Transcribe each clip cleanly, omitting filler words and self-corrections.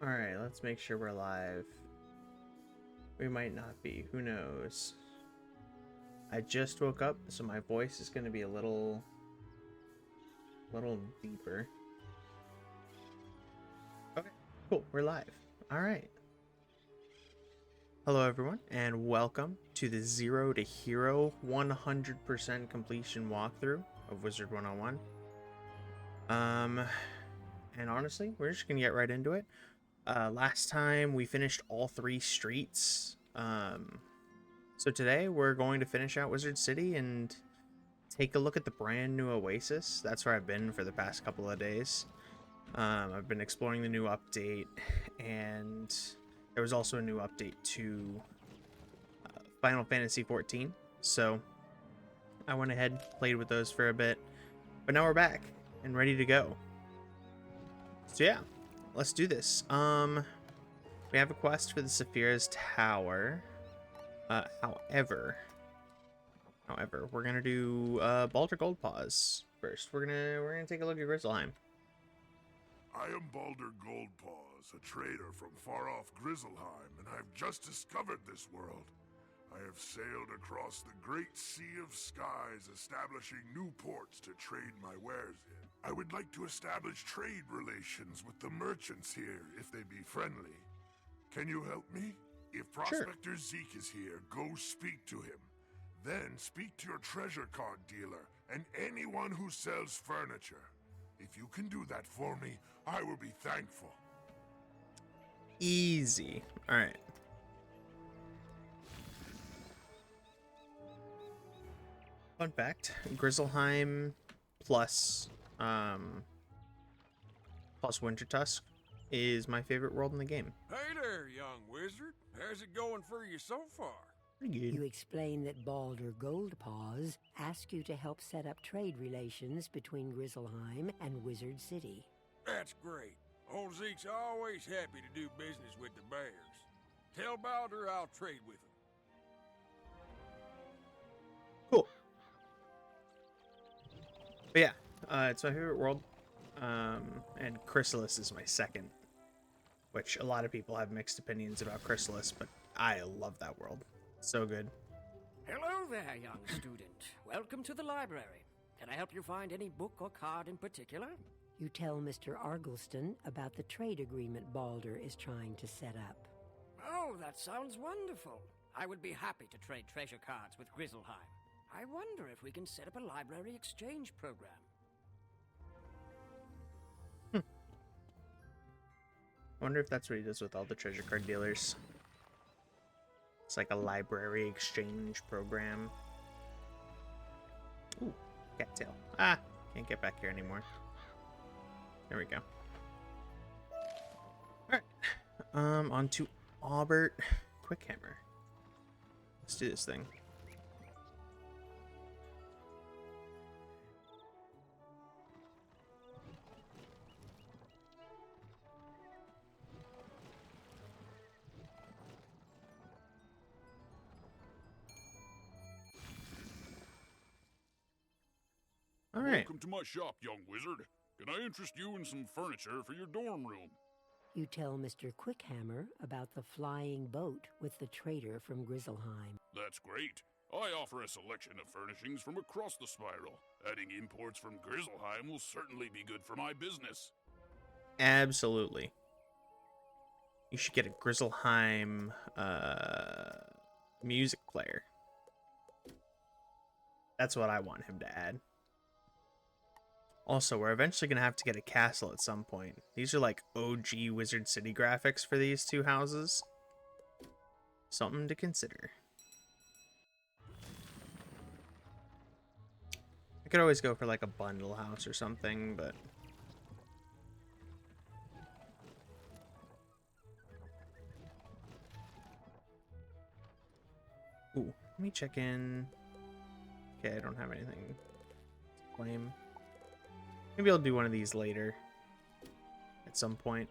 Alright, let's make sure we're live. We might not be. Who knows? I just woke up, so my voice is going to be a little deeper. Okay, cool. We're live. Alright. Hello, everyone, and welcome to the Zero to Hero 100% completion walkthrough of Wizard101. And honestly, we're just going to get right into it. Last time we finished all 3 streets. So today we're going to finish out Wizard City and take a look at the brand new Oasis. That's where I've been for the past couple of days. I've been exploring the new update, and there was also a new update to Final Fantasy XIV. So I went ahead, played with those for a bit, but now we're back and ready to go. So yeah, let's do this. We have a quest for the Saphira's Tower. However, we're gonna do Baldur Goldpaws first. We're gonna take a look at Grizzleheim. I am Baldur Goldpaws, a trader from far-off Grizzleheim, and I've just discovered this world. I have sailed across the great sea of skies, establishing new ports to trade my wares in. I would like to establish trade relations with the merchants here, if they be friendly. Can you help me? If Prospector Zeke is here, go speak to him. Then speak to your treasure card dealer and anyone who sells furniture. If you can do that for me, I will be thankful. Easy. All right. Fun fact: Grizzleheim plus Wintertusk is my favorite world in the game. Hey there, young wizard. How's it going for you so far? Pretty good. You explain that Baldur Goldpaws asked you to help set up trade relations between Grizzleheim and Wizard City. That's great. Old Zeke's always happy to do business with the bears. Tell Baldur I'll trade with him. Cool. But yeah, it's my favorite world. And Chrysalis is my second, which a lot of people have mixed opinions about Chrysalis, but I love that world. So good. Hello there, young student. Welcome to the library. Can I help you find any book or card in particular? You tell Mr. Argleston about the trade agreement Baldur is trying to set up. Oh, that sounds wonderful. I would be happy to trade treasure cards with Grizzleheim. I wonder if we can set up a library exchange program. I wonder if that's what he does with all the treasure card dealers. It's like a library exchange program. Ooh, cattail. Ah, can't get back here anymore. There we go. Alright. On to Aubert Quickhammer. Let's do this thing. Alright. Welcome to my shop, young wizard. Can I interest you in some furniture for your dorm room? You tell Mr. Quickhammer about the flying boat with the trader from Grizzleheim. That's great. I offer a selection of furnishings from across the spiral. Adding imports from Grizzleheim will certainly be good for my business. Absolutely. You should get a Grizzleheim music player. That's what I want him to add. Also, we're eventually going to have to get a castle at some point. These are like OG Wizard City graphics for these two houses. Something to consider. I could always go for like a bundle house or something, but... Ooh, let me check in. Okay, I don't have anything to claim. Maybe I'll do one of these later. At some point.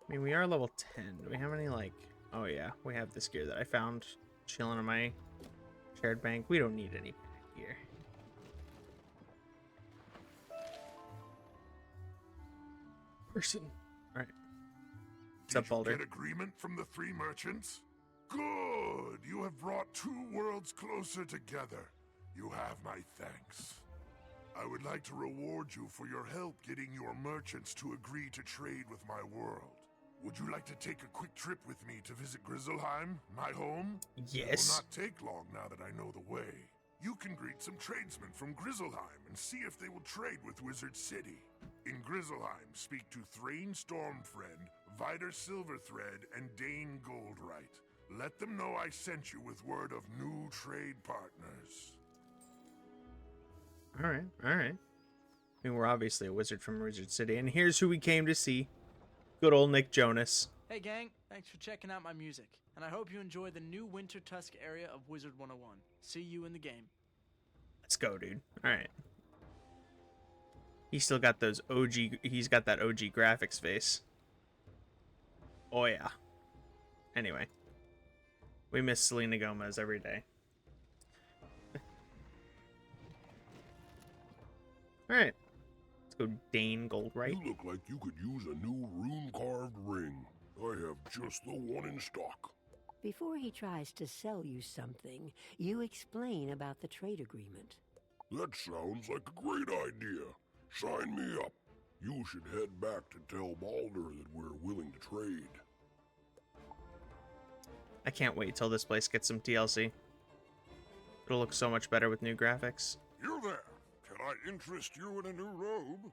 I mean, we are level 10. Do we have any, like... Oh, yeah. We have this gear that I found chilling in my shared bank. We don't need any gear. person. All right. What's Did up, Balder? you get agreement from the 3 merchants? Good! You have brought 2 worlds closer together. You have my thanks. I would like to reward you for your help getting your merchants to agree to trade with my world. Would you like to take a quick trip with me to visit Grizzleheim, my home? It will Yes. not take long now that I know the way. You can greet some tradesmen from Grizzleheim and see if they will trade with Wizard City. In Grizzleheim, speak to Thrain Stormfriend, Vider Silverthread, and Dane Goldright. Let them know I sent you with word of new trade partners. All right. All right. I mean, we're obviously a wizard from Wizard City, and here's who we came to see. Good old Nick Jonas. Hey gang, thanks for checking out my music, and I hope you enjoy the new Winter Tusk area of Wizard101. See you in the game. Let's go, dude. All right. He's still got those OG. He's got that OG graphics face. Oh yeah. Anyway, we miss Selena Gomez every day. All right. Let's go, Dane Goldright. You look like you could use a new rune-carved ring. I have just the one in stock. Before he tries to sell you something, you explain about the trade agreement. That sounds like a great idea. Sign me up. You should head back to tell Balder that we're willing to trade. I can't wait till this place gets some TLC. It'll look so much better with new graphics. You there. Can I interest you in a new robe?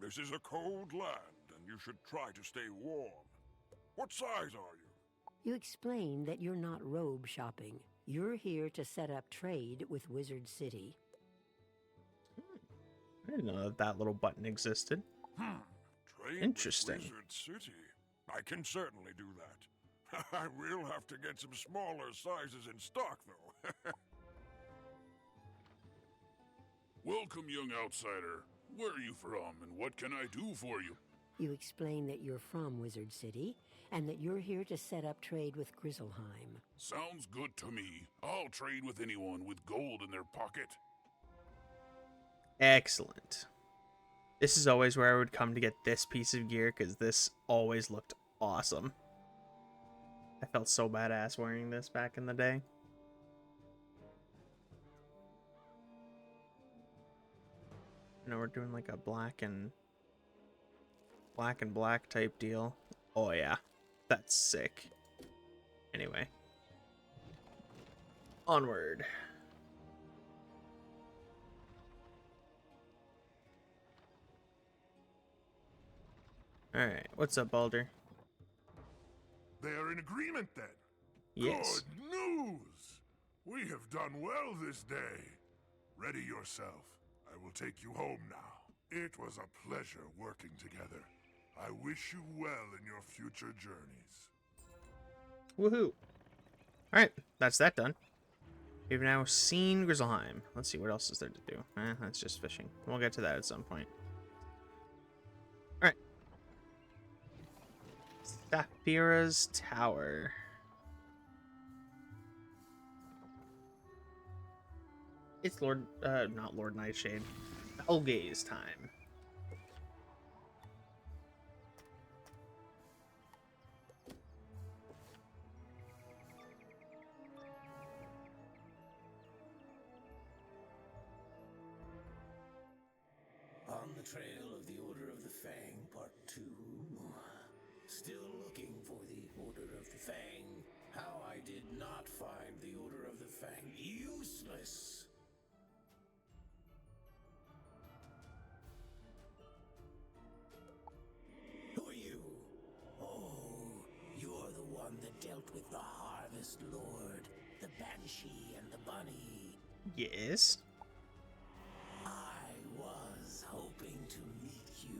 This is a cold land, and you should try to stay warm. What size are you? You explain that you're not robe shopping. You're here to set up trade with Wizard City. I didn't know that that little button existed. Trade Interesting. with Wizard City. I can certainly do that. I will have to get some smaller sizes in stock, though. Welcome, young outsider. Where are you from, and what can I do for you? You explain that you're from Wizard City, and that you're here to set up trade with Grizzleheim. Sounds good to me. I'll trade with anyone with gold in their pocket. Excellent. This is always where I would come to get this piece of gear, because this always looked awesome. I felt so badass wearing this back in the day. You know, we're doing like a black and black type deal. Oh yeah, that's sick. Anyway, onward. All right, what's up, Balder? They are in agreement then. Yes. Good news! We have done well this day. Ready yourself. I will take you home now. It was a pleasure working together. I wish you well in your future journeys. Woohoo! Alright, that's that done. We've now seen Grizzleheim. Let's see, what else is there to do? That's just fishing. We'll get to that at some point. Alright. Saphira's Tower. It's not Lord Nightshade. Helge's time. On the trail of the Order of the Fang, Part 2. Still looking for the Order of the Fang. How I did not find the Order of the Fang useless. Who are you? Oh, you're the one that dealt with the Harvest Lord, the Banshee, and the Bunny. Yes. I was hoping to meet you.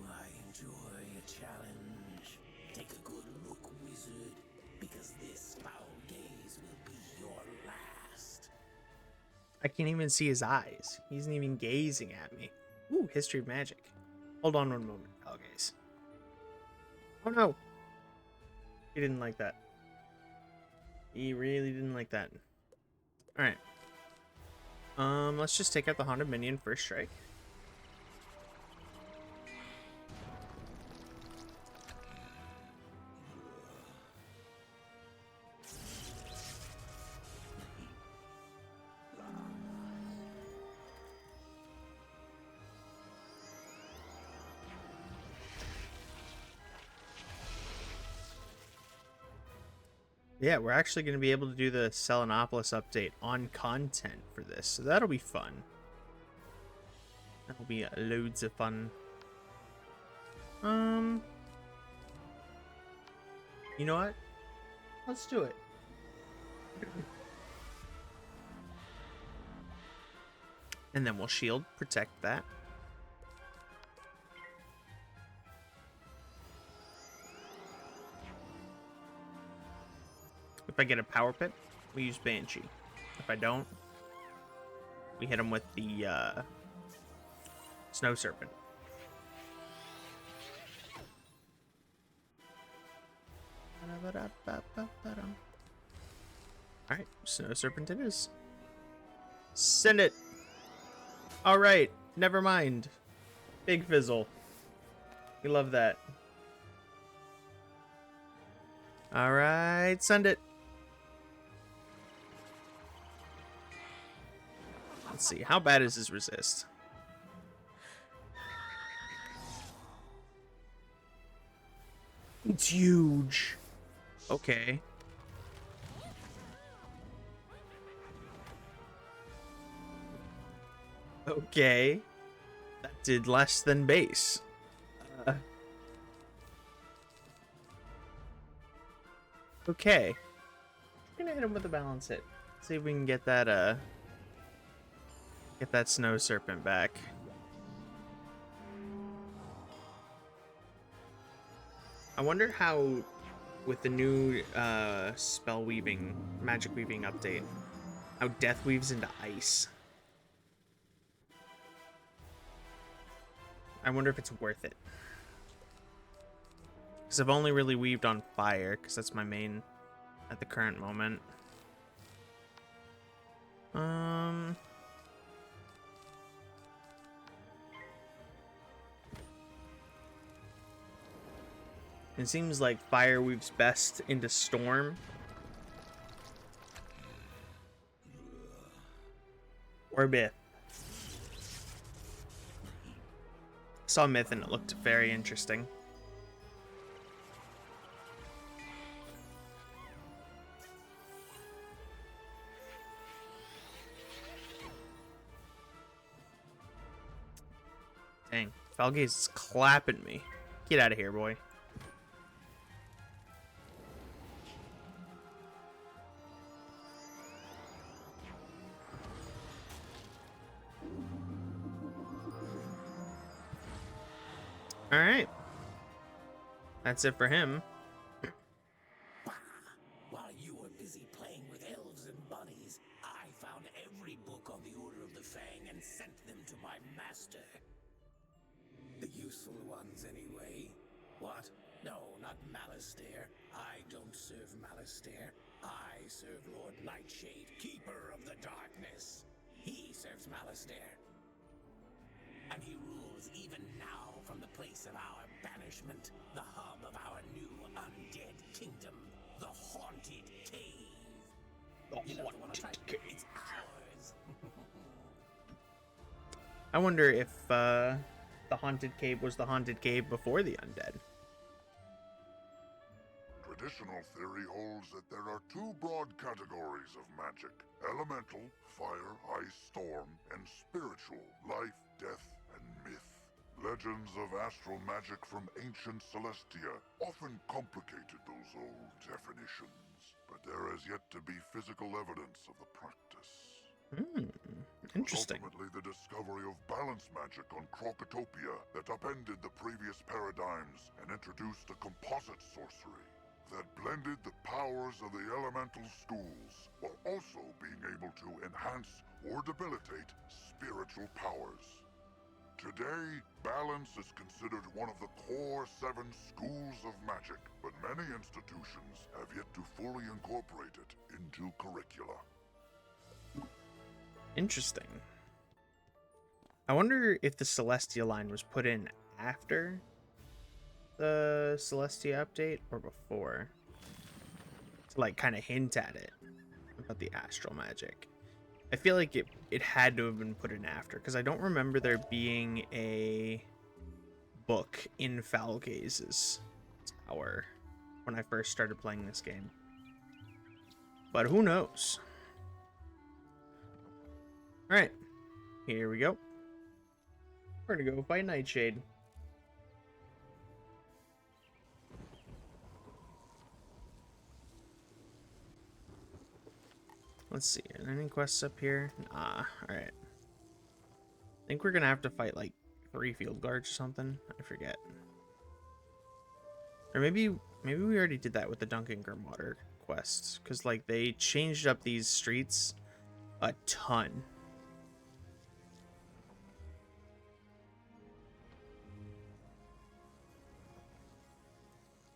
I enjoy a challenge. Take a good look, wizard, because this foul gaze will be your last. I can't even see his eyes. He isn't even gazing at me. Ooh, history of magic. Hold on one moment, Helge's. Oh no! He didn't like that. He really didn't like that. Alright. Let's just take out the Haunted Minion first strike. Yeah, we're actually going to be able to do the Selenopolis update on content for this, so that'll be fun. That'll be loads of fun. You know what? Let's do it. And then we'll shield, protect that. If I get a power pit, we use Banshee. If I don't, we hit him with the Snow Serpent. Alright, Snow Serpent it is. Send it! Alright, never mind. Big Fizzle. We love that. Alright, send it. Let's see, how bad is his resist? It's huge. Okay. Okay. That did less than base. Okay. I'm gonna hit him with a balance hit. See if we can get that Snow Serpent back. I wonder how, with the new spell weaving, magic weaving update, how death weaves into ice. I wonder if it's worth it. Because I've only really weaved on fire, because that's my main at the current moment. It seems like fire weaves best into storm. Or myth. Saw myth and it looked very interesting. Dang, Falgaze is clapping me. Get out of here, boy. Alright. That's it for him. While you were busy playing with elves and bunnies, I found every book on the Order of the Fang and sent them to my master. The useful ones, anyway. What? No, not Malastare. I don't serve Malastare. I serve Lord Nightshade, Keeper of the Darkness. He serves Malastare. And he rules even now from the place of our banishment, the hub of our new undead kingdom, the Haunted Cave. The Haunted Cave. It's ours. I wonder if the Haunted Cave was the Haunted Cave before the undead. Traditional theory holds that there are two broad categories of magic: elemental, fire, ice, storm, and spiritual, life, death, and myth. Legends of astral magic from ancient Celestia often complicated those old definitions, but there has yet to be physical evidence of the practice. Interesting. It was ultimately the discovery of balance magic on Krokotopia that upended the previous paradigms and introduced a composite sorcery that blended the powers of the elemental schools while also being able to enhance or debilitate spiritual powers. Today, balance is considered one of the core 7 schools of magic, but many institutions have yet to fully incorporate it into curricula. Interesting. I wonder if the Celestia line was put in after the Celestia update or before, to like kind of hint at it about the astral magic. I feel like it had to have been put in after, because I don't remember there being a book in Falgaze's tower when I first started playing this game. But who knows? Alright. Here we go. We're gonna go fight Nightshade. Let's see. Any quests up here? Nah. Alright. I think we're gonna have to fight like 3 field guards or something. I forget. Or maybe we already did that with the Duncan Grimwater quests. Because like they changed up these streets a ton.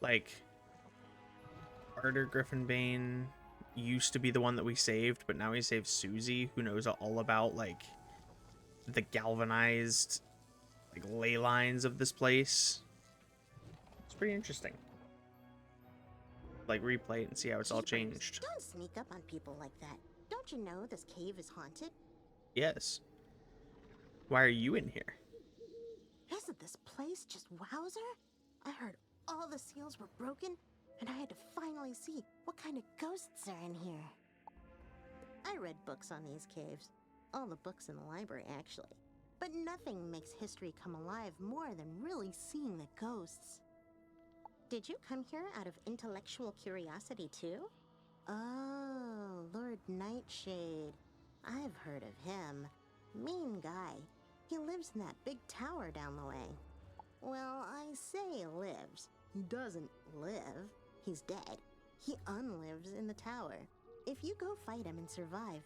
Like Arter Griffinbane used to be the one that we saved, but now we saved Susie, who knows all about like the galvanized like ley lines of this place. It's pretty interesting. Like replay it and see how it's all changed. Don't sneak up on people like that. Don't you know this cave is haunted? Yes. Why are you in here? Isn't this place just wowzer? I heard all the seals were broken, and I had to finally see what kind of ghosts are in here. I read books on these caves. All the books in the library, actually. But nothing makes history come alive more than really seeing the ghosts. Did you come here out of intellectual curiosity, too? Oh, Lord Nightshade. I've heard of him. Mean guy. He lives in that big tower down the way. Well, I say lives. He doesn't live. He's dead. He unlives in the tower. If you go fight him and survive,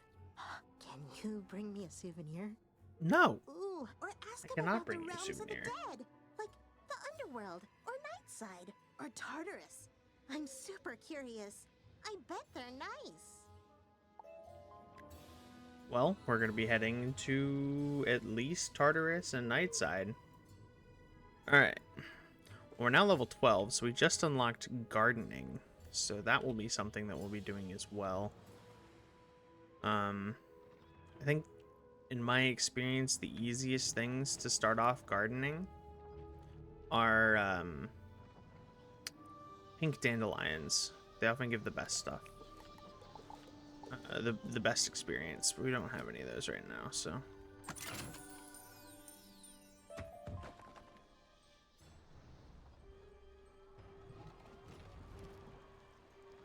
can you bring me a souvenir? No. Ooh, or ask I him cannot about bring the you a realms of the souvenir. dead, like the underworld, or Nightside, or Tartarus. I'm super curious. I bet they're nice. Well, we're going to be heading to at least Tartarus and Nightside. Alright. We're now level 12, so we just unlocked gardening. So that will be something that we'll be doing as well. I think, in my experience, the easiest things to start off gardening are pink dandelions. They often give the best stuff. The best experience. We don't have any of those right now, so.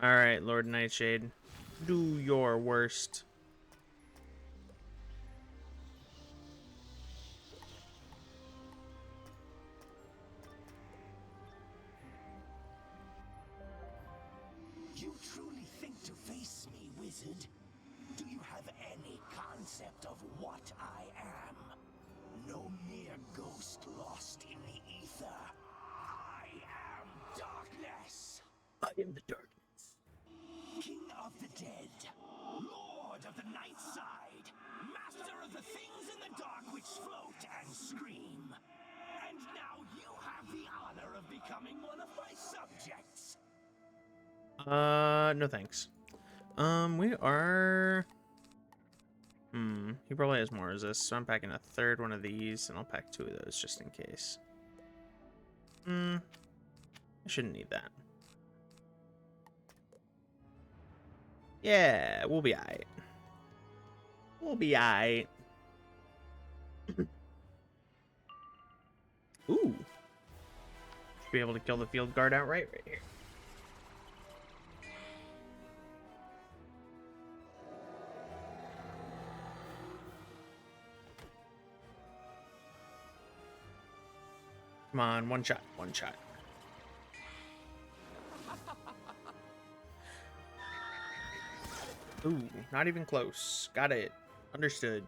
Alright, Lord Nightshade. Do your worst. You truly think to face me, wizard? Do you have any concept of what I am? No mere ghost lost in the ether. I am darkness. I am the darkness. King of the dead. Lord of the night side. Master of the things in the dark which float and scream. And now you have the honor of becoming one of my subjects. No thanks. We are... he probably has more resist, so I'm packing a third one of these, and I'll pack 2 of those just in case. I shouldn't need that. Yeah, we'll be alright. We'll be alright. Ooh. Should be able to kill the field guard outright right here. Come on, one shot, one shot. Ooh, not even close. Got it. Understood.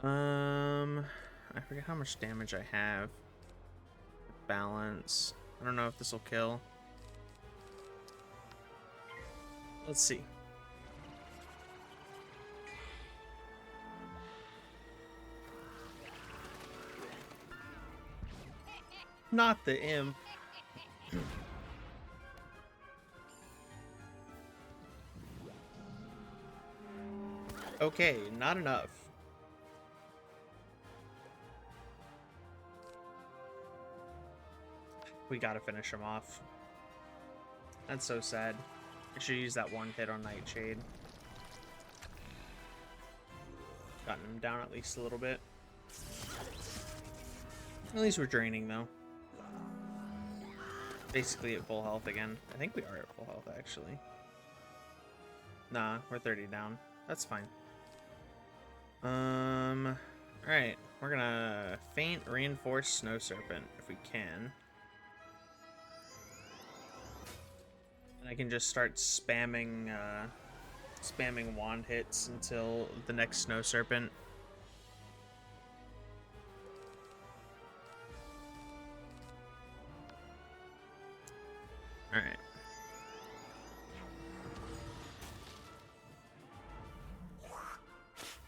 I forget how much damage I have. Balance. I don't know if this will kill. Let's see. Not the imp. Okay, not enough. We gotta finish him off. That's so sad. I should use that one hit on Nightshade. Gotten him down at least a little bit. At least we're draining, though. Basically at full health again. I think we are at full health, actually. Nah, we're 30 down. That's fine. Alright. We're gonna faint, reinforce Snow Serpent if we can. And I can just start spamming wand hits until the next Snow Serpent. All right.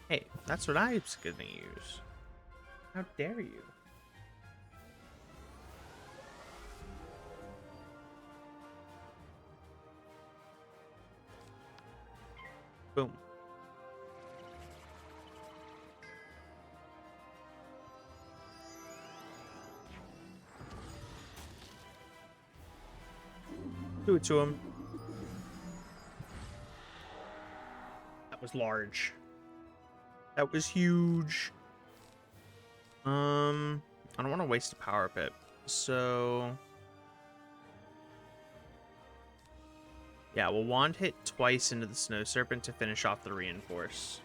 Hey, that's what I was gonna use. How dare you? Boom. Do it to him. That was large. That was huge. I don't want to waste a power pip. So yeah, we'll wand hit twice into the Snow Serpent to finish off the reinforce.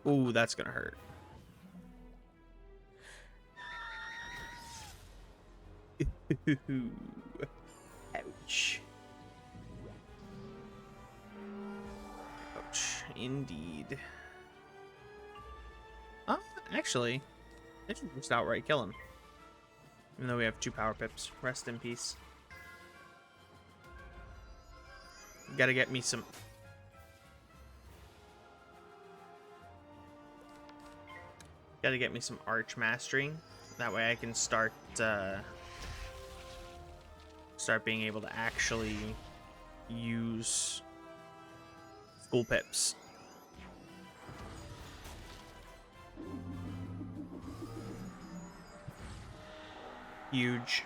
Ooh, that's gonna hurt. Ouch. Ouch, indeed. Actually, I should just outright kill him. Even though we have 2 power pips. Rest in peace. Gotta get me some... Gotta get me some arch mastery. That way I can start being able to actually use school pips. Huge.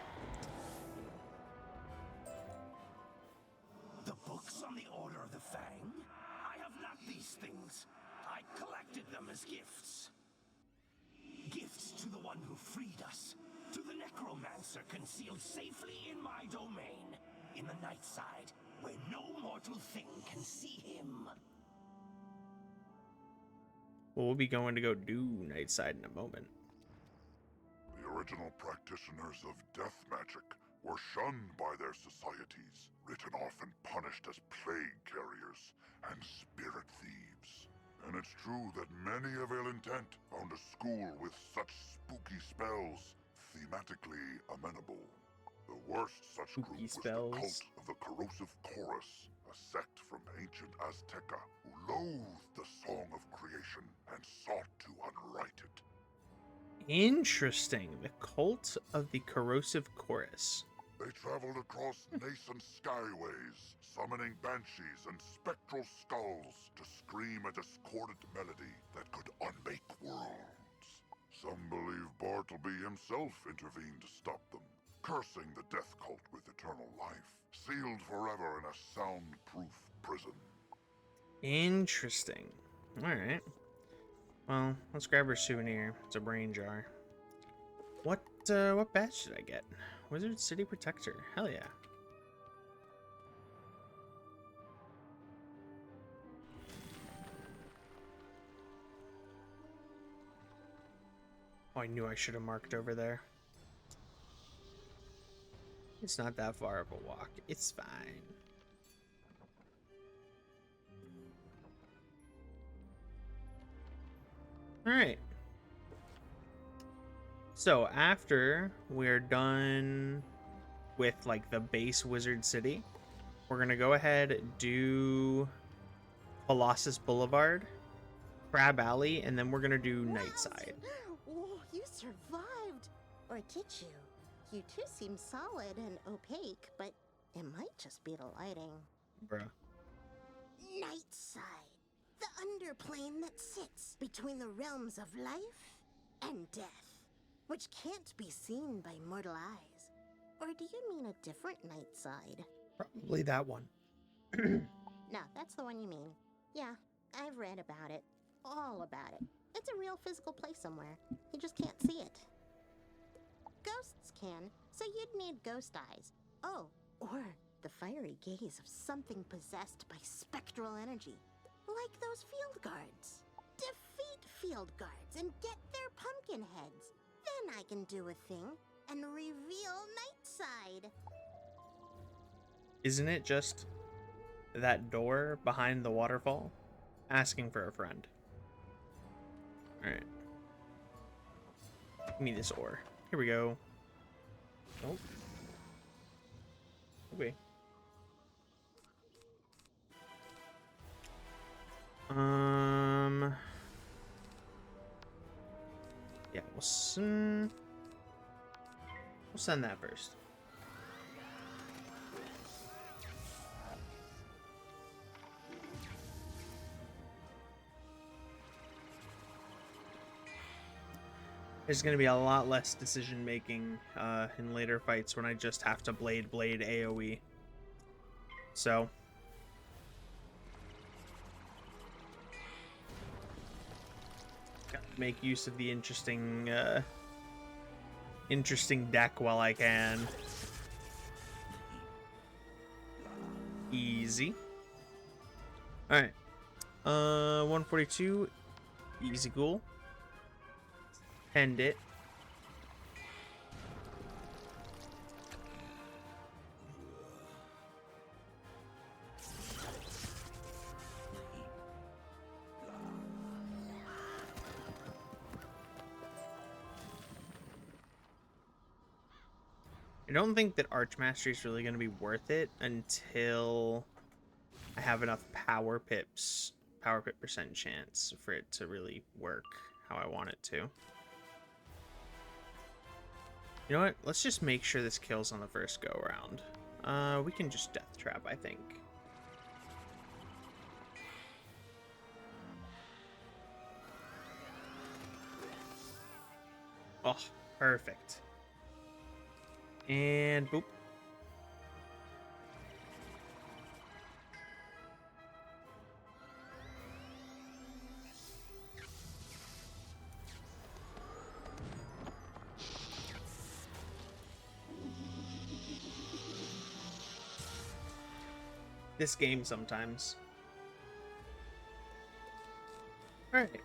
The books on the Order of the Fang? I have not these things. I collected them as gifts. Gifts to the one who freed us. To the necromancer concealed safely in my domain. In the night side, where no mortal thing can see him. Well, we'll be going to go do Nightside in a moment. The original practitioners of death magic were shunned by their societies, written off and punished as plague carriers and spirit thieves. And it's true that many of ill intent found a school with such spooky spells thematically amenable. The worst such group was the cult of the Corrosive Chorus, a sect from ancient Azteca who loathed the Song of Creation and sought to unwrite it. Interesting. The cult of the Corrosive Chorus. They traveled across nascent skyways, summoning banshees and spectral skulls to scream a discordant melody that could unmake worlds. Some believe Bartleby himself intervened to stop them, cursing the death cult with eternal life, sealed forever in a soundproof prison. Interesting. Alright. Well, let's grab her souvenir. It's a brain jar. What badge should I get? Wizard City Protector. Hell yeah. Oh, I knew I should have marked over there. It's not that far of a walk. It's fine. Alright. So after we're done with like the base Wizard City, we're gonna go ahead, do Colossus Boulevard, Crab Alley, and then we're gonna do Nightside. Whoa, you survived! Or did you? You two seem solid and opaque, but it might just be the lighting. Bruh. Nightside. The underplane that sits between the realms of life and death, which can't be seen by mortal eyes. Or do you mean a different night side? Probably that one. No, that's the one you mean. Yeah, I've read about it. All about it. It's a real physical place somewhere. You just can't see it. Ghosts can, so you'd need ghost eyes. Oh, or the fiery gaze of something possessed by spectral energy. Like those field guards. Defeat field guards and get their pumpkin heads. Then I can do a thing and reveal Nightside. Isn't it just that door behind the waterfall? Asking for a friend. Alright. Give me this ore. Here we go. Oh. Okay. Yeah, we'll send that first. There's going to be a lot less decision making in later fights when I just have to blade AoE. So gotta make use of the interesting deck while I can. Easy. All right. 142. Easy cool. End it. I don't think that Archmastery is really going to be worth it until I have enough power pip percent chance for it to really work how I want it to. You know what? Let's just make sure this kills on the first go around. We can just death trap, I think. Oh, perfect. And boop. This game sometimes. Alright.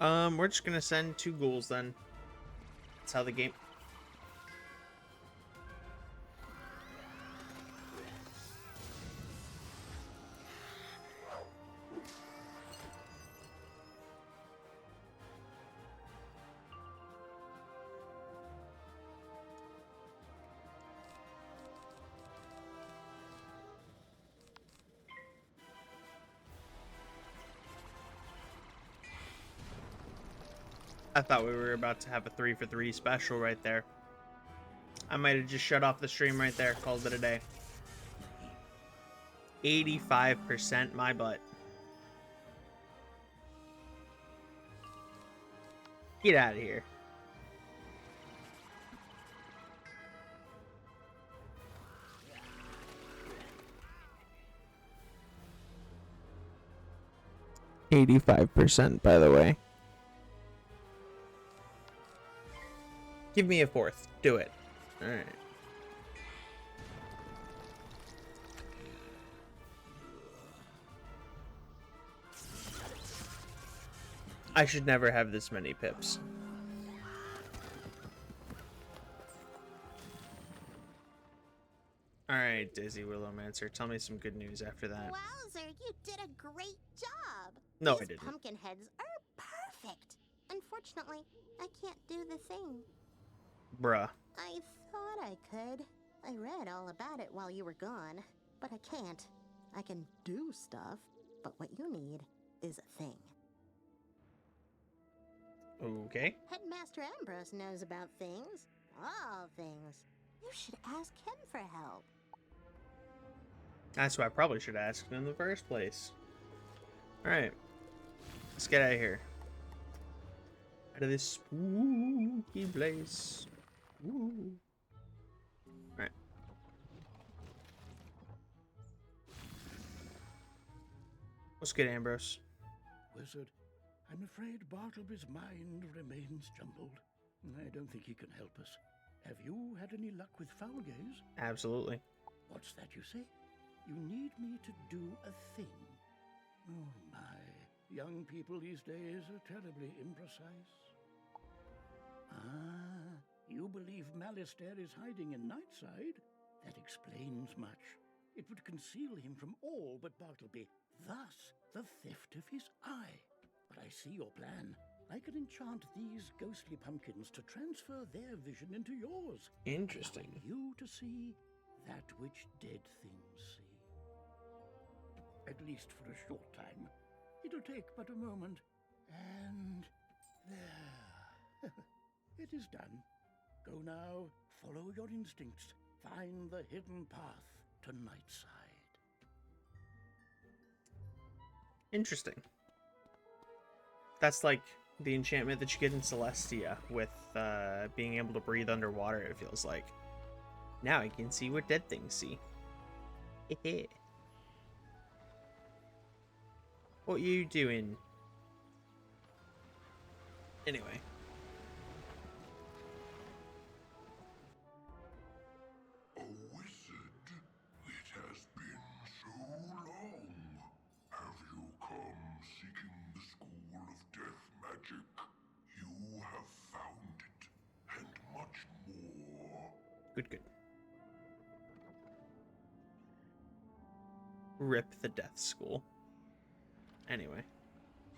We're just gonna send 2 ghouls then. That's how the game... I thought we were about to have a 3-for-3 special right there. I might have just shut off the stream right there, called it a day. 85% my butt. Get out of here. %, by the way. Give me a 4th. Do it. Alright. I should never have this many pips. Alright, Dizzy Willowmancer, tell me some good news after that. Wowzer, you did a great job. No, These I didn't. pumpkin heads are perfect. Unfortunately, I can't do the thing. Bruh. I thought I could. I read all about it while you were gone, but I can't. I can do stuff, but what you need is a thing. Okay. Headmaster Ambrose knows about things. All things. You should ask him for help. That's why I probably should have asked in the first place. Alright. Let's get out of here. Out of this spooky place. Ooh. Alright. What's good, Ambrose? Wizard, I'm afraid Bartleby's mind remains jumbled. I don't think he can help us. Have you had any luck with foul gaze? Absolutely. What's that you say? You need me to do a thing. Oh my, young people these days are terribly imprecise. Ah, you believe Malistaire is hiding in Nightside? That explains much. It would conceal him from all but Bartleby, thus the theft of his eye. But I see your plan. I can enchant these ghostly pumpkins to transfer their vision into yours. Interesting. Allowing you to see that which dead things see. At least for a short time. It'll take but a moment. And there. It is done. Go now, follow your instincts. Find the hidden path to Nightside. Interesting. That's like the enchantment that you get in Celestia with being able to breathe underwater, it feels like. Now I can see what dead things see. What you doing? Anyway. A wizard? It has been so long. Have you come seeking the school of death magic? You have found it, and much more. Good, good. Rip the Death School. Anyway.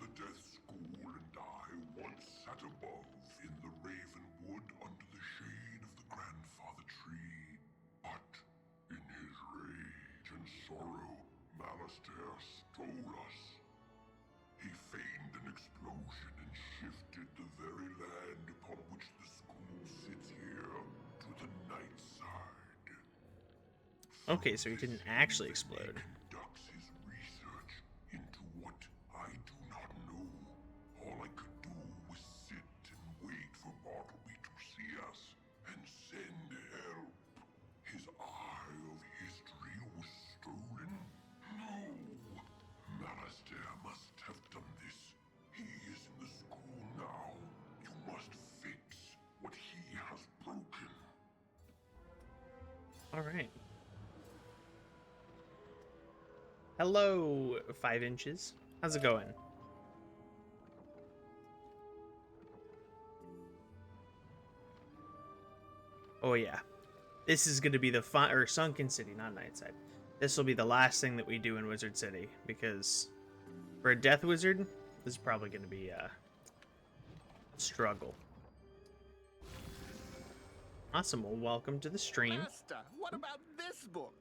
The Death School and I once sat above in the Raven Wood under the shade of the grandfather tree. But in his rage and sorrow, Malistaire stole us. He feigned an explosion and shifted the very land upon which the school sits here to the night side. Okay, so he didn't actually explode. He conducts his research into what I do not know. All I could do was sit and wait for Bartleby to see us and send help. His eye of history was stolen. No! Malistaire must have done this. He is in the school now. You must fix what he has broken. Alright. Hello, 5 inches. How's it going? Oh yeah. This is going to be the Sunken City, not Nightside. This will be the last thing that we do in Wizard City, because for a Death Wizard, this is probably going to be a struggle. Awesome, well, welcome to the stream. Master, what about this book?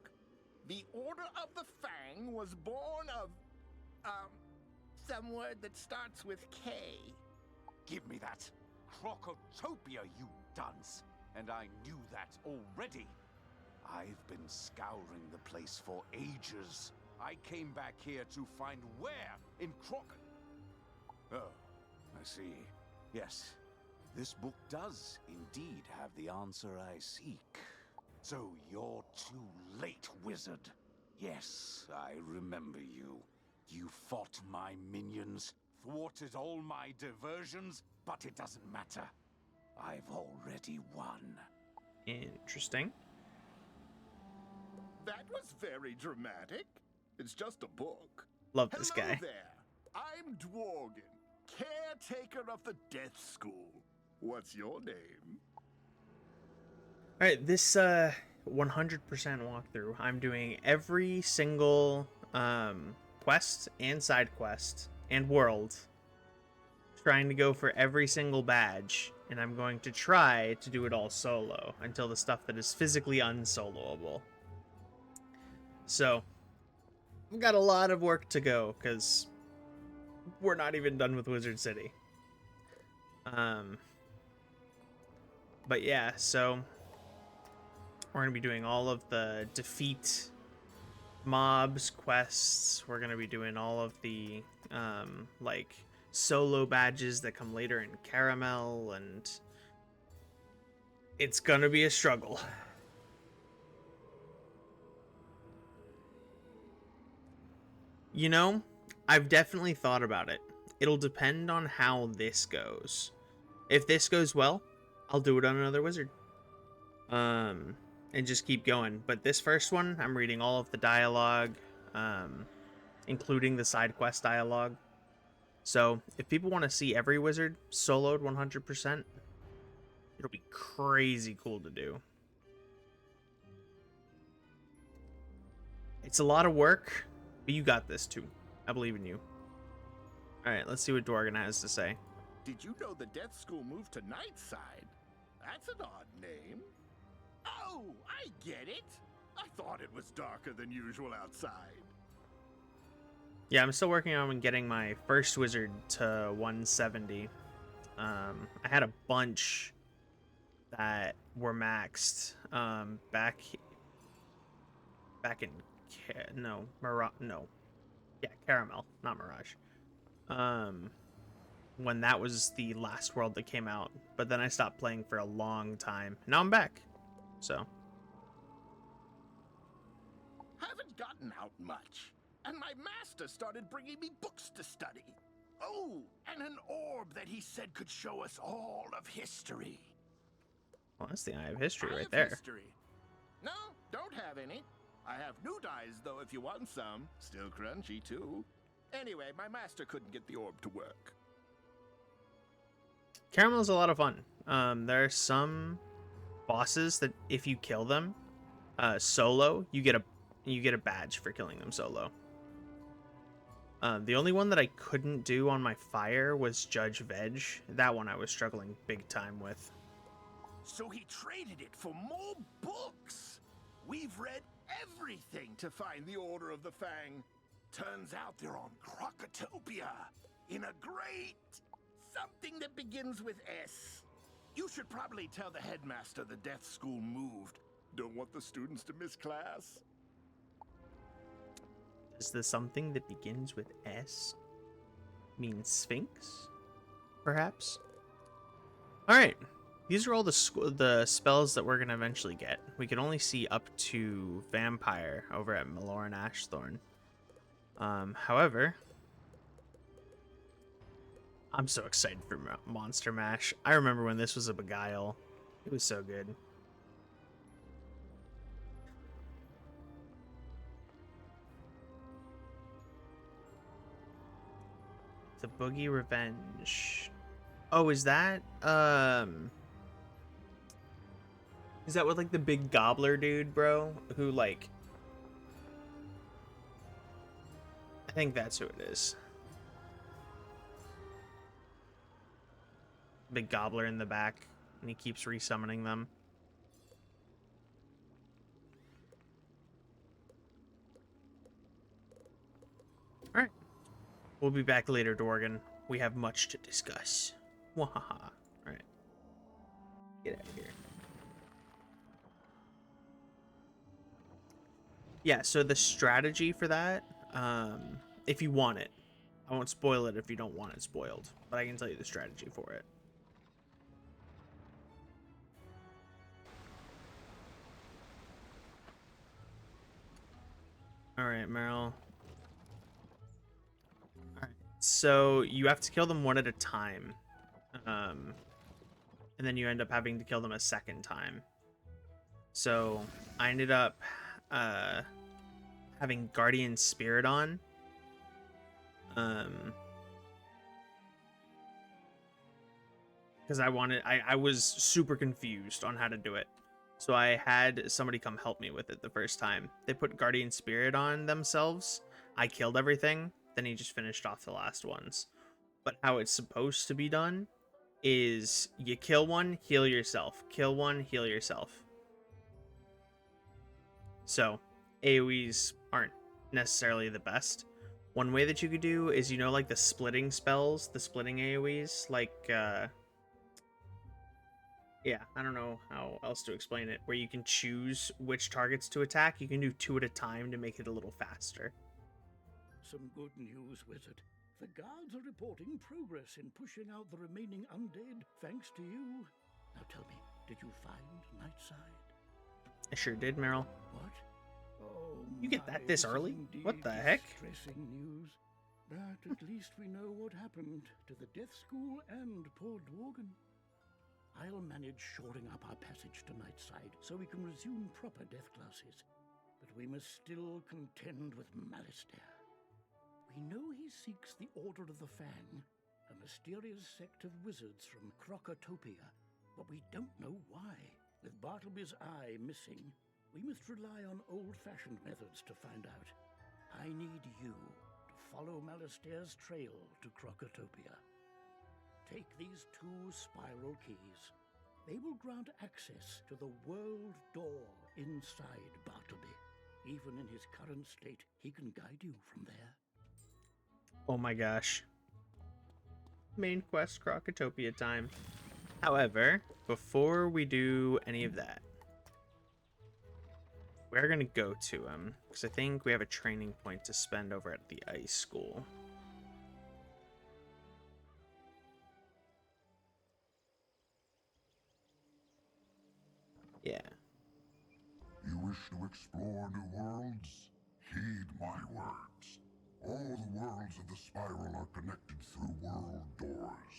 The Order of the Fang was born of, some word that starts with K. Give me that. Crocotopia, you dunce. And I knew that already. I've been scouring the place for ages. I came back here to find where in Oh, I see. Yes, this book does indeed have the answer I seek. So you're too late, wizard. Yes, I remember you. You fought my minions, thwarted all my diversions, but it doesn't matter. I've already won. Interesting. That was very dramatic. It's just a book. Love this Hello guy. there. I'm Dworgen, caretaker of the Death School. What's your name? Alright, this 100% walkthrough, I'm doing every single quest and side quest and world, trying to go for every single badge, and I'm going to try to do it all solo until the stuff that is physically unsoloable. So, we've got a lot of work to go, because we're not even done with Wizard City. But yeah, so we're going to be doing all of the defeat mobs quests. We're going to be doing all of the, like, solo badges that come later in Caramel, and it's going to be a struggle. You know, I've definitely thought about it. It'll depend on how this goes. If this goes well, I'll do it on another wizard. And just keep going. But this first one, I'm reading all of the dialogue, including the side quest dialogue. So if people want to see every wizard soloed 100%, it'll be crazy cool to do. It's a lot of work, but you got this too. I believe in you. Alright, let's see what Dworgen has to say. Did you know the Death School moved to Nightside? That's an odd name. Oh, I get it. I thought it was darker than usual outside. Yeah, I'm still working on getting my first wizard to 170. I had a bunch that were maxed back in Caramel, not Mirage. When that was the last world that came out, but then I stopped playing for a long time. Now I'm back. So Haven't gotten out much, and my master started bringing me books to study. Oh, and an orb that he said could show us all of history. well, that's the Eye of History Eye right of there. History. No, don't have any. I have new dyes, though, if you want some. Still crunchy, too. Anyway, my master couldn't get the orb to work. Caramel is a lot of fun. There are some bosses that if you kill them solo, you get a badge for killing them solo. The only one that I couldn't do on my fire was Judge Veg. That one I was struggling big time with. So he traded it for more books. We've read everything to find the Order of the Fang. Turns out they're on Crocotopia in a great something that begins with S. You should probably tell the headmaster the Death School moved. Don't want the students to miss class. Is this something that begins with S? Mean Sphinx? Perhaps? Alright. These are all the spells that we're going to eventually get. We can only see up to Vampire over at Maloran Ashthorn. However, I'm so excited for Monster Mash. I remember when this was a Beguile. It was so good. The Boogie Revenge. Oh, is that with like the big gobbler dude, bro? Who like I think that's who it is. Big gobbler in the back, and he keeps resummoning them. Alright. We'll be back later, Dworgen. We have much to discuss. Wahaha. Alright. Get out of here. Yeah, so the strategy for that, if you want it, I won't spoil it if you don't want it spoiled, but I can tell you the strategy for it. Alright, Meryl. Alright, so you have to kill them one at a time. And then you end up having to kill them a second time. So I ended up having Guardian Spirit on. Because I was super confused on how to do it. So I had somebody come help me with it the first time. They put Guardian Spirit on themselves. I killed everything. Then he just finished off the last ones. But how it's supposed to be done is you kill one, heal yourself. Kill one, heal yourself. So AoEs aren't necessarily the best. One way that you could do is, you know, like the splitting spells, the splitting AoEs, like yeah, I don't know how else to explain it, where you can choose which targets to attack. You can do 2 at a time to make it a little faster. Some good news, Wizard. The guards are reporting progress in pushing out the remaining undead, thanks to you. Now tell me, did you find Nightside? I sure did, Meryl. What? Oh, You get that this early? What the heck? Distressing news. But at least we know what happened to the Death School and poor Dworgen. I'll manage shoring up our passage to Nightside so we can resume proper death classes. But we must still contend with Malistair. We know he seeks the Order of the Fang, a mysterious sect of wizards from Crocotopia, but we don't know why. With Bartleby's eye missing, we must rely on old-fashioned methods to find out. I need you to follow Malistair's trail to Crocotopia. Take these 2 spiral keys. They will grant access to the world door inside Bartleby. Even in his current state, he can guide you from there. Oh my gosh. Main quest Crocotopia time. However, before we do any of that, we're going to go to him, because I think we have a training point to spend over at the ice school. Yeah. You wish to explore new worlds? Heed my words. All the worlds of the spiral are connected through world doors,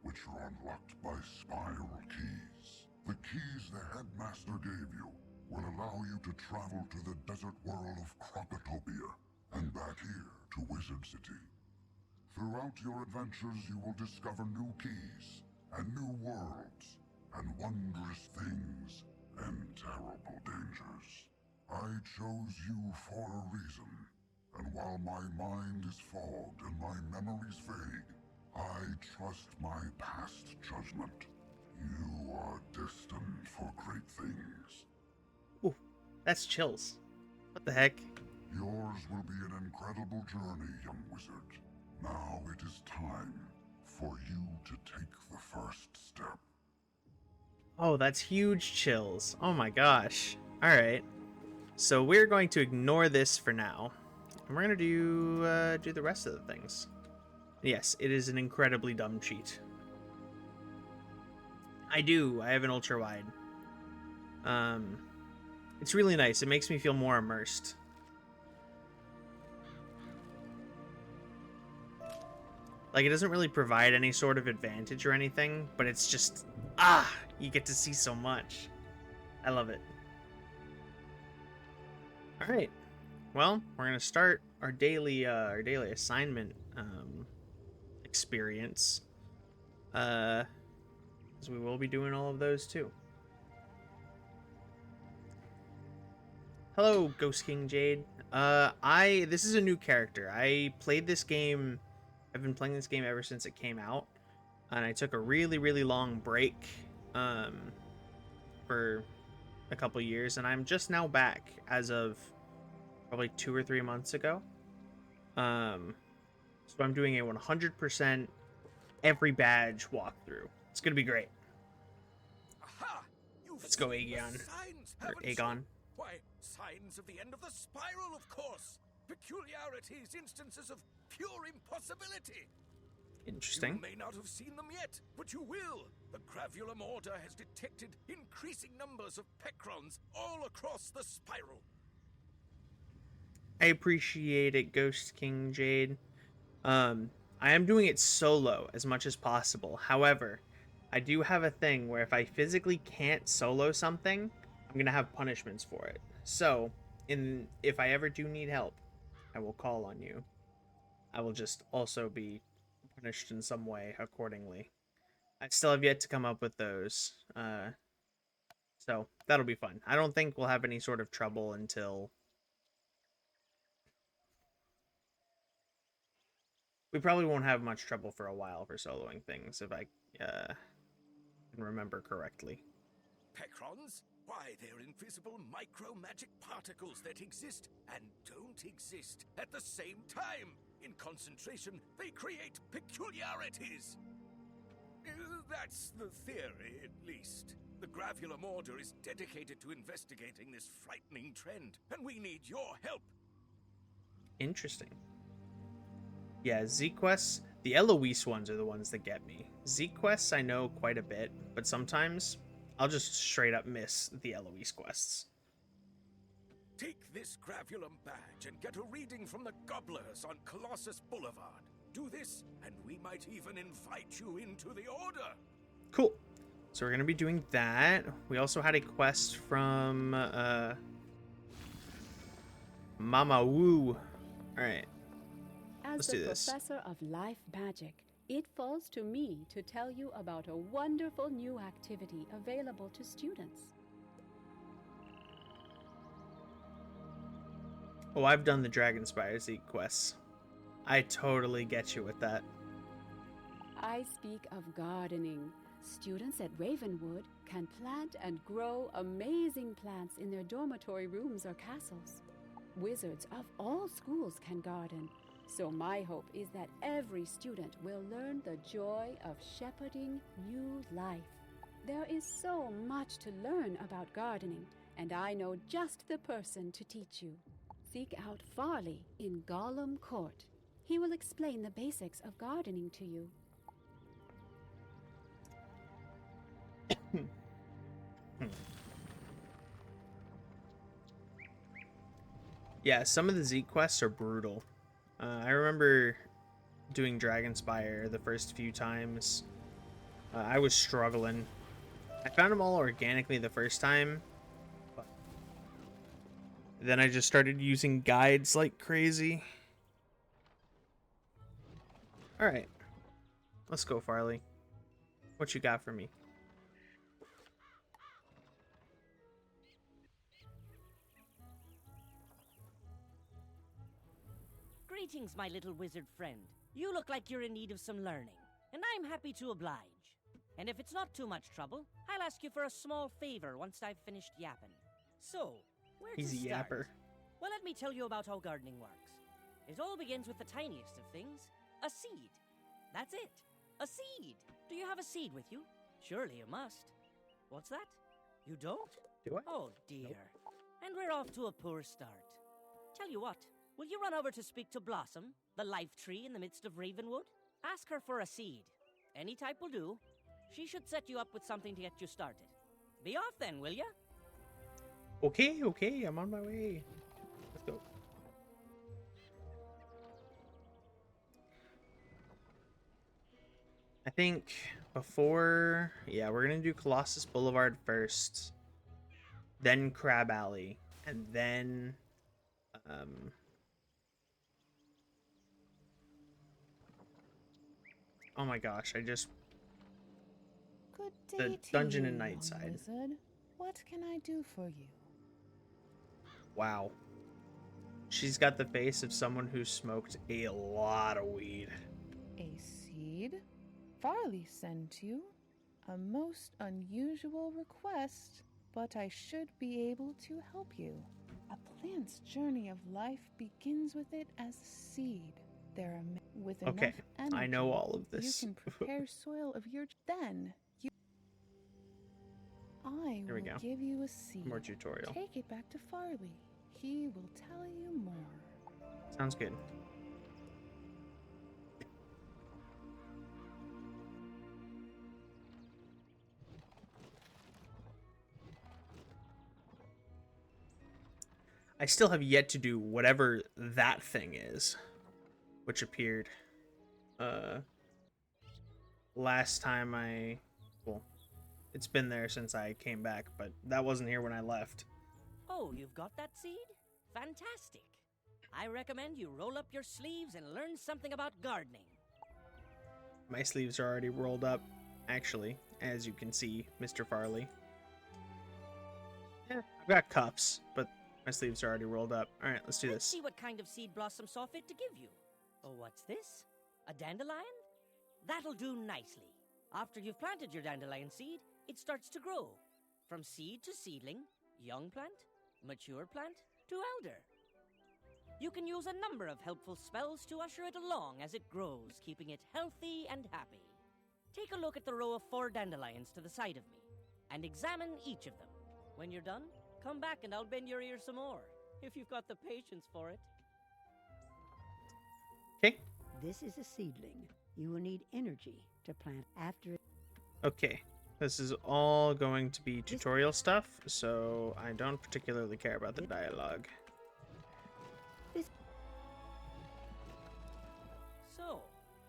which are unlocked by spiral keys. The keys the headmaster gave you will allow you to travel to the desert world of Crocotopia and back here to Wizard City. Throughout your adventures, you will discover new keys and new worlds and wondrous things and terrible dangers. I chose you for a reason, and while my mind is fogged and my memories vague, I trust my past judgment. You are destined for great things. Ooh, that's chills. What the heck? Yours will be an incredible journey, young wizard. Now it is time for you to take the first step. Oh, that's huge chills. Oh my gosh. Alright. So we're going to ignore this for now. And we're going to do the rest of the things. Yes, it is an incredibly dumb cheat. I have an ultra wide. It's really nice. It makes me feel more immersed. Like, it doesn't really provide any sort of advantage or anything, but it's just, you get to see so much. I love it. All right. Well, we're going to start our daily assignment experience. Because we will be doing all of those too. Hello, Ghost King Jade. This is a new character. I played this game. I've been playing this game ever since it came out, and I took a really, really long break for a couple years, and I'm just now back as of probably 2 or 3 months ago. So I'm doing a 100% every badge walkthrough. It's gonna be great. Aha! Let's go, Aegon. Or Aegon. Why, signs of the end of the spiral, of course. Peculiarities, instances of pure impossibility. Interesting. You may not have seen them yet, but you will. The Gravulum Order has detected increasing numbers of Pecrons all across the spiral. I appreciate it, Ghost King Jade. I am doing it solo as much as possible. However, I do have a thing where if I physically can't solo something, I'm gonna have punishments for it. So, if I ever do need help, I will call on you. I will just also be punished in some way accordingly. I still have yet to come up with those. So that'll be fun. I don't think we'll have any sort of trouble until... We probably won't have much trouble for a while for soloing things, if I can remember correctly. Pecrons? Why, they're invisible micro-magic particles that exist and don't exist at the same time. In concentration, they create peculiarities. That's the theory, at least. The Gravulum Order is dedicated to investigating this frightening trend, and we need your help. Interesting. Yeah, Z-Quests, the Eloise ones are the ones that get me. Z-Quests I know quite a bit, but sometimes I'll just straight up miss the Eloise quests. Take this Gravulum badge and get a reading from the Gobblers on Colossus Boulevard. Do this, and we might even invite you into the Order. Cool. So we're gonna be doing that. We also had a quest from Mama Woo. All right. As Let's do the this. professor of life magic, it falls to me to tell you about a wonderful new activity available to students. Oh, I've done the Dragonspire Zeke quests. I totally get you with that. I speak of gardening. Students at Ravenwood can plant and grow amazing plants in their dormitory rooms or castles. Wizards of all schools can garden, so my hope is that every student will learn the joy of shepherding new life. There is so much to learn about gardening, and I know just the person to teach you. Seek out Farley in Gollum Court. He will explain the basics of gardening to you. Yeah, some of the Zeke quests are brutal. I remember doing Dragonspire the first few times. I was struggling. I found them all organically the first time, but then I just started using guides like crazy. Alright. Let's go, Farley. What you got for me? Greetings, my little wizard friend. You look like you're in need of some learning, and I'm happy to oblige. And if it's not too much trouble, I'll ask you for a small favor once I've finished yapping. So, where He's to a start? yapper. Well, let me tell you about how gardening works. It all begins with the tiniest of things, a seed. That's it, a seed. Do you have a seed with you? Surely you must. What's that? You don't? Do I? Oh, dear. And we're off to a poor start. Tell you what, will you run over to speak to Blossom, the life tree in the midst of Ravenwood? Ask her for a seed. Any type will do. She should set you up with something to get you started. Be off then, will ya? Okay, I'm on my way. Let's go. I think before... Yeah, we're gonna do Colossus Boulevard first. Then Crab Alley. And then... Oh my gosh, I just... Good day The to Dungeon you, and young Nightside. Wizard. What can I do for you? Wow. She's got the face of someone who smoked a lot of weed. A seed? Farley sent you? A most unusual request, but I should be able to help you. A plant's journey of life begins with it as a seed. There are with enough Okay, energy, I know all of this. You can prepare soil of your then. I Here we will go. give you a seed. More tutorial. Take it back to Farley. He will tell you more. Sounds good. I still have yet to do whatever that thing is, which appeared last time well, it's been there since I came back, but that wasn't here when I left. Oh, you've got that seed? Fantastic. I recommend you roll up your sleeves and learn something about gardening. My sleeves are already rolled up, actually, as you can see, Mr. Farley. Yeah, I've got cuffs, but my sleeves are already rolled up. All right, let's do Let's this. see what kind of seed Blossom saw fit to give you. Oh, what's this? A dandelion? That'll do nicely. After you've planted your dandelion seed, it starts to grow. From seed to seedling, young plant, mature plant, to elder. You can use a number of helpful spells to usher it along as it grows, keeping it healthy and happy. Take a look at the row of 4 dandelions to the side of me, and examine each of them. When you're done, come back and I'll bend your ear some more, if you've got the patience for it. Okay. This is a seedling. You will need energy to plant after it. Okay. This is all going to be tutorial stuff, so I don't particularly care about the dialogue. So,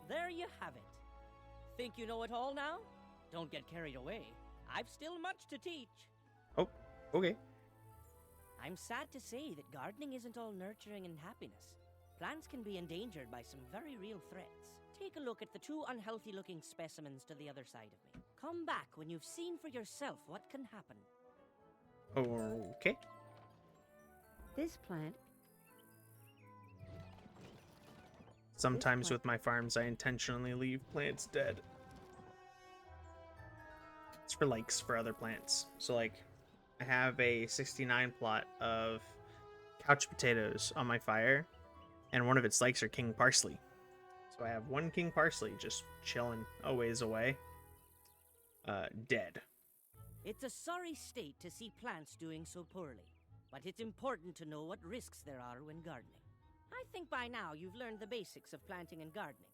there you have it. Think you know it all now? Don't get carried away. I've still much to teach. Oh, okay. I'm sad to say that gardening isn't all nurturing and happiness. Plants can be endangered by some very real threats. Take a look at the two unhealthy-looking specimens to the other side of me. Come back when you've seen for yourself what can happen. Okay. This plant... Sometimes with my farms, I intentionally leave plants dead. It's for likes for other plants. So, like, I have a 69 plot of couch potatoes on my fire, and one of its likes are king parsley. So I have one king parsley just chilling a ways away. Dead. It's a sorry state to see plants doing so poorly, but it's important to know what risks there are when gardening. I think by now you've learned the basics of planting and gardening.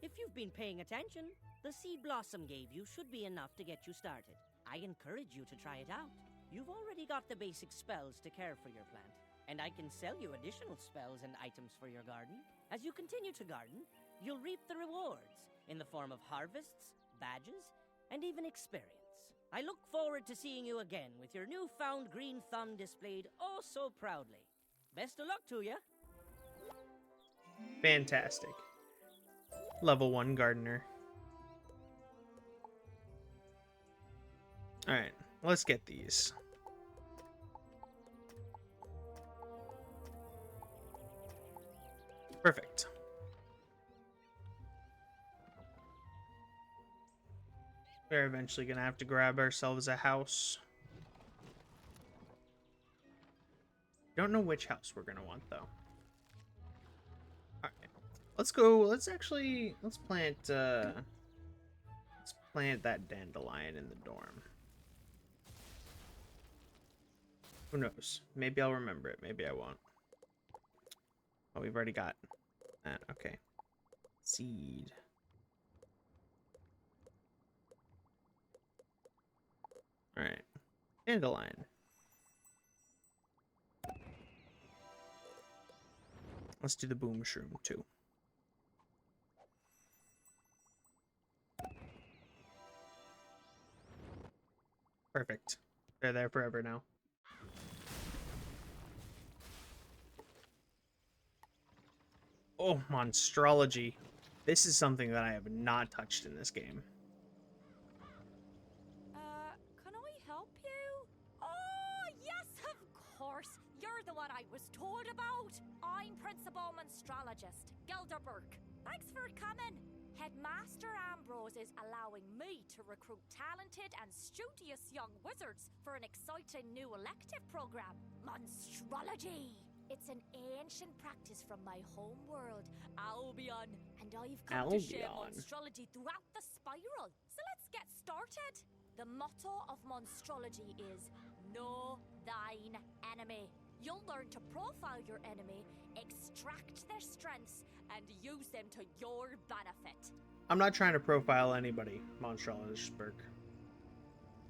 If you've been paying attention, the seed Blossom gave you should be enough to get you started. I encourage you to try it out. You've already got the basic spells to care for your plant, and I can sell you additional spells and items for your garden. As you continue to garden, you'll reap the rewards in the form of harvests, badges, and even experience. I look forward to seeing you again with your newfound green thumb displayed oh so proudly. Best of luck to you. Fantastic. Level 1 gardener. Alright, let's get these. Perfect. We're eventually gonna have to grab ourselves a house. Don't know which house we're gonna want though. Alright. Let's go, let's plant that dandelion in the dorm. Who knows? Maybe I'll remember it, maybe I won't. Oh, we've already got that, okay. Seed. Alright. Dandelion. Let's do the boom shroom too. Perfect. They're there forever now. Oh, monstrology. This is something that I have not touched in this game. Can I help you? Oh, yes, of course. You're the one I was told about. I'm Principal Monstrologist, Gilder Burke. Thanks for coming. Headmaster Ambrose is allowing me to recruit talented and studious young wizards for an exciting new elective program, Monstrology. It's an ancient practice from my home world, Albion, and I've come to share Monstrology throughout the spiral. So let's get started. The motto of Monstrology is, know thine enemy. You'll learn to profile your enemy, extract their strengths, and use them to your benefit. I'm not trying to profile anybody, Monstrologist Burke.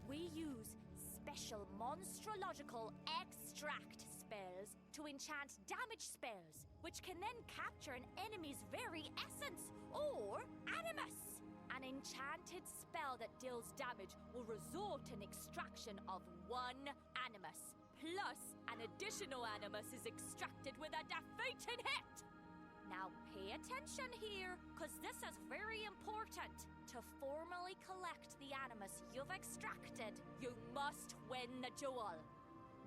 We use special monstrological extract spells to enchant damage spells, which can then capture an enemy's very essence, or animus. An enchanted spell that deals damage will result in extraction of one animus. Plus, an additional animus is extracted with a defeating hit. Now pay attention here, because this is very important. To formally collect the animus you've extracted, you must win the duel.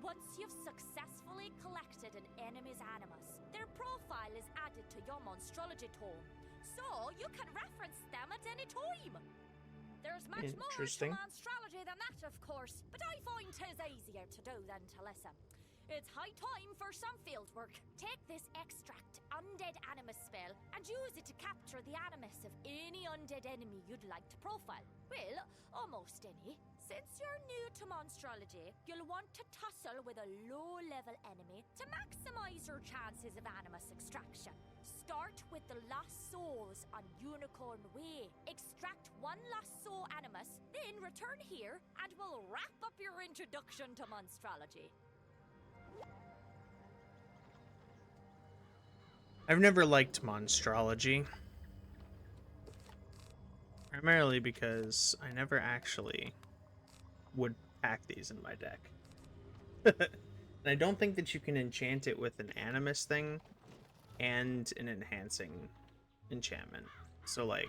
Once you've successfully collected an enemy's animus, their profile is added to your Monstrology tome, so you can reference them at any time. There's much more to Monstrology than that, of course, but I find 'tis easier to do than to listen. It's high time for some field work. Take this extract undead animus spell and use it to capture the animus of any undead enemy you'd like to profile. Well, almost any. Since you're new to Monstrology, you'll want to tussle with a low-level enemy to maximize your chances of animus extraction. Start with the Lost Souls on Unicorn Way. Extract one Lost Soul Animus, then return here, and we'll wrap up your introduction to monstrology. I've never liked monstrology. Primarily because I never actually would pack these in my deck. And I don't think that you can enchant it with an animus thing and an enhancing enchantment. So like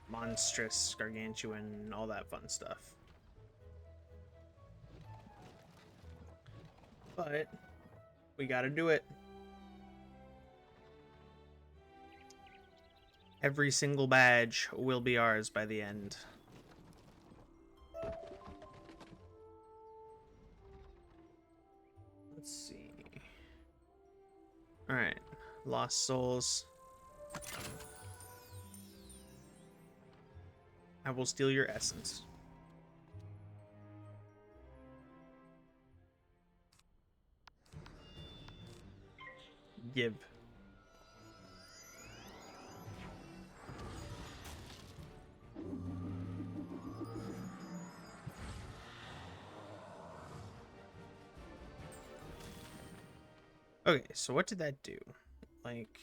monstrous, gargantuan, all that fun stuff. But we gotta do it. Every single badge will be ours by the end. Let's see. Alright. Lost Souls. I will steal your essence. Give. Okay, so what did that do? Like,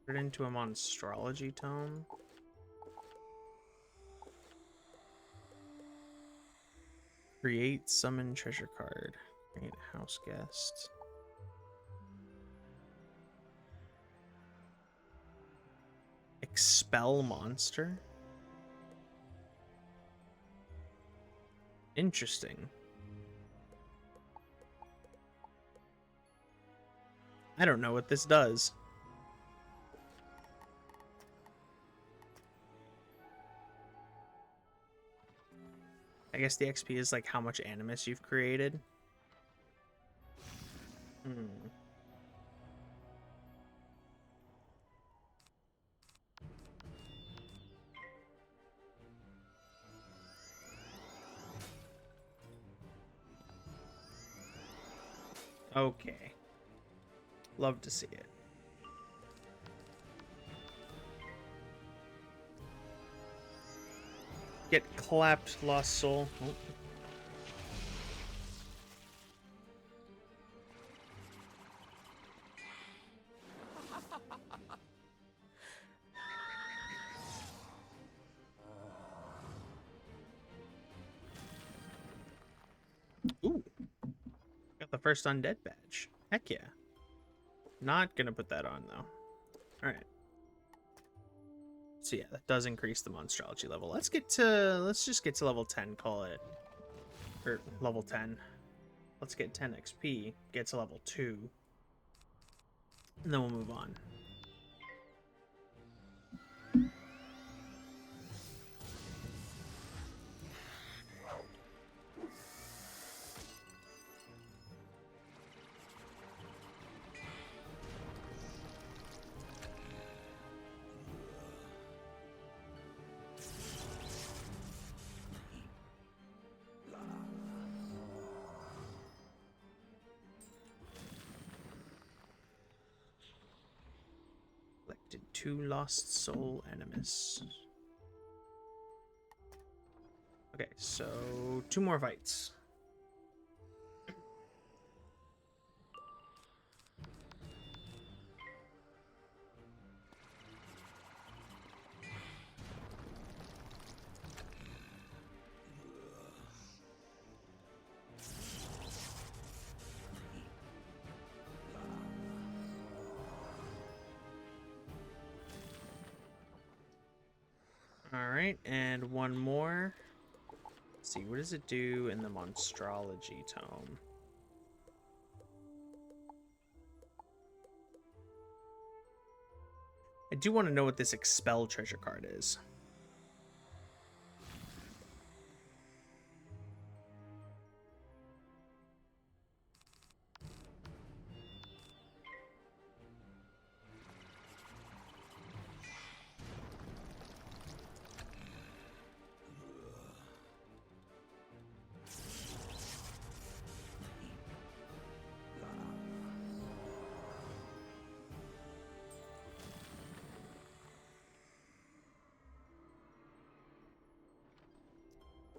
put it into a monstrology tome? Create summon treasure card. Create house guest. Expel monster? Interesting. I don't know what this does. I guess the XP is like how much animus you've created. Okay. Love to see it. Get clapped, Lost Soul. Oh. Ooh. Got the first undead badge. Heck yeah. Not gonna put that on though. Alright. So yeah, that does increase the monstrology level. Let's just get to level 10, call it. Or level 10. Let's get 10 XP, get to level 2. And then we'll move on. Collected 2 Lost Soul Animus. Okay, so 2 more fights. Alright, and one more. Let's see, what does it do in the monstrology tome? I do want to know what this expel treasure card is.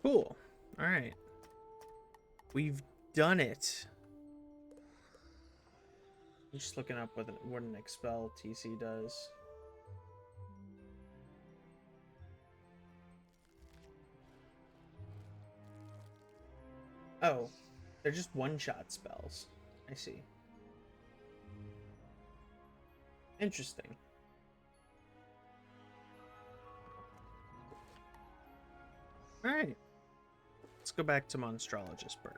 Cool. All right. We've done it. I'm just looking up what an expel TC does. Oh, they're just one-shot spells. I see. Interesting. All right. Let's go back to Monstrologist Burke.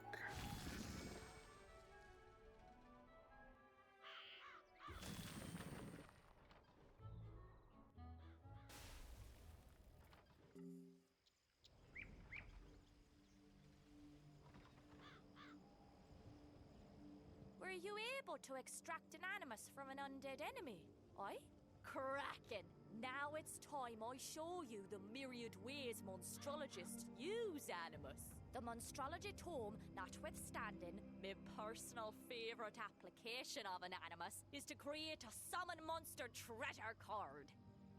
Were you able to extract an animus from an undead enemy? Aye? Crackin'! Now it's time I show you the myriad ways monstrologists use animus. The Monstrology Tome, notwithstanding, my personal favourite application of an animus is to create a summon monster treasure card.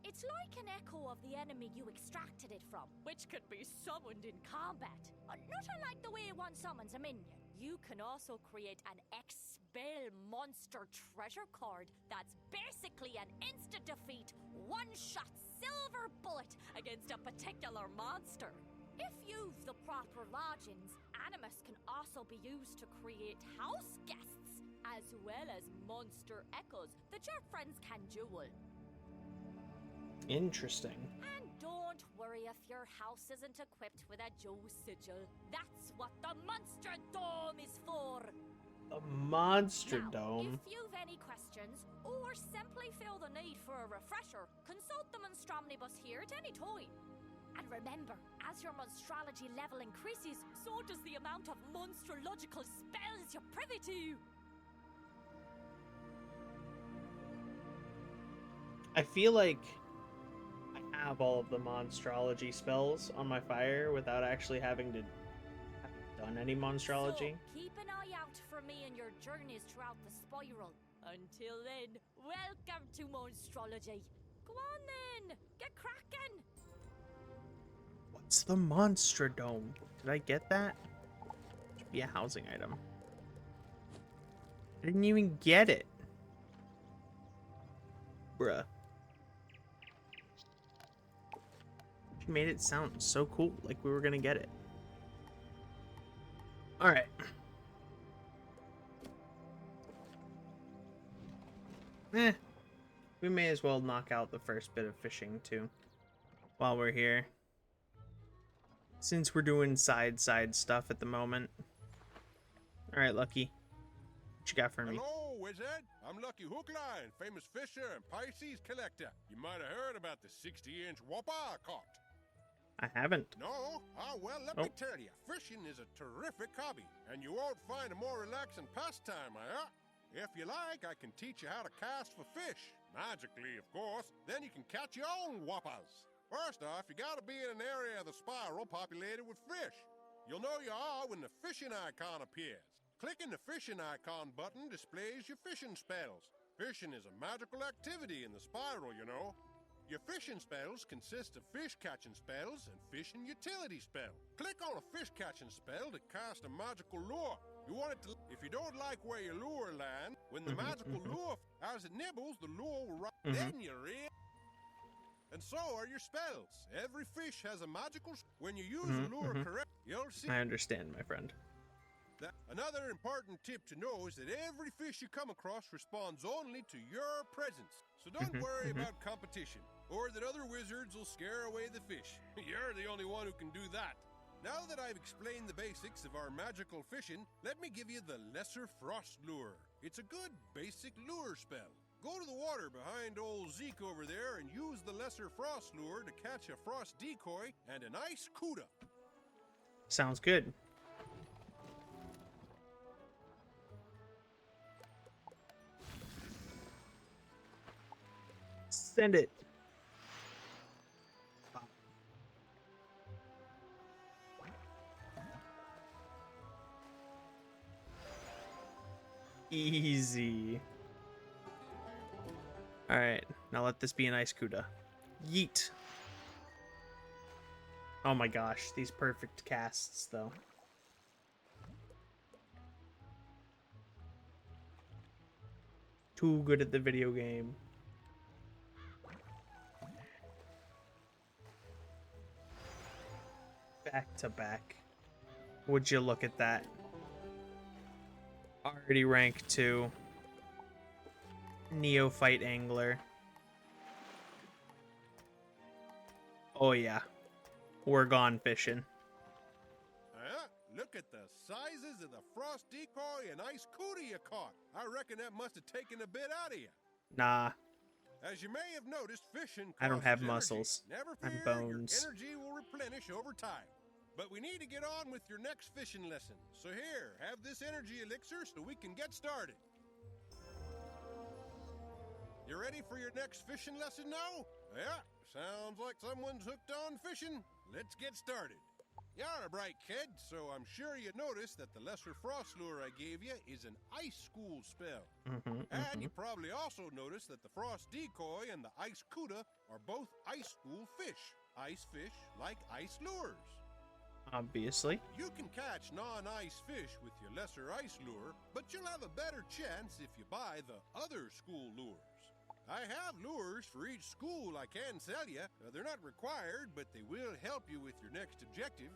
It's like an echo of the enemy you extracted it from, which can be summoned in combat. Not unlike the way one summons a minion. You can also create an expel monster treasure card that's basically an instant defeat, one-shot silver bullet against a particular monster. If used the proper lodgings, animus can also be used to create house guests, as well as monster echoes that your friends can duel. Interesting. And don't worry if your house isn't equipped with a Joe sigil. That's what the Monster Dome is for. The Monster Dome. If you've any questions, or simply feel the need for a refresher, consult the Monstromnibus here at any time. And remember, as your monstrology level increases, so does the amount of monstrological spells you're privy to. I feel like I have all of the monstrology spells on my fire without actually having done any monstrology. So, keep an eye out for me in your journeys throughout the spiral. Until then, welcome to monstrology. Go on then, get cracking. What's the Monster Dome? Did I get that? Should be a housing item. I didn't even get it. Bruh. She made it sound so cool, like we were gonna get it. Alright. We may as well knock out the first bit of fishing, too. While we're here. Since we're doing side stuff at the moment. Alright, Lucky. What you got for me? Hello, Wizard. I'm Lucky Hookline, famous fisher and Pisces collector. You might have heard about the 60-inch whopper I caught. I haven't. No? Ah, well, let me tell you, fishing is a terrific hobby, and you won't find a more relaxing pastime, If you like, I can teach you how to cast for fish. Magically, of course. Then you can catch your own whoppers. First off, you gotta be in an area of the spiral populated with fish. You'll know you are when the fishing icon appears. Clicking the fishing icon button displays your fishing spells. Fishing is a magical activity in the spiral, you know. Your fishing spells consist of fish-catching spells and fishing utility spell. Click on a fish-catching spell to cast a magical lure. You want it to... If you don't like where your lure lands, when the magical lure... As it nibbles, the lure will rise. Then you're in. And so are your spells. Every fish has a magical... When you use the lure correct, you'll see... I understand, my friend. Another important tip to know is that every fish you come across responds only to your presence. So don't worry about competition, or that other wizards will scare away the fish. You're the only one who can do that. Now that I've explained the basics of our magical fishing, let me give you the Lesser Frost Lure. It's a good basic lure spell. Go to the water behind old Zeke over there and use the Lesser Frost Lure to catch a frost decoy and an ice cuda. Sounds good. Send it. Easy. Alright, now let this be an ice cuda. Yeet. Oh my gosh, these perfect casts, though. Too good at the video game. Back to back. Would you look at that? Already rank 2. Neophyte angler. Oh yeah. We're gone fishing. Look at the sizes of the frost decoy and ice cooter you caught. I reckon that must have taken a bit out of you. Nah. As you may have noticed, fishing I don't have costs energy. muscles. Never I'm fear, bones. your energy will replenish over time. But we need to get on with your next fishing lesson. So here, have this energy elixir so we can get started. You ready for your next fishing lesson now? Yeah, sounds like someone's hooked on fishing. Let's get started. You're a bright kid, so I'm sure you noticed that the lesser frost lure I gave you is an ice school spell. And you probably also noticed that the frost decoy and the ice cuda are both ice school fish. Ice fish like ice lures. Obviously. You can catch non-ice fish with your lesser ice lure, but you'll have a better chance if you buy the other school lures. I have lures for each school I can sell you. They're not required, but they will help you with your next objective.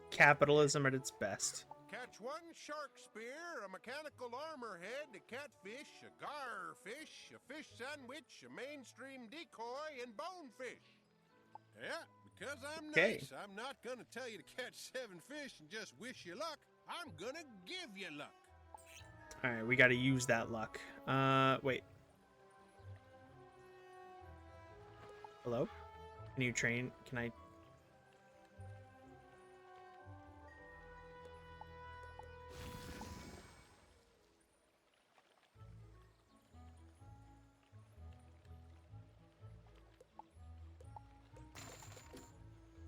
Capitalism at its best. Catch one shark spear, a mechanical armor head, a catfish, a garfish, a fish sandwich, a mainstream decoy, and bonefish. Yeah, because I'm nice, I'm not gonna tell you to catch 7 fish and just wish you luck. I'm gonna give you luck. Alright, we gotta use that luck. Wait. Hello? Can you train? Can I?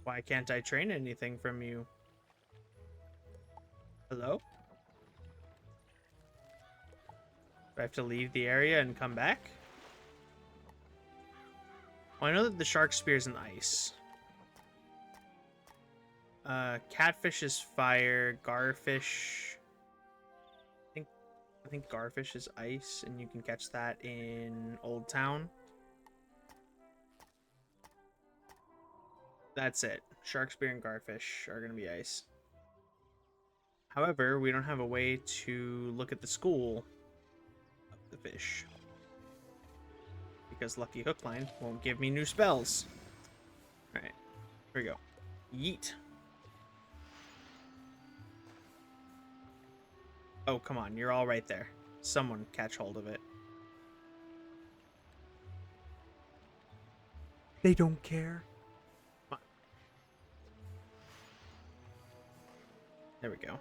Why can't I train anything from you? Hello? Do I have to leave the area and come back? Well, I know that the shark spear is in ice. Catfish is fire. Garfish. I think garfish is ice, and you can catch that in Old Town. That's it. Shark spear and garfish are gonna be ice. However, we don't have a way to look at the school of the fish. Because Lucky Hook Line won't give me new spells. Alright, here we go. Yeet. Oh, come on, you're all right there. Someone catch hold of it. They don't care. Come on. There we go.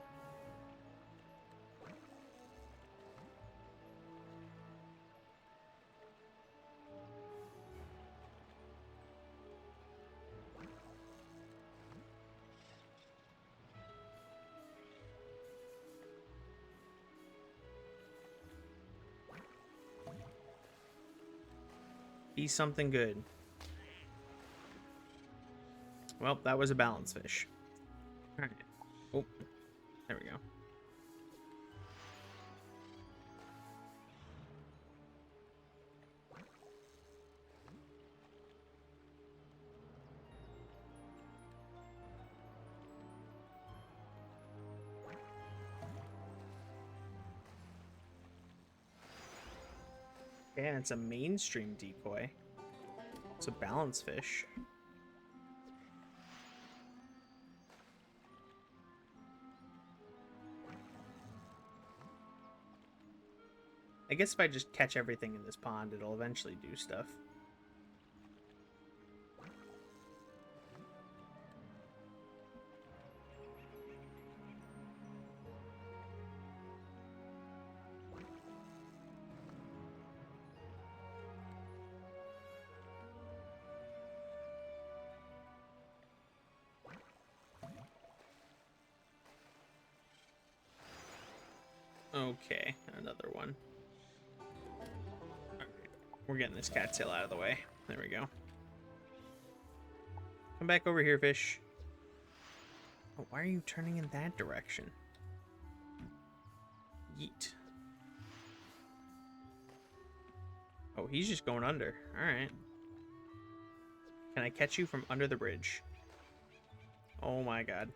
Be something good. Well, that was a balance fish. Alright. Oh, there we go. Yeah, it's a mainstream decoy. It's a balance fish. I guess if I just catch everything in this pond, it'll eventually do stuff. Okay, another one. Alright, we're getting this cattail out of the way. There we go. Come back over here, fish. Oh, why are you turning in that direction? Yeet. Oh, he's just going under. Alright. Can I catch you from under the bridge? Oh my god.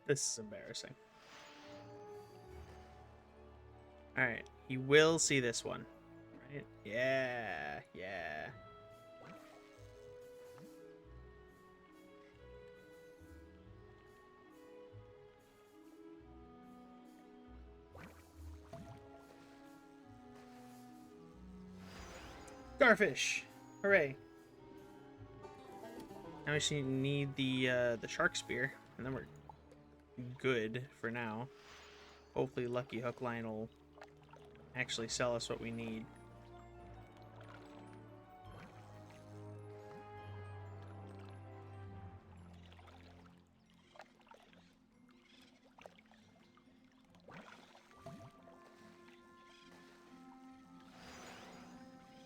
This is embarrassing. Alright, he will see this one. Right? Yeah, yeah. Starfish! Hooray! Now we just need the shark spear, and then we're good for now. Hopefully Lucky Hook Line will actually sell us what we need.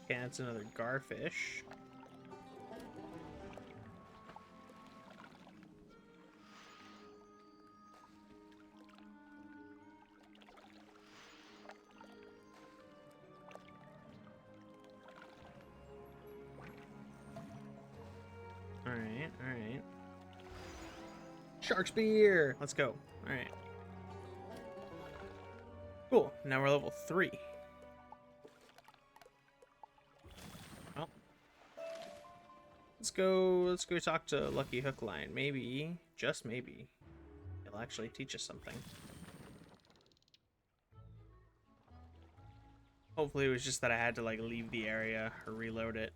Okay, that's another garfish. Alright, alright. Shark spear! Let's go. Alright. Cool. Now we're level 3. Well. Let's go talk to Lucky Hook Line. Maybe, just maybe, he'll actually teach us something. Hopefully it was just that I had to like leave the area or reload it.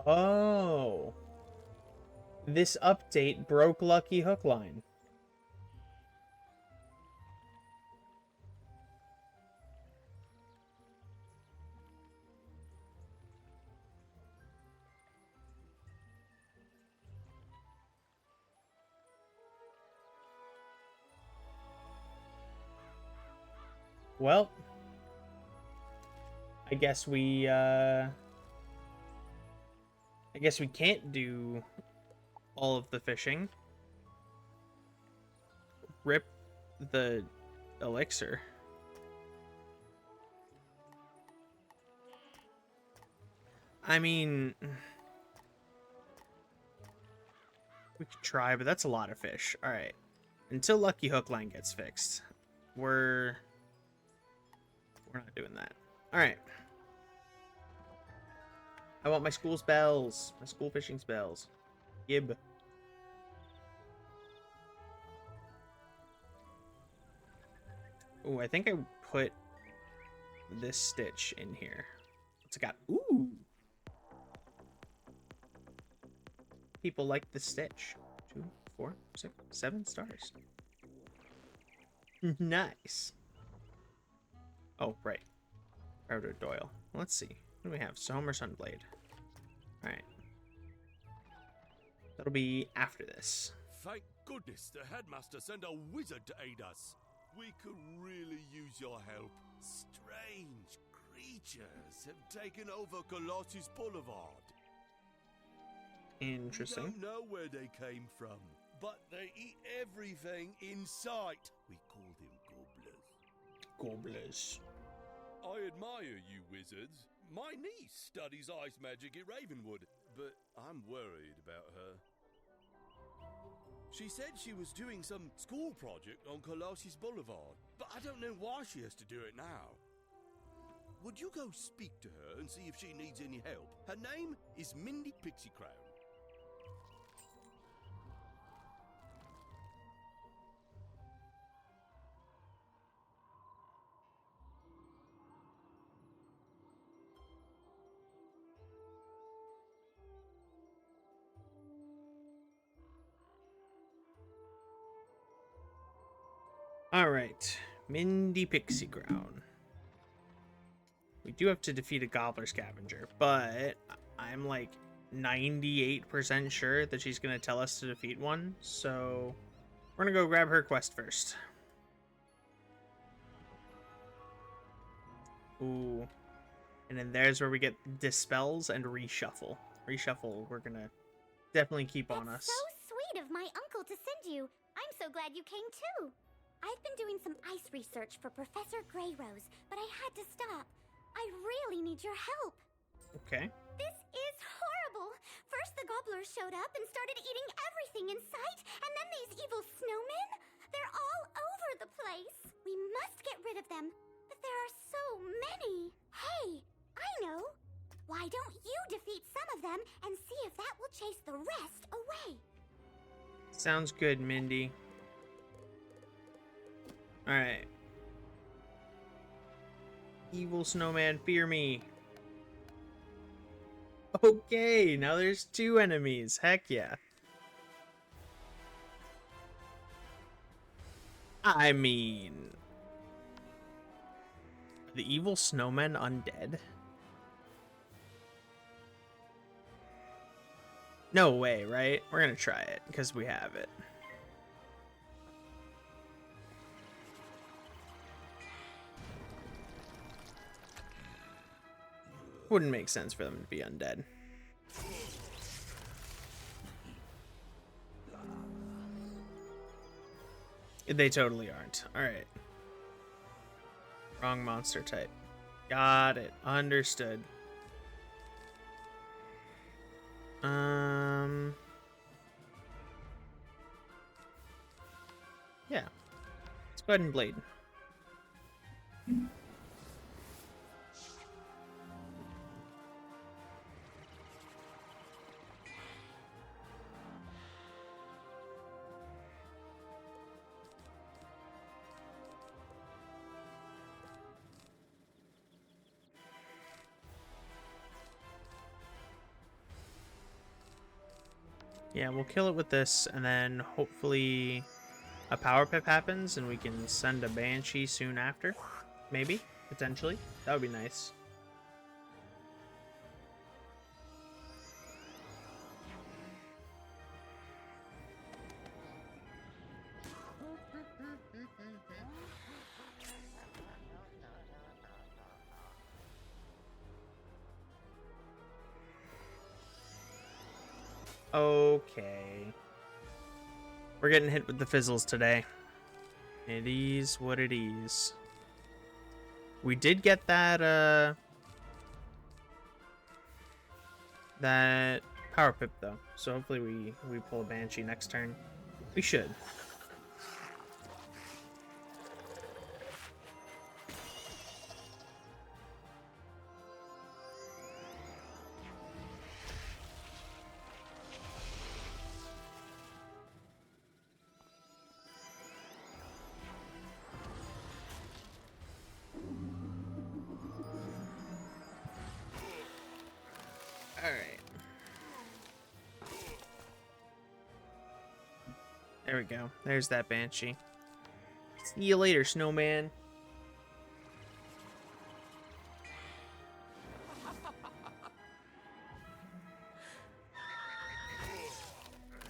Oh. This update broke Lucky Hook Line. Well, I guess we can't do all of the fishing. Rip the elixir. I mean, we could try, but that's a lot of fish. All right. Until Lucky Hook Line gets fixed, we're not doing that. All right. I want my school spells. My school fishing spells. Gib. Ooh, I think I put this stitch in here. What's it got? Ooh. People like the stitch. 2, 4, 6, 7 stars. Nice. Oh, right. Crowder Doyle. Let's see. What do we have? Sohm or Sunblade? Alright. That'll be after this. Thank goodness the headmaster sent a wizard to aid us. We could really use your help. Strange creatures have taken over Colossus Boulevard. Interesting. We don't know where they came from, but they eat everything in sight. We call them gobblers. Gobblers. I admire you wizards. My niece studies ice magic at Ravenwood, but I'm worried about her. She said she was doing some school project on Colossus Boulevard, but I don't know why she has to do it now. would you go speak to her and see if she needs any help? Her name is Mindy Pixie Crown. Alright, Mindy Pixie Crown. We do have to defeat a Gobbler Scavenger, but I'm like 98% sure that she's going to tell us to defeat one, so we're going to go grab her quest first. Ooh. And then there's where we get Dispels and Reshuffle. Reshuffle, we're going to definitely keep on us. So sweet of my uncle to send you. I'm so glad you came too. I've been doing some ice research for Professor Greyrose, but I had to stop. I really need your help. Okay. This is horrible. First the gobblers showed up and started eating everything in sight, and then these evil snowmen. They're all over the place. We must get rid of them, but there are so many. Hey, I know. Why don't you defeat some of them and see if that will chase the rest away? Sounds good, Mindy. Alright. Evil snowman, fear me. Okay, now there's 2 enemies. Heck yeah. I mean... are the evil snowmen undead? No way, right? We're gonna try it, because we have it. Wouldn't make sense for them to be undead. They totally aren't. Alright. Wrong monster type. Got it. Understood. Yeah. Let's go ahead and blade. Yeah, we'll kill it with this, and then hopefully a power pip happens, and we can send a Banshee soon after. Maybe, potentially. That would be nice. Okay. We're getting hit with the fizzles today. It is what it is. We did get that, that power pip, though. So hopefully we pull a Banshee next turn. We should. Alright. There we go. There's that Banshee. See you later, snowman.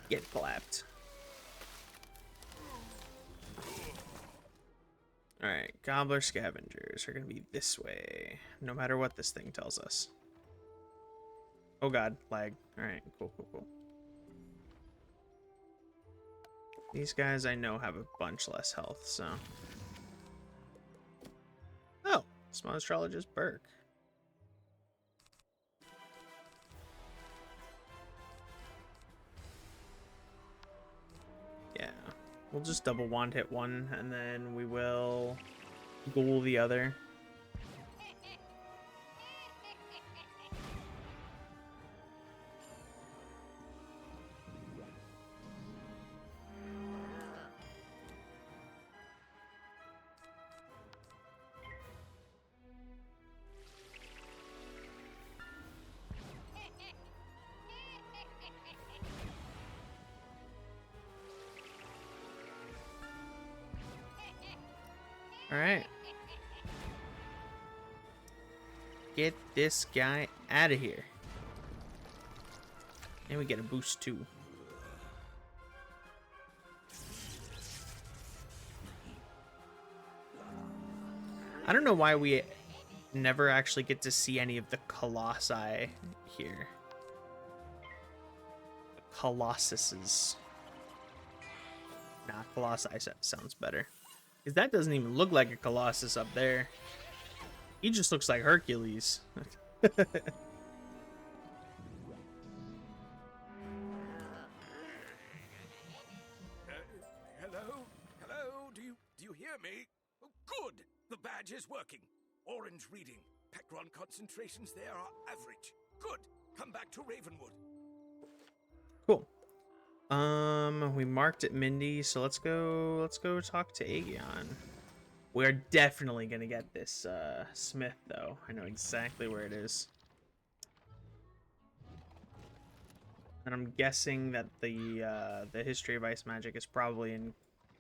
Get clapped. Alright, Gobbler Scavengers are gonna be this way, no matter what this thing tells us. Oh god, lag. Alright, cool, cool, cool. These guys I know have a bunch less health, so... Oh, small astrologist Burke. Yeah, we'll just double wand hit one, and then we will ghoul the other. Alright. Get this guy out of here. And we get a boost too. I don't know why we never actually get to see any of the colossi here. Colossuses. Nah, colossi sounds better. Because that doesn't even look like a colossus up there. He just looks like Hercules. Hello? Hello? Do you hear me? Oh, good! The badge is working. Orange reading. Pecron concentrations there are average. Good. Come back to Ravenwood. Cool. We marked at Mindy, so let's go talk to Aegon. We're definitely gonna get this Smith though. I know exactly where it is. And I'm guessing that the history of ice magic is probably in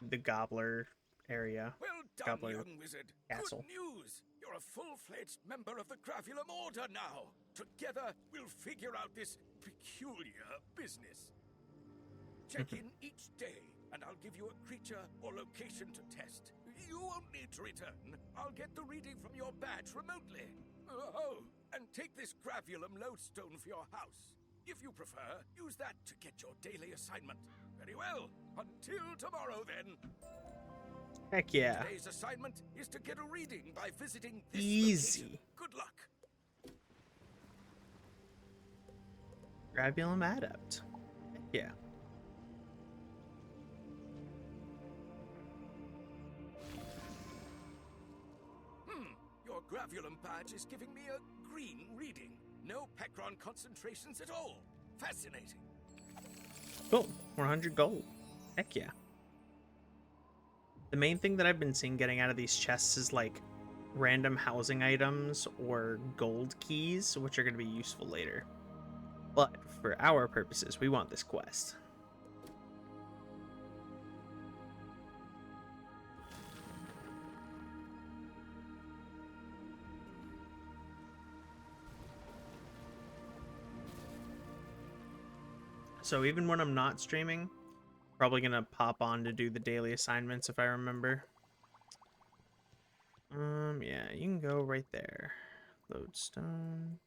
the Gobbler area. Well done, Gobbler young wizard. Castle. Good news. You're a full-fledged member of the Gravulum Order now. Together, we'll figure out this peculiar business. Check in each day, and I'll give you a creature or location to test. You won't need to return. I'll get the reading from your badge remotely. Oh, and take this Gravulum lodestone for your house. If you prefer, use that to get your daily assignment. Very well. Until tomorrow, then. Heck yeah. Today's assignment is to get a reading by visiting this Easy. location. Good luck. Gravulum Adept. Heck yeah. Your Gravulum badge is giving me a green reading. No Pecron concentrations at all. Fascinating. Cool. 100 gold. Heck yeah. The main thing that I've been seeing getting out of these chests is like random housing items or gold keys, which are going to be useful later. But for our purposes, we want this quest. So even when I'm not streaming, probably gonna pop on to do the daily assignments if I remember. Yeah, you can go right there. Lodestone.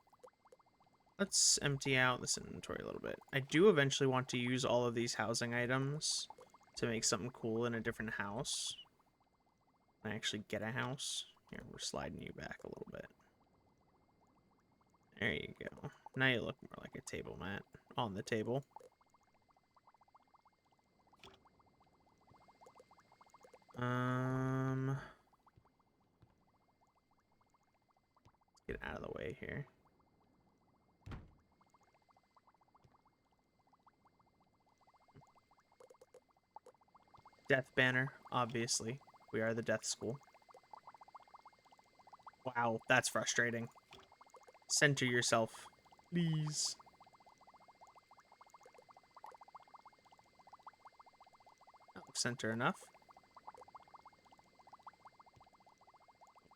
Let's empty out this inventory a little bit. I do eventually want to use all of these housing items to make something cool in a different house. I actually get a house. Here, we're sliding you back a little bit. There you go. Now you look more like a table mat on the table. Let's get out of the way here. Death banner, obviously. We are the death school. Wow, that's frustrating. Center yourself, please. Oh, center enough.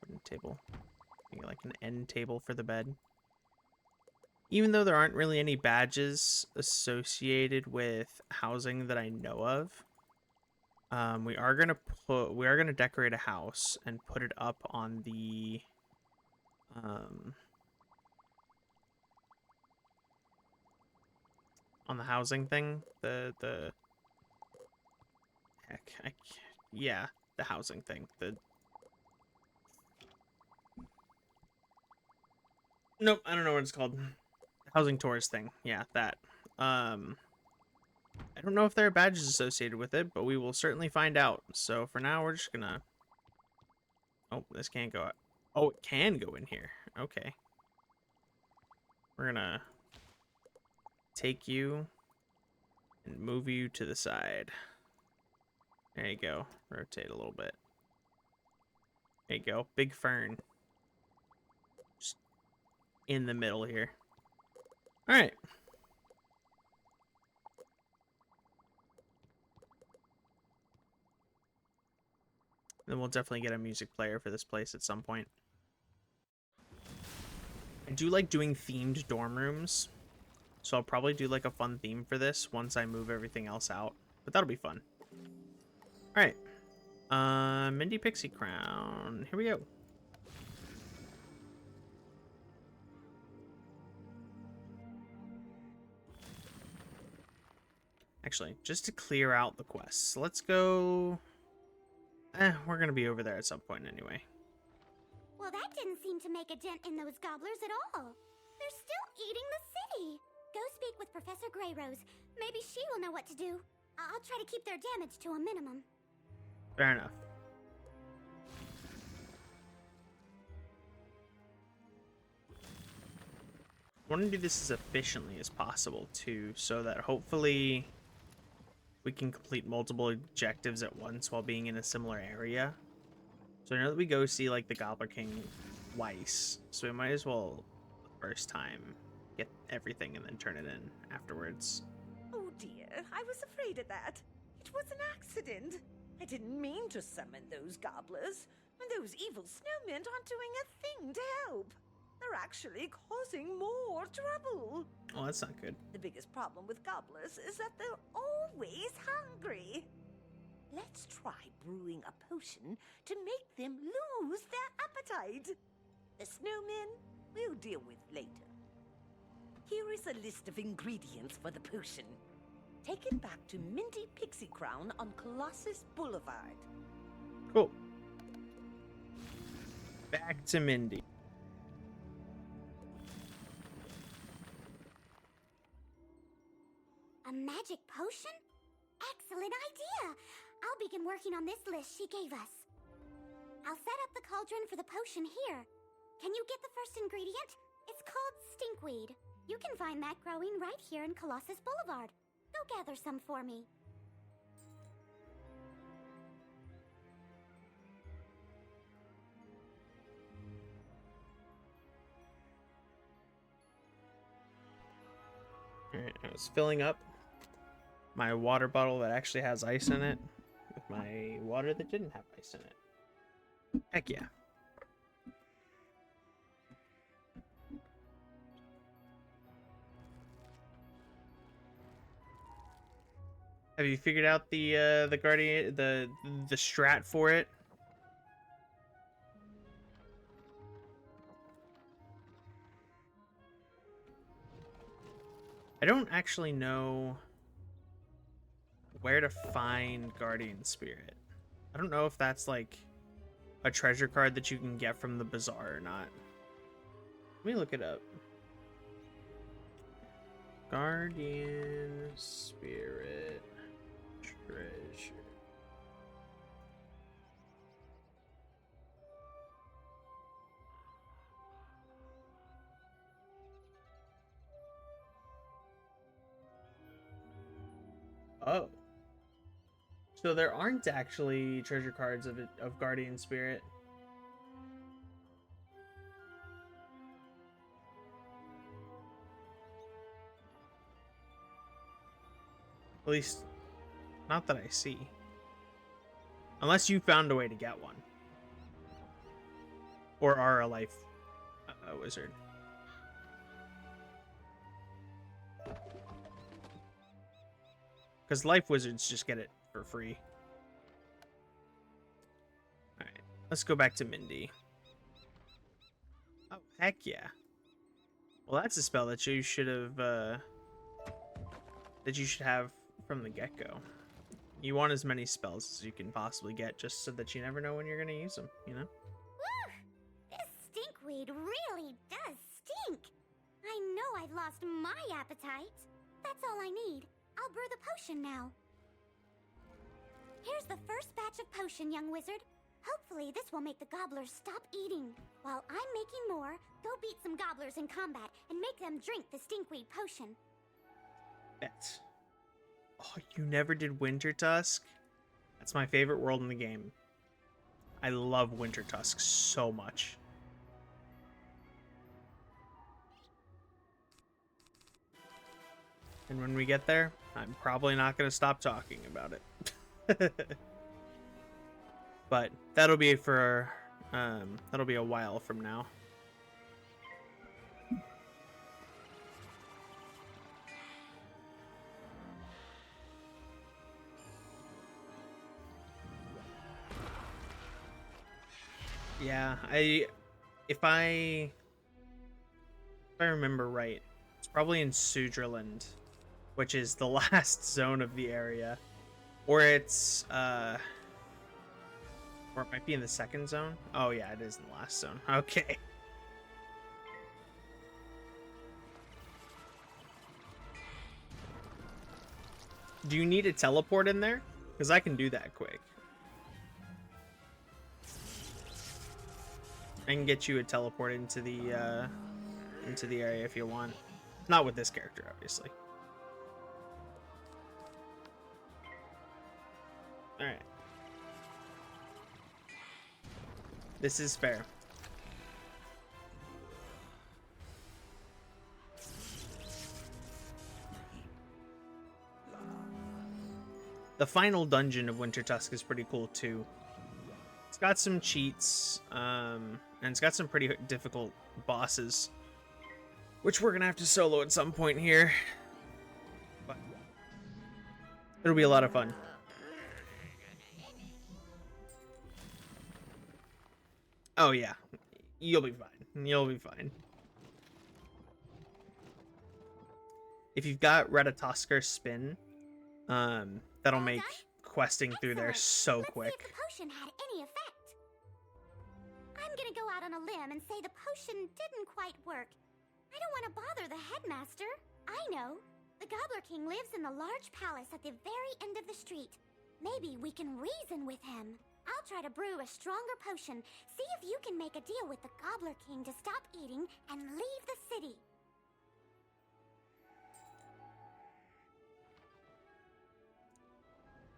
Wooden table. Maybe like an end table for the bed. Even though there aren't really any badges associated with housing that I know of, we are gonna decorate a house and put it up on the housing thing. The heck, yeah, the housing thing. Nope, I don't know what it's called. Housing tours thing. Yeah, that. I don't know if there are badges associated with it, but we will certainly find out. So for now, we're just gonna... Oh, this can't go out. Oh, it can go in here. Okay. We're gonna take you and move you to the side. There you go. Rotate a little bit. There you go. Big fern. Just in the middle here. All right. Then we'll definitely get a music player for this place at some point. I do like doing themed dorm rooms, so I'll probably do like a fun theme for this once I move everything else out. But that'll be fun. All right. Mindy Pixie Crown. Here we go. Actually, just to clear out the quests, let's go... we're gonna be over there at some point anyway. Well, that didn't seem to make a dent in those gobblers at all. They're still eating the city. Go speak with Professor Greyrose. Maybe she will know what to do. I'll try to keep their damage to a minimum. Fair enough. I want to do this as efficiently as possible too, so that hopefully we can complete multiple objectives at once while being in a similar area. So I know that we go see like the Gobbler King twice, so we might as well the first time get everything and then turn it in afterwards. Oh dear, I was afraid of that. It was an accident. I didn't mean to summon those gobblers, and those evil snowmen aren't doing a thing to help. They're actually causing more trouble. Oh, that's not good. The biggest problem with gobblers is that they're always hungry. Let's try brewing a potion to make them lose their appetite. The snowmen we'll deal with later. Here is a list of ingredients for the potion. Take it back to Minty Pixie Crown on Colossus Boulevard. Cool. Back to Mindy. A magic potion? Excellent idea! I'll begin working on this list she gave us. I'll set up the cauldron for the potion here. Can you get the first ingredient? It's called stinkweed. You can find that growing right here in Colossus Boulevard. Go gather some for me. Alright, I was filling up my water bottle that actually has ice in it with my water that didn't have ice in it. Heck yeah. Have you figured out the guardian the strat for it? I don't actually know where to find Guardian Spirit. I don't know if that's like a treasure card that you can get from the bazaar or not. Let me look it up. Guardian Spirit treasure. Oh. So there aren't actually treasure cards of Guardian Spirit. At least, not that I see. Unless you found a way to get one. Or are a life wizard. Because life wizards just get it for free. Alright, let's go back to Mindy. Oh, heck yeah. Well, that's a spell that you should have, that you should have from the get-go. You want as many spells as you can possibly get, just so that you never know when you're going to use them, you know? Woo! This stinkweed really does stink. I know I've lost my appetite. That's all I need. I'll brew the potion now. Here's the first batch of potion, young wizard. Hopefully this will make the gobblers stop eating. While I'm making more, go beat some gobblers in combat and make them drink the stinkweed potion. Bet. Oh, you never did Winter Tusk? That's my favorite world in the game. I love Winter Tusk so much. And when we get there, I'm probably not going to stop talking about it. But that'll be for that'll be a while from now. Yeah, if I remember right, it's probably in Sudreland, which is the last zone of the area, or it's or it might be in the second zone. Oh yeah, it is in the last zone. Okay. Do you need a teleport in there? Because I can do that quick. I can get you a teleport into the area if you want. Not with this character, obviously. Alright. This is fair. The final dungeon of Wintertusk is pretty cool too. It's got some cheats, and it's got some pretty difficult bosses, which we're gonna have to solo at some point here. But it'll be a lot of fun. Oh yeah, you'll be fine. You'll be fine. If you've got Ratatoskar Spin, that'll make questing through there so quick. Let's see if the potion had any effect. I'm gonna go out on a limb and say the potion didn't quite work. I don't want to bother the headmaster. I know. The Gobbler King lives in the large palace at the very end of the street. Maybe we can reason with him. I'll try to brew a stronger potion. See if you can make a deal with the Gobbler King to stop eating and leave the city.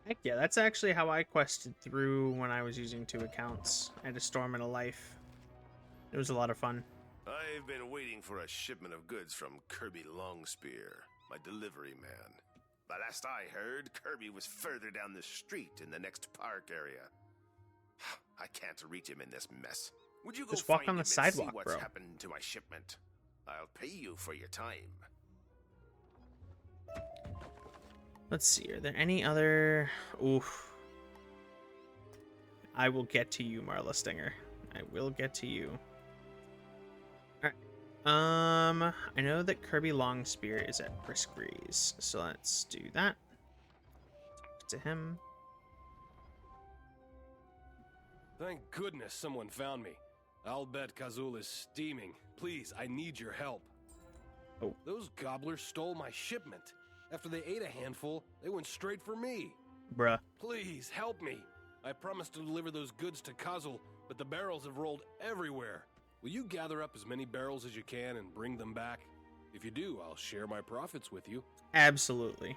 Heck yeah, that's actually how I quested through when I was using 2 accounts. I had a storm and a life. It was a lot of fun. I've been waiting for a shipment of goods from Kirby Longspear, my delivery man. But last I heard, Kirby was further down the street in the next park area. I can't reach him in this mess. Would you go Just walk find on the him sidewalk, and see what's bro. happened to my shipment? I'll pay you for your time. Let's see, are there any other... Oof. I will get to you, Marla Stinger. I will get to you. Alright. I know that Kirby Longspear is at Brisk Breeze, so let's do that. Talk to him. Thank goodness someone found me. I'll bet Kazul is steaming. Please, I need your help. Oh. Those gobblers stole my shipment. After they ate a handful, they went straight for me. Bruh. Please, help me. I promised to deliver those goods to Kazul, but the barrels have rolled everywhere. Will you gather up as many barrels as you can and bring them back? If you do, I'll share my profits with you. Absolutely.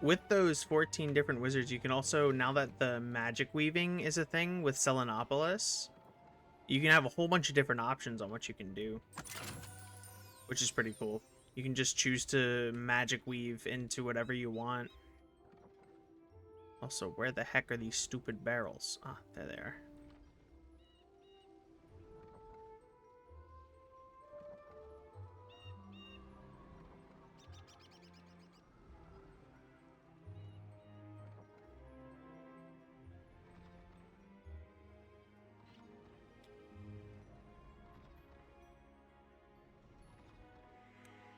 With those 14 different wizards, you can also, now that the magic weaving is a thing with Selenopolis, you can have a whole bunch of different options on what you can do, which is pretty cool. You can just choose to magic weave into whatever you want. Also, where the heck are these stupid barrels? Ah, there they are.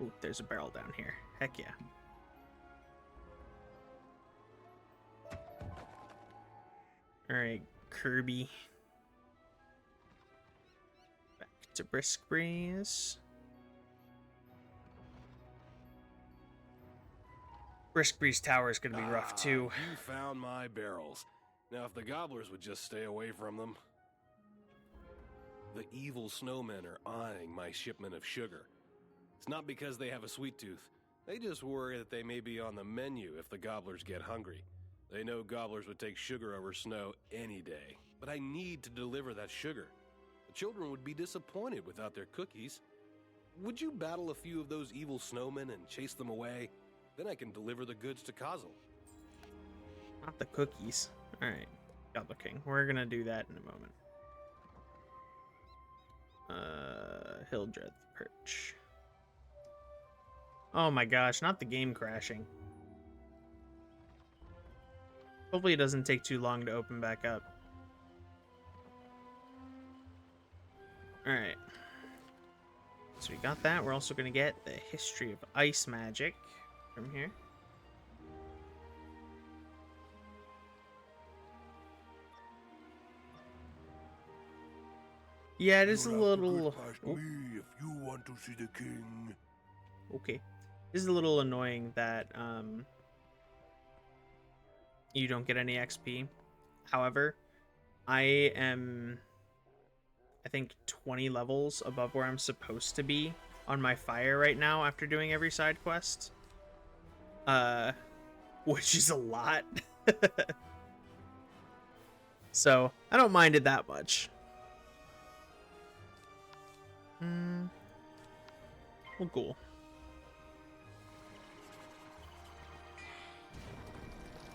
Ooh, there's a barrel down here. Heck yeah. Alright, Kirby. Back to Brisk Breeze. Brisk Breeze Tower is going to be rough too. You found my barrels. Now, if the gobblers would just stay away from them. The evil snowmen are eyeing my shipment of sugar. It's not because they have a sweet tooth. They just worry that they may be on the menu if the gobblers get hungry. They know gobblers would take sugar over snow any day. But I need to deliver that sugar. The children would be disappointed without their cookies. Would you battle a few of those evil snowmen and chase them away? Then I can deliver the goods to Kazel. Not the cookies. Alright, Gobbler King. We're gonna do that in a moment. Hildreth Perch. Oh my gosh, not the game crashing. Hopefully it doesn't take too long to open back up. Alright. So we got that. We're also going to get the history of ice magic from here. Yeah, it is a little... Me if you want to see the king. Okay. This is a little annoying that you don't get any XP. However, I am, I think, 20 levels above where I'm supposed to be on my fire right now after doing every side quest. Which is a lot. So, I don't mind it that much. Well, cool.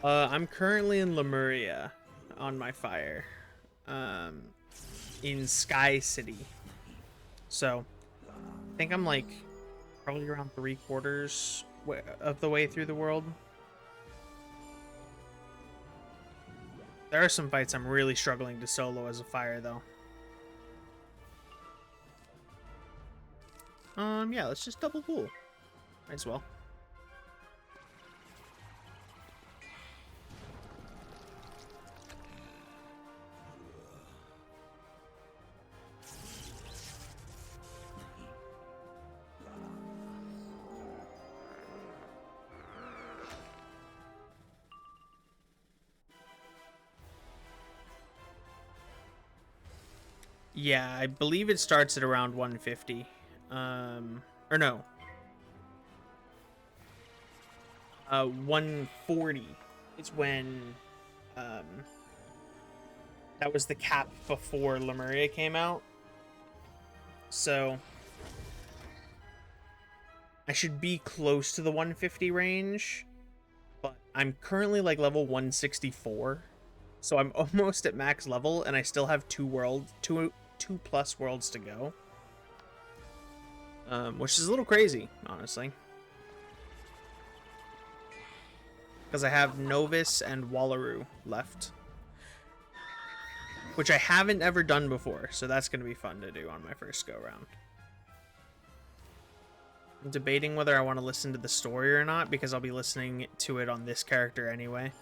I'm currently in Lemuria on my fire. In Sky City. So, I think I'm like probably around 3/4 of the way through the world. There are some fights I'm really struggling to solo as a fire, though. Yeah, let's just double pool. Might as well. Yeah, I believe it starts at around 150. Or no. 140 is when, that was the cap before Lemuria came out. So, I should be close to the 150 range, but I'm currently like level 164. So I'm almost at max level, and I still have two plus worlds to go. Which is a little crazy, honestly. Because I have Novus and Wallaroo left. Which I haven't ever done before, so that's going to be fun to do on my first go-round. I'm debating whether I want to listen to the story or not, because I'll be listening to it on this character anyway.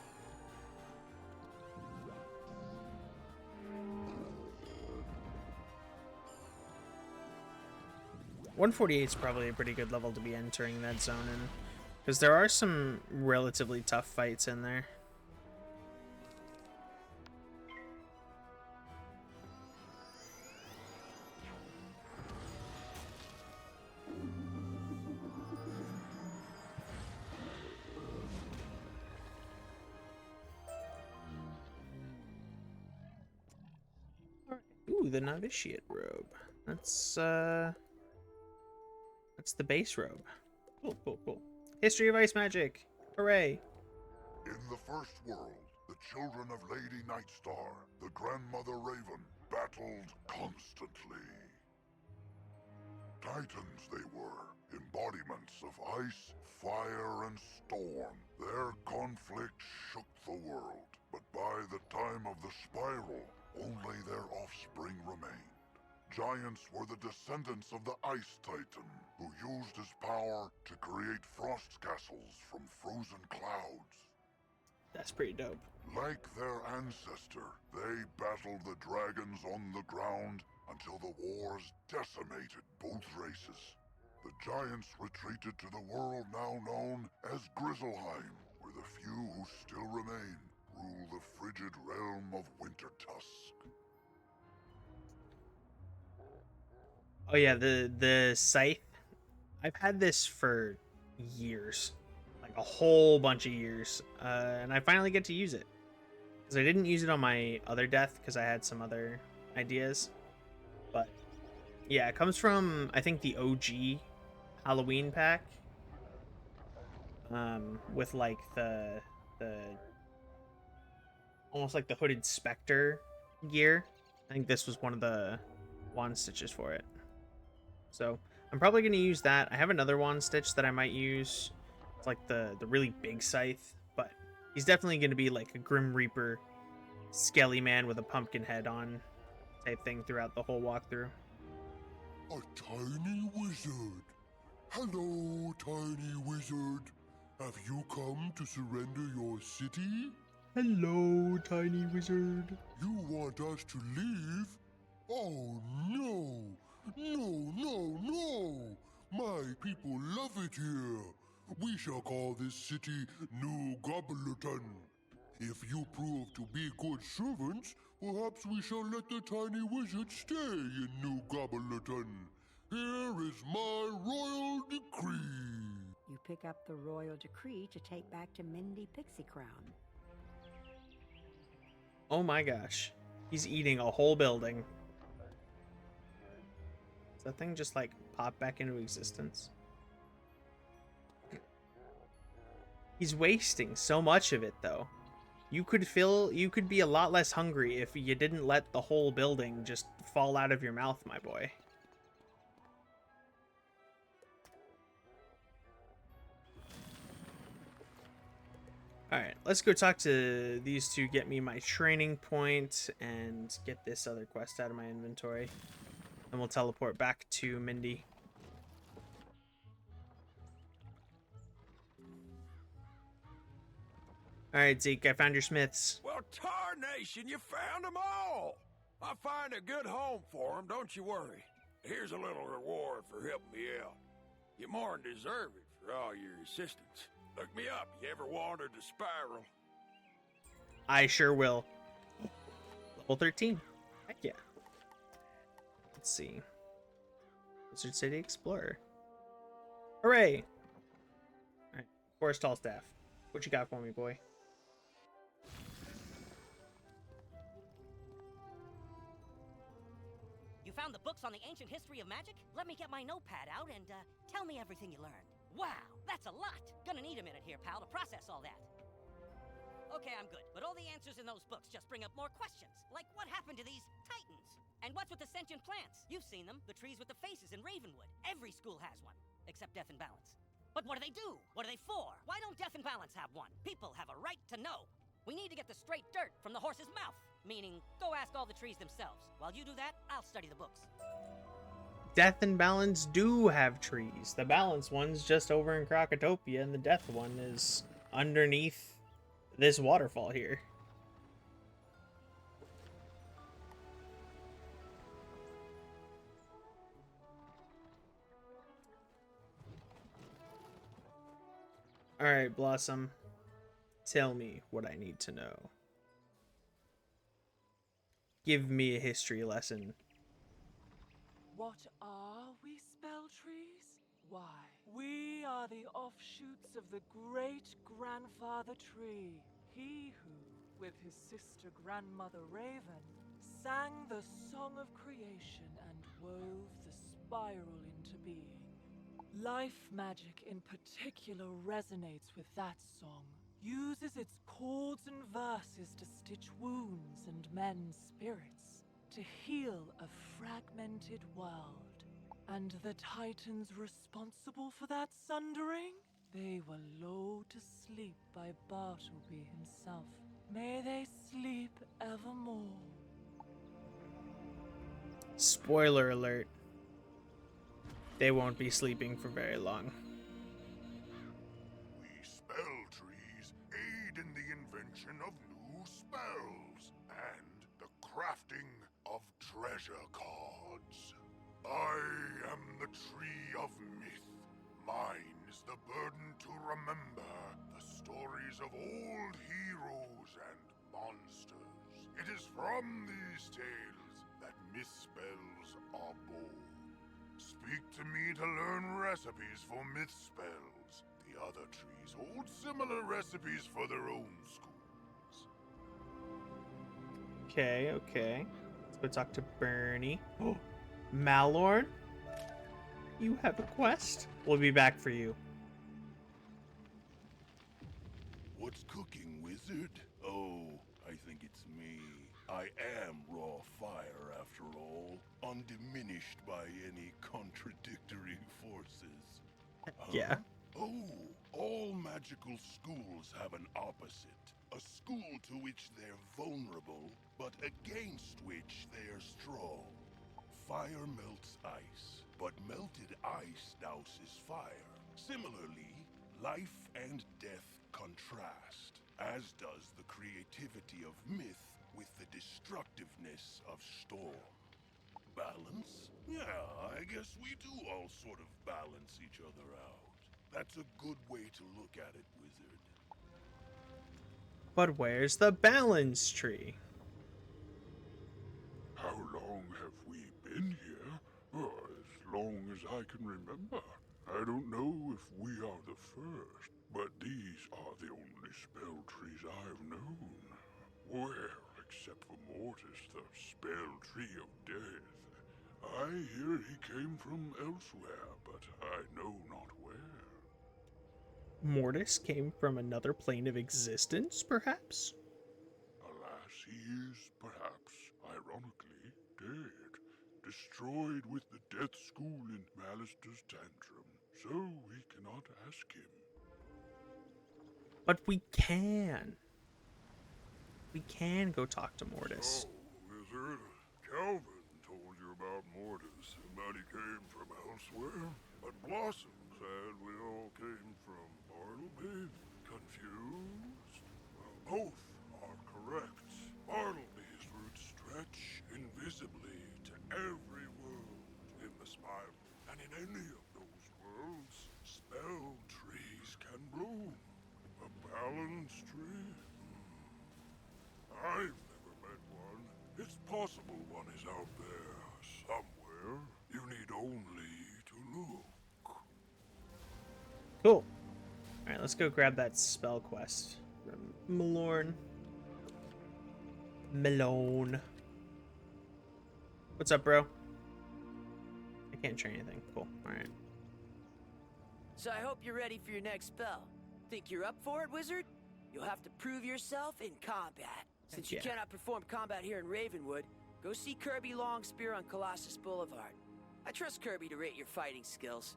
$148 is probably a pretty good level to be entering that zone in, because there are some relatively tough fights in there. Ooh, the novitiate robe. That's the base robe. Cool, cool, cool. History of ice magic. Hooray. In the first world, the children of Lady Nightstar, the grandmother Raven, battled constantly. Titans they were, embodiments of ice, fire, and storm. Their conflict shook the world, but by the time of the Spiral, only their offspring remained. Giants were the descendants of the Ice Titan, who used his power to create frost castles from frozen clouds. That's pretty dope. Like their ancestor, they battled the dragons on the ground until the wars decimated both races. The giants retreated to the world now known as Grizzleheim, where the few who still remain rule the frigid realm of Wintertusk. Oh yeah, the scythe. I've had this for years, like a whole bunch of years, and I finally get to use it. Because I didn't use it on my other death because I had some other ideas. But yeah, it comes from, I think, the OG Halloween pack. with like the almost like the hooded specter gear. I think this was one of the wand stitches for it. So I'm probably going to use that. I have another wand stitch that I might use. It's like the really big scythe, but he's definitely going to be like a Grim Reaper skelly man with a pumpkin head on type thing throughout the whole walkthrough. A tiny wizard. Hello, tiny wizard. Have you come to surrender your city? Hello, tiny wizard. You want us to leave? Oh, no. No, no, no. My people love it here. We shall call this city New Gobblerton. If you prove to be good servants, perhaps we shall let the tiny wizard stay in New Gobblerton. Here is my royal decree. You pick up the royal decree to take back to Mindy Pixie Crown. Oh my gosh. He's eating a whole building. Does that thing just like pop back into existence? He's wasting so much of it though. You could be a lot less hungry if you didn't let the whole building just fall out of your mouth, my boy. Alright, let's go talk to these two, get me my training point, and get this other quest out of my inventory. And we'll teleport back to Mindy. Alright, Zeke, I found your smiths. Well, tarnation, you found them all! I'll find a good home for them, don't you worry. Here's a little reward for helping me out. You more than deserve it for all your assistance. Look me up, you ever wandered the spiral? I sure will. Level 13. Heck yeah. Let's see. Wizard City Explorer. Hooray! Alright, Forest Tall Staff. What you got for me, boy? You found the books on the ancient history of magic? Let me get my notepad out and tell me everything you learned. Wow, that's a lot. Gonna need a minute here, pal, to process all that. Okay, I'm good. But all the answers in those books just bring up more questions. Like, what happened to these titans? And what's with the sentient plants? You've seen them. The trees with the faces in Ravenwood. Every school has one. Except Death and Balance. But what do they do? What are they for? Why don't Death and Balance have one? People have a right to know. We need to get the straight dirt from the horse's mouth. Meaning, go ask all the trees themselves. While you do that, I'll study the books. Death and Balance do have trees. The Balance one's just over in Krokotopia, and the Death one is underneath this waterfall here. Alright, Blossom. Tell me what I need to know. Give me a history lesson. What are we, spell trees? Why, we are the offshoots of the great-grandfather tree. He who, with his sister grandmother Raven, sang the song of creation and wove the spiral into being. Life magic in particular resonates with that song, uses its chords and verses to stitch wounds and mend spirits, to heal a fragmented world. And the titans responsible for that sundering? They were lulled to sleep by Bartleby himself. May they sleep evermore. Spoiler alert. They won't be sleeping for very long. We spell trees aid in the invention of new spells and the crafting of treasure cards. I am the tree of myth. Mine is the burden to remember the stories of old heroes and monsters. It is from these tales that myth spells are born. Speak to me to learn recipes for myth spells. The other trees hold similar recipes for their own schools. Okay, okay. Let's go talk to Bernie. Oh, Malorn? You have a quest? We'll be back for you. I am raw fire, after all, undiminished by any contradictory forces. Yeah. Oh, all magical schools have an opposite. A school to which they're vulnerable, but against which they're strong. Fire melts ice, but melted ice douses fire. Similarly, life and death contrast, as does the creativity of myth with the destructiveness of storm. Balance? Yeah, I guess we do all sort of balance each other out. That's a good way to look at it, Wizard. But where's the balance tree? How long have we been here? As long as I can remember. I don't know if we are the first, but these are the only spell trees I've known. Where, except for Mortis, the spell tree of death? I hear he came from elsewhere, but I know not where. Mortis came from another plane of existence, perhaps? Alas, he is, perhaps, ironically, dead. Destroyed with the death school in Malister's tantrum, so we cannot ask him. But we can. We can go talk to Mortis. So, Wizard, Calvin told you about Mortis, but he came from elsewhere? But Blossom said we all came from Bartleby? Confused? Well, both are correct. Bartleby's roots stretch invisibly to every world in the spiral, and in any of those worlds, spell trees can bloom. A balance tree? I've never met one. It's possible one is out there, somewhere. You need only to look. Cool. Alright, let's go grab that spell quest from Malorn. Malone. What's up, bro? I can't train anything. Cool. Alright. So I hope you're ready for your next spell. Think you're up for it, Wizard? You'll have to prove yourself in combat. Since you cannot perform combat here in Ravenwood, go see Kirby Longspear on Colossus Boulevard. I trust Kirby to rate your fighting skills.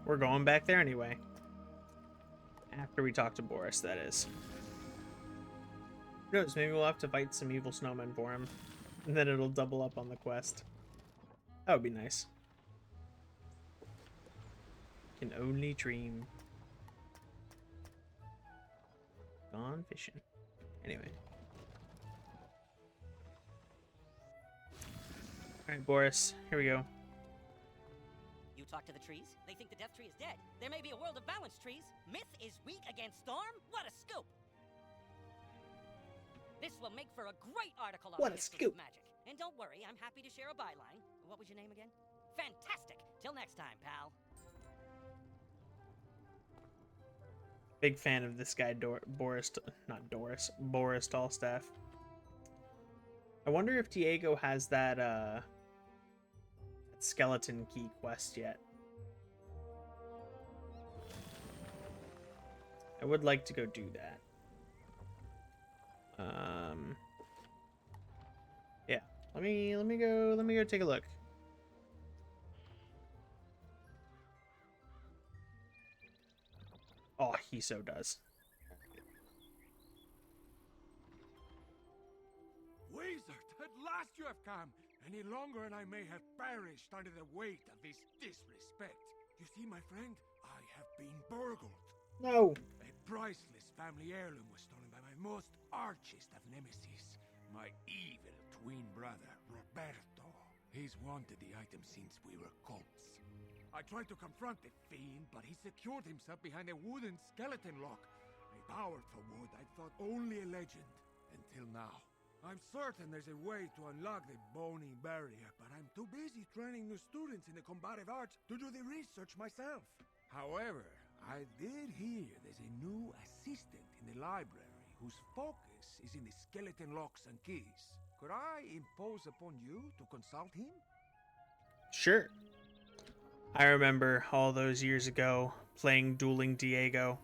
We're going back there anyway. After we talk to Boris, that is. Who knows, maybe we'll have to fight some evil snowmen for him. And then it'll double up on the quest. That would be nice. Can only dream. Gone fishing. Anyway. Alright, Boris, here we go. You talk to the trees? They think the death tree is dead. There may be a world of balanced trees. Myth is weak against storm? What a scoop! This will make for a great article on What the a history of scoop. magic. And don't worry, I'm happy to share a byline. What was your name again? Fantastic! Till next time, pal. Big fan of this guy, Boris Tallstaff. I wonder if Diego has that skeleton key quest yet. I would like to go do that. Yeah. Let me go take a look. Oh, he so does. Wizard, at last you have come. Any longer and I may have perished under the weight of this disrespect. You see, my friend, I have been burgled. No. A priceless family heirloom was stolen by my most archest of nemesis, my evil twin brother, Roberto. He's wanted the item since we were colts. I tried to confront the fiend, but he secured himself behind a wooden skeleton lock. A powerful wood I thought only a legend, until now. I'm certain there's a way to unlock the bony barrier, but I'm too busy training new students in the combative arts to do the research myself. However, I did hear there's a new assistant in the library whose focus is in the skeleton locks and keys. Could I impose upon you to consult him? Sure. I remember all those years ago playing Dueling Diego,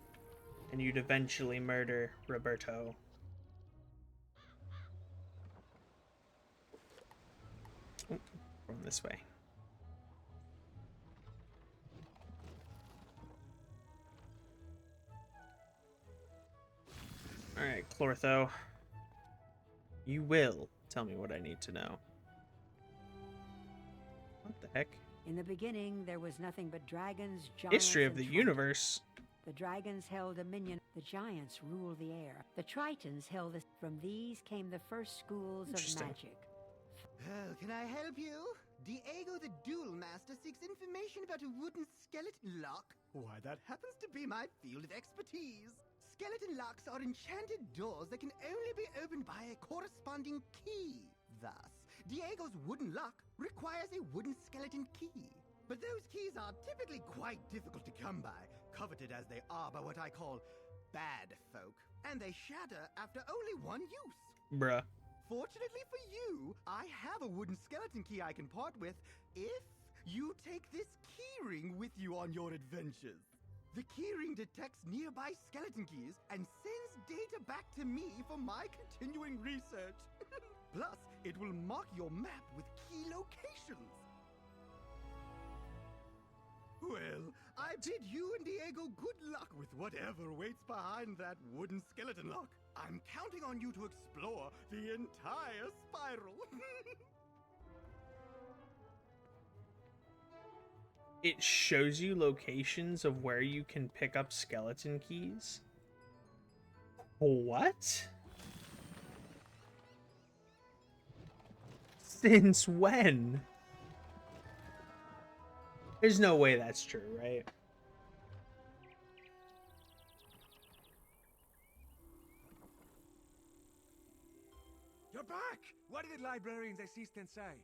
and you'd eventually murder Roberto. going this way. Alright, Clortho. You will tell me what I need to know. What the heck? In the beginning, there was nothing but dragons, giants, History of and the tritons. universe. The dragons held dominion. The giants ruled the air. The tritons held the... From these came the first schools of magic. Oh, can I help you? Diego the Duel Master seeks information about a wooden skeleton lock. Why, that happens to be my field of expertise. Skeleton locks are enchanted doors that can only be opened by a corresponding key. Thus, Diego's wooden lock requires a wooden skeleton key. But those keys are typically quite difficult to come by, coveted as they are by what I call bad folk. And they shatter after only one use. Bruh. Fortunately for you, I have a wooden skeleton key I can part with if you take this keyring with you on your adventures. The keyring detects nearby skeleton keys and sends data back to me for my continuing research. Plus, it will mark your map with key locations. Well, I bid you and Diego good luck with whatever waits behind that wooden skeleton lock. I'm counting on you to explore the entire spiral. It shows you locations of where you can pick up skeleton keys? What? Since when? There's no way that's true, right? You're back! What did the librarian's assistant say?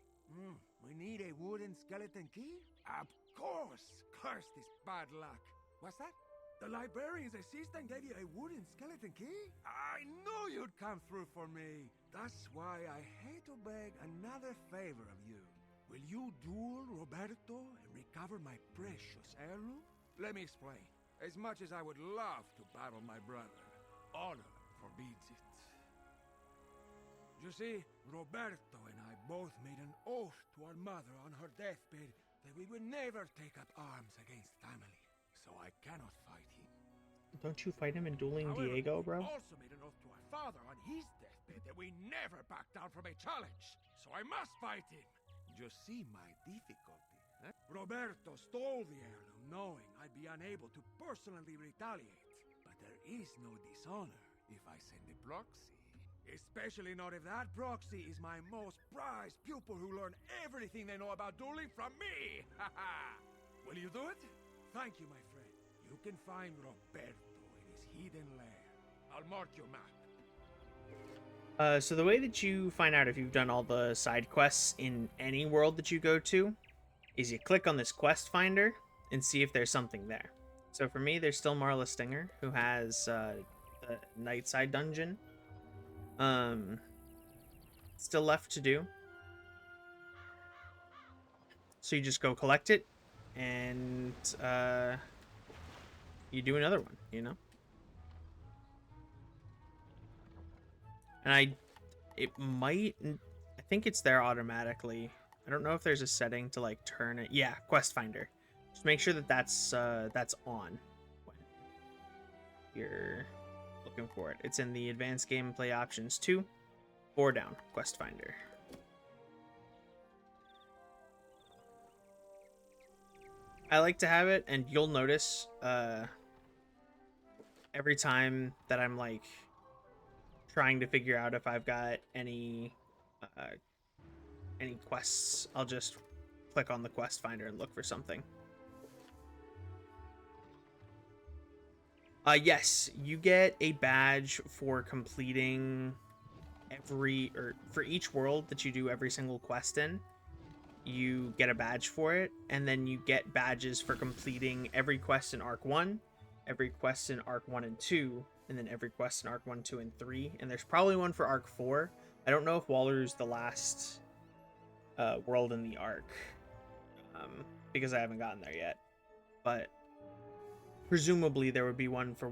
We need a wooden skeleton key? Of course! Curse this bad luck. What's that? The librarian's assistant gave you a wooden skeleton key? I knew you'd come through for me. That's why I hate to beg another favor of you. Will you duel Roberto and recover my precious heirloom? Let me explain. As much as I would love to battle my brother, honor forbids it. You see, Roberto and I both made an oath to our mother on her deathbed that we would never take up arms against family. So I cannot fight him. Don't you fight him in Dueling However, Diego, bro? we also made an oath to our father on his deathbed that we never back down from a challenge. So I must fight him. You see my difficulty, huh? Roberto stole the heirloom knowing I'd be unable to personally retaliate. But there is no dishonor if I send a proxy. Especially not if that proxy is my most prized pupil who learned everything they know about dueling from me! Will you do it? Thank you, my friend. You can find Roberto in his hidden lair. I'll mark your map. So the way that you find out if you've done all the side quests in any world that you go to is you click on this quest finder and see if there's something there. So for me, there's still Marla Stinger, who has the night side dungeon still left to do. So you just go collect it and you do another one, you know? And I think it's there automatically. I don't know if there's a setting to like turn it. Yeah, quest finder. Just make sure that that's on when you're looking for it. It's in the advanced gameplay options 2 or down, quest finder. I like to have it, and you'll notice every time that I'm like trying to figure out if I've got any quests, I'll just click on the quest finder and look for something. Yes, you get a badge for completing for each world that you do every single quest in. You get a badge for it, and then you get badges for completing every quest in Arc 1, every quest in Arc 1 and 2, and then every quest in Arc 1, 2, and 3. And there's probably one for Arc 4. I don't know if Waller's the last world in the arc, because I haven't gotten there yet. But presumably there would be one for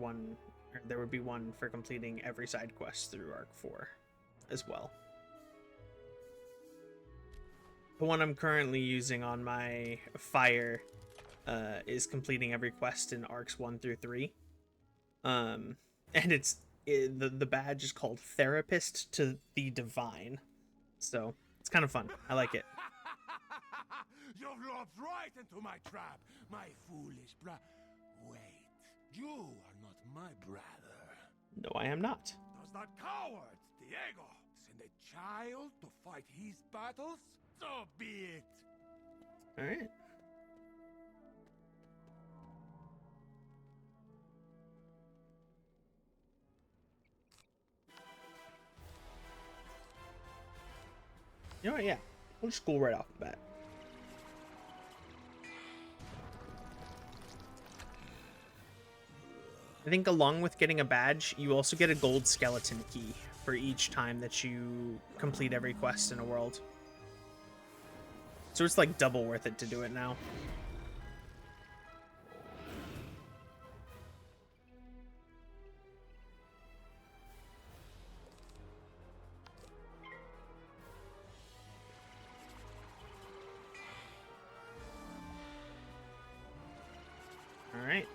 completing every side quest through Arc 4 as well. The one I'm currently using on my fire is completing every quest in arcs 1 through 3. And the badge is called Therapist to the Divine. So it's kind of fun. I like it. You've lopped right into my trap, my foolish Wait, you are not my brother. No, I am not. Does that coward, Diego, send a child to fight his battles? So be it. All right. You know what? Yeah, we'll just go right off the bat. I think along with getting a badge, you also get a gold skeleton key for each time that you complete every quest in a world. So it's like double worth it to do it now. All right.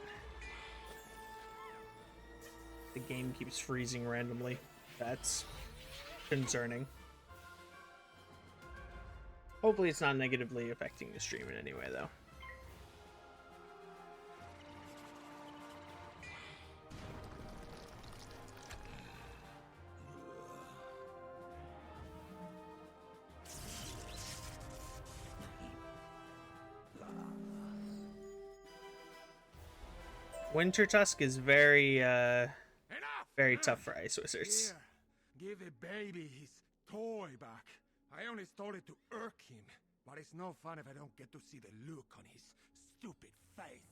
The game keeps freezing randomly. That's concerning. Hopefully it's not negatively affecting the stream in any way, though. Winter Tusk is very tough for ice wizards. Here, give a baby his toy back. I only stole it to irk him, but it's no fun if I don't get to see the look on his stupid face.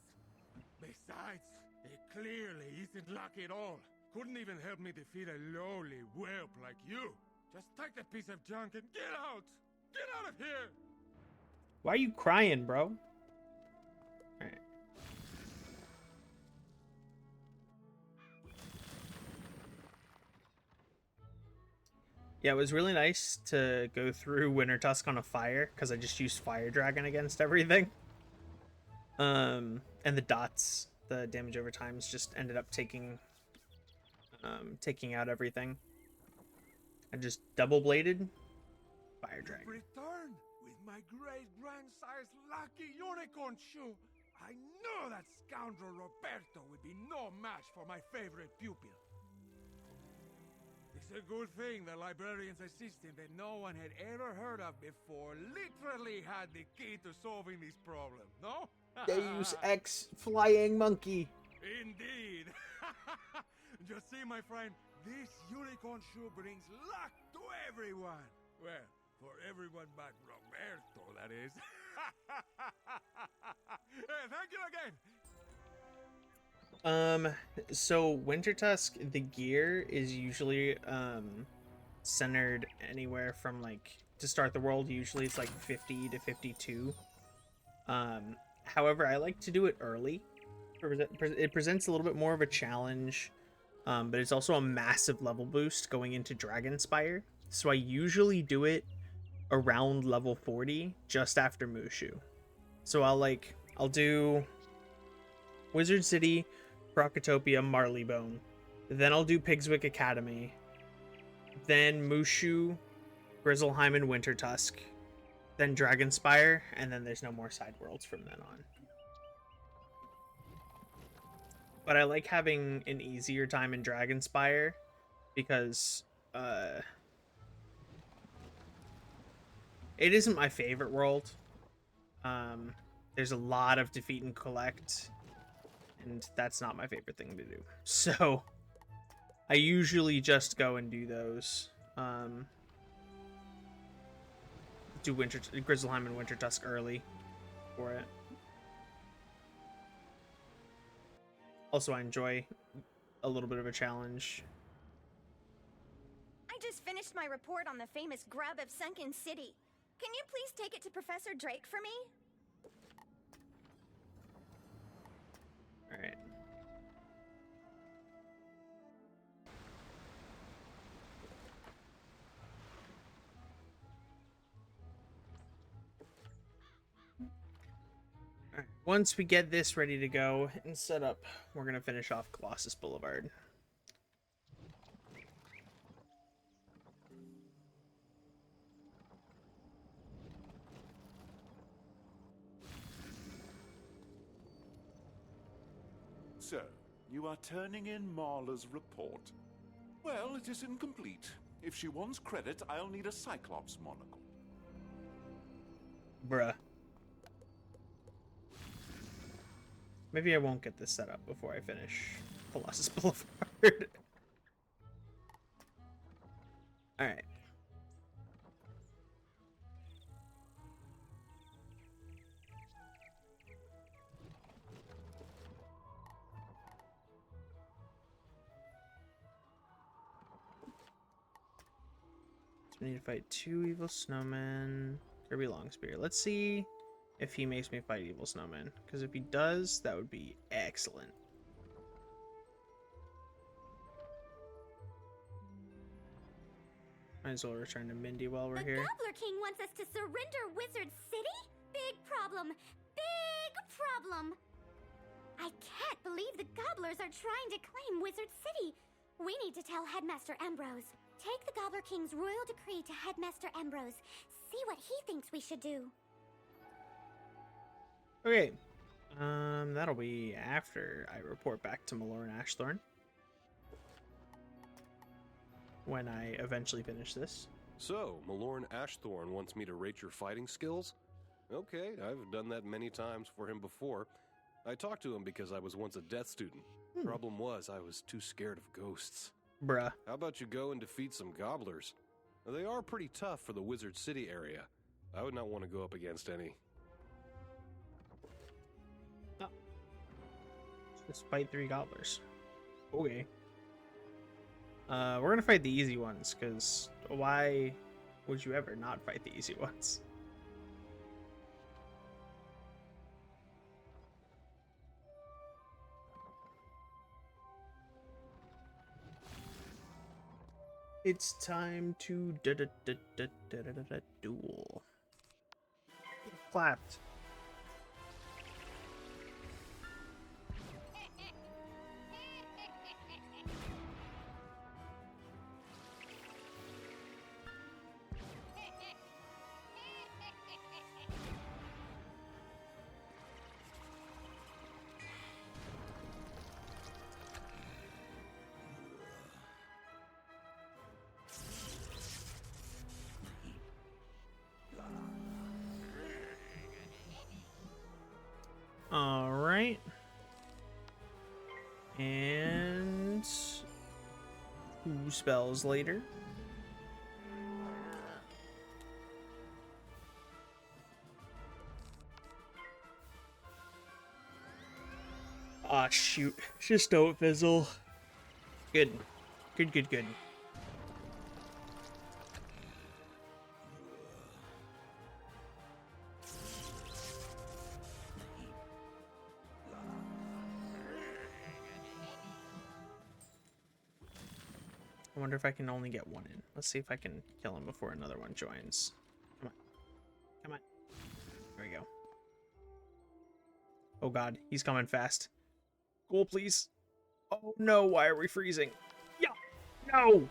Besides, he clearly isn't lucky at all. Couldn't even help me defeat a lowly whelp like you. Just take the piece of junk and get out! Get out of here! Why are you crying, bro? Alright. Yeah, it was really nice to go through Winter Tusk on a fire, because I just used Fire Dragon against everything. And the dots, the damage over times, just ended up taking out everything. I just double-bladed Fire Dragon. Return with my great-grandsires lucky unicorn shoe. I knew that scoundrel Roberto would be no match for my favorite pupil. It's a good thing the librarian's assistant that no one had ever heard of before literally had the key to solving this problem, no? Deus Ex Flying Monkey. Indeed. Just see, my friend, this unicorn shoe brings luck to everyone. Well, for everyone but Roberto, that is. Hey, thank you again. So Winter Tusk, the gear is usually centered anywhere from, like, to start the world, usually it's like 50 to 52. However, I like to do it early. It presents a little bit more of a challenge, but it's also a massive level boost going into Dragonspire. So I usually do it around level 40, just after Mushu. So I'll do Wizard City, Krokotopia, Marleybone. Then I'll do Pigswick Academy. Then Mushu, Grizzleheim, and Winter Tusk. Then Dragonspire, and then there's no more side worlds from then on. But I like having an easier time in Dragonspire because it isn't my favorite world. There's a lot of defeat and collect, and that's not my favorite thing to do. So I usually just go and do those. Do Grizzleheim and Winter Tusk early for it. Also, I enjoy a little bit of a challenge. I just finished my report on the famous grub of Sunken City. Can you please take it to Professor Drake for me? Alright. once we get this ready to go and set up, we're going to finish off Colossus Boulevard. So, you are turning in Marla's report. Well, it is incomplete. If she wants credit, I'll need a Cyclops monocle. Bruh. Maybe I won't get this set up before I finish Colossus Boulevard. Alright. So we need to fight 2 evil snowmen. Kirby Longspear. Let's see if he makes me fight evil snowmen. Because if he does, that would be excellent. Might as well return to Mindy while we're here. The Gobbler King wants us to surrender Wizard City? Big problem. Big problem. I can't believe the Gobblers are trying to claim Wizard City. We need to tell Headmaster Ambrose. Take the Gobbler King's royal decree to Headmaster Ambrose. See what he thinks we should do. Okay. That'll be after I report back to Malorn Ashthorn. When I eventually finish this. So, Malorn Ashthorn wants me to rate your fighting skills? Okay, I've done that many times for him before. I talked to him because I was once a death student. Problem was, I was too scared of ghosts. Bruh. How about you go and defeat some gobblers? They are pretty tough for the Wizard City area. I would not want to go up against any. Oh. Let's fight 3 gobblers. Okay. We're gonna fight the easy ones, because why would you ever not fight the easy ones? It's time to duel. Clapped. All right. And 2 spells later. Ah, shoot. Just don't fizzle. Good. Good, good, good. I wonder if I can only get 1 in. Let's see if I can kill him before another one joins. Come on. Come on. There we go. Oh god, he's coming fast. Goal, please. Oh no, why are we freezing? Yeah. No!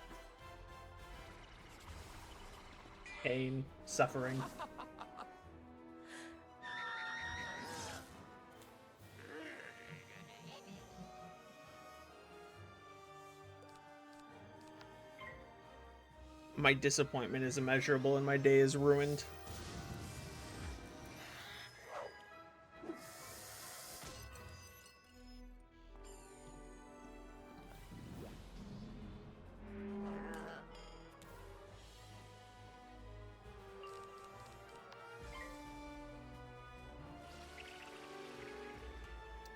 Pain. Suffering. My disappointment is immeasurable and my day is ruined.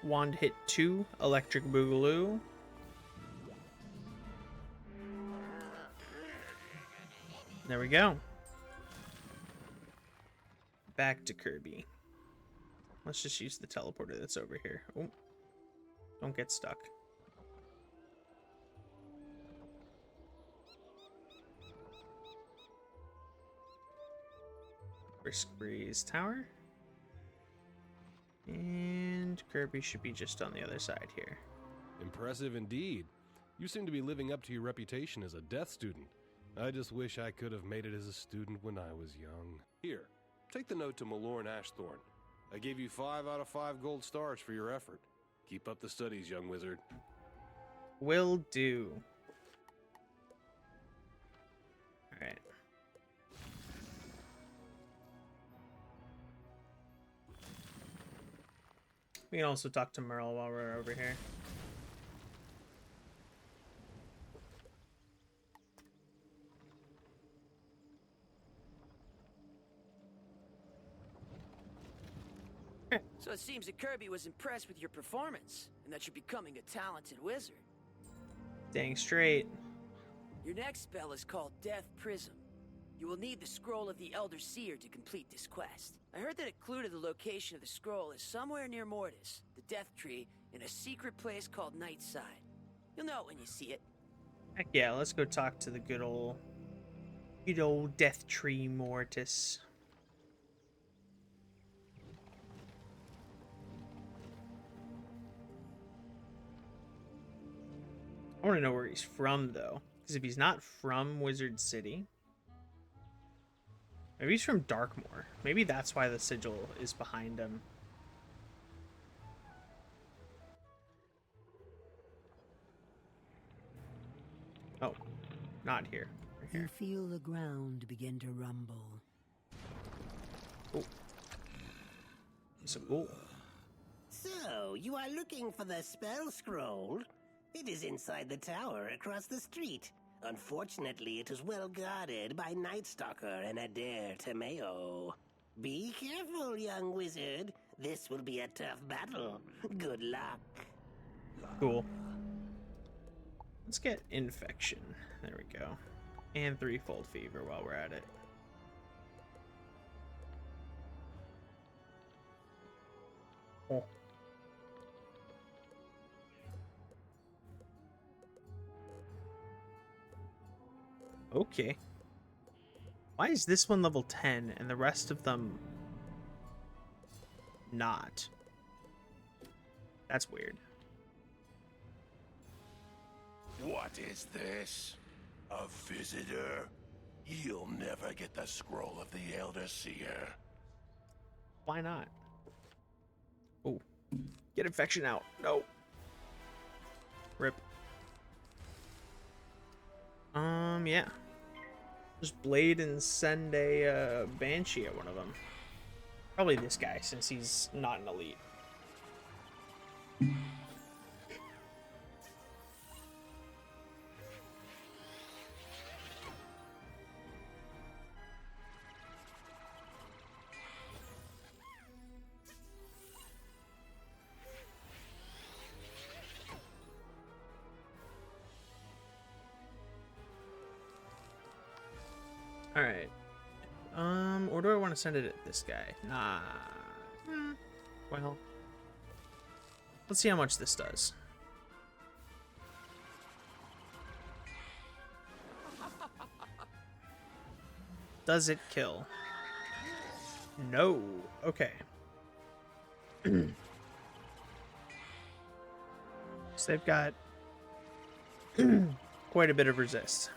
Wand hit 2, Electric Boogaloo. There we go. Back to Kirby. Let's just use the teleporter that's over here. Oh, don't get stuck. Brisk Breeze Tower. And Kirby should be just on the other side here. Impressive indeed. You seem to be living up to your reputation as a death student. I just wish I could have made it as a student when I was young. Here, take the note to Malorn Ashthorn. I gave you 5 out of 5 gold stars for your effort. Keep up the studies, young wizard. Will do. Alright. We can also talk to Merle while we're over here. So it seems that Kirby was impressed with your performance, and that you're becoming a talented wizard. Dang straight. Your next spell is called Death Prism. You will need the Scroll of the Elder Seer to complete this quest. I heard that a clue to the location of the scroll is somewhere near Mortis, the Death Tree, in a secret place called Nightside. You'll know it when you see it. Heck yeah, let's go talk to the good old Death Tree Mortis. I want to know where he's from, though. Because if he's not from Wizard City... Maybe he's from Darkmoor. Maybe that's why the sigil is behind him. Oh, not here. Right here. You feel the ground begin to rumble. Oh. So cool. So, you are looking for the spell scroll? It is inside the tower across the street. Unfortunately, it is well guarded by Night Stalker and Adair Temeo. Be careful, young wizard. This will be a tough battle. Good luck. Cool. Let's get infection. There we go. And threefold fever while we're at it. Oh. Okay. Why is this one level 10 and the rest of them not? That's weird. What is this? A visitor? You'll never get the scroll of the Elder Seer. Why not? Oh. Get infection out. No. Rip. Yeah. Just blade and send a Banshee at one of them. Probably this guy, since he's not an elite. Alright. Or do I want to send it at this guy? Nah. Well. Let's see how much this does. Does it kill? No. Okay. So they've got quite a bit of resist.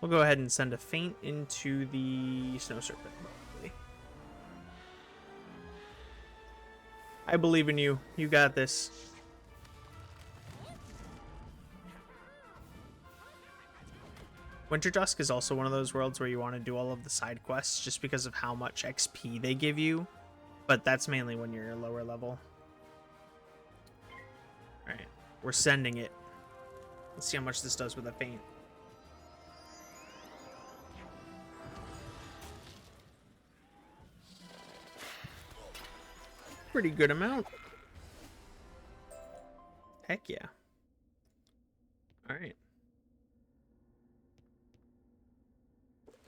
We'll go ahead and send a feint into the Snow Serpent, probably. I believe in you. You got this. Winter Dusk is also one of those worlds where you want to do all of the side quests just because of how much XP they give you. But that's mainly when you're lower level. Alright, we're sending it. Let's see how much this does with a feint. pretty good amount. Heck yeah. Alright.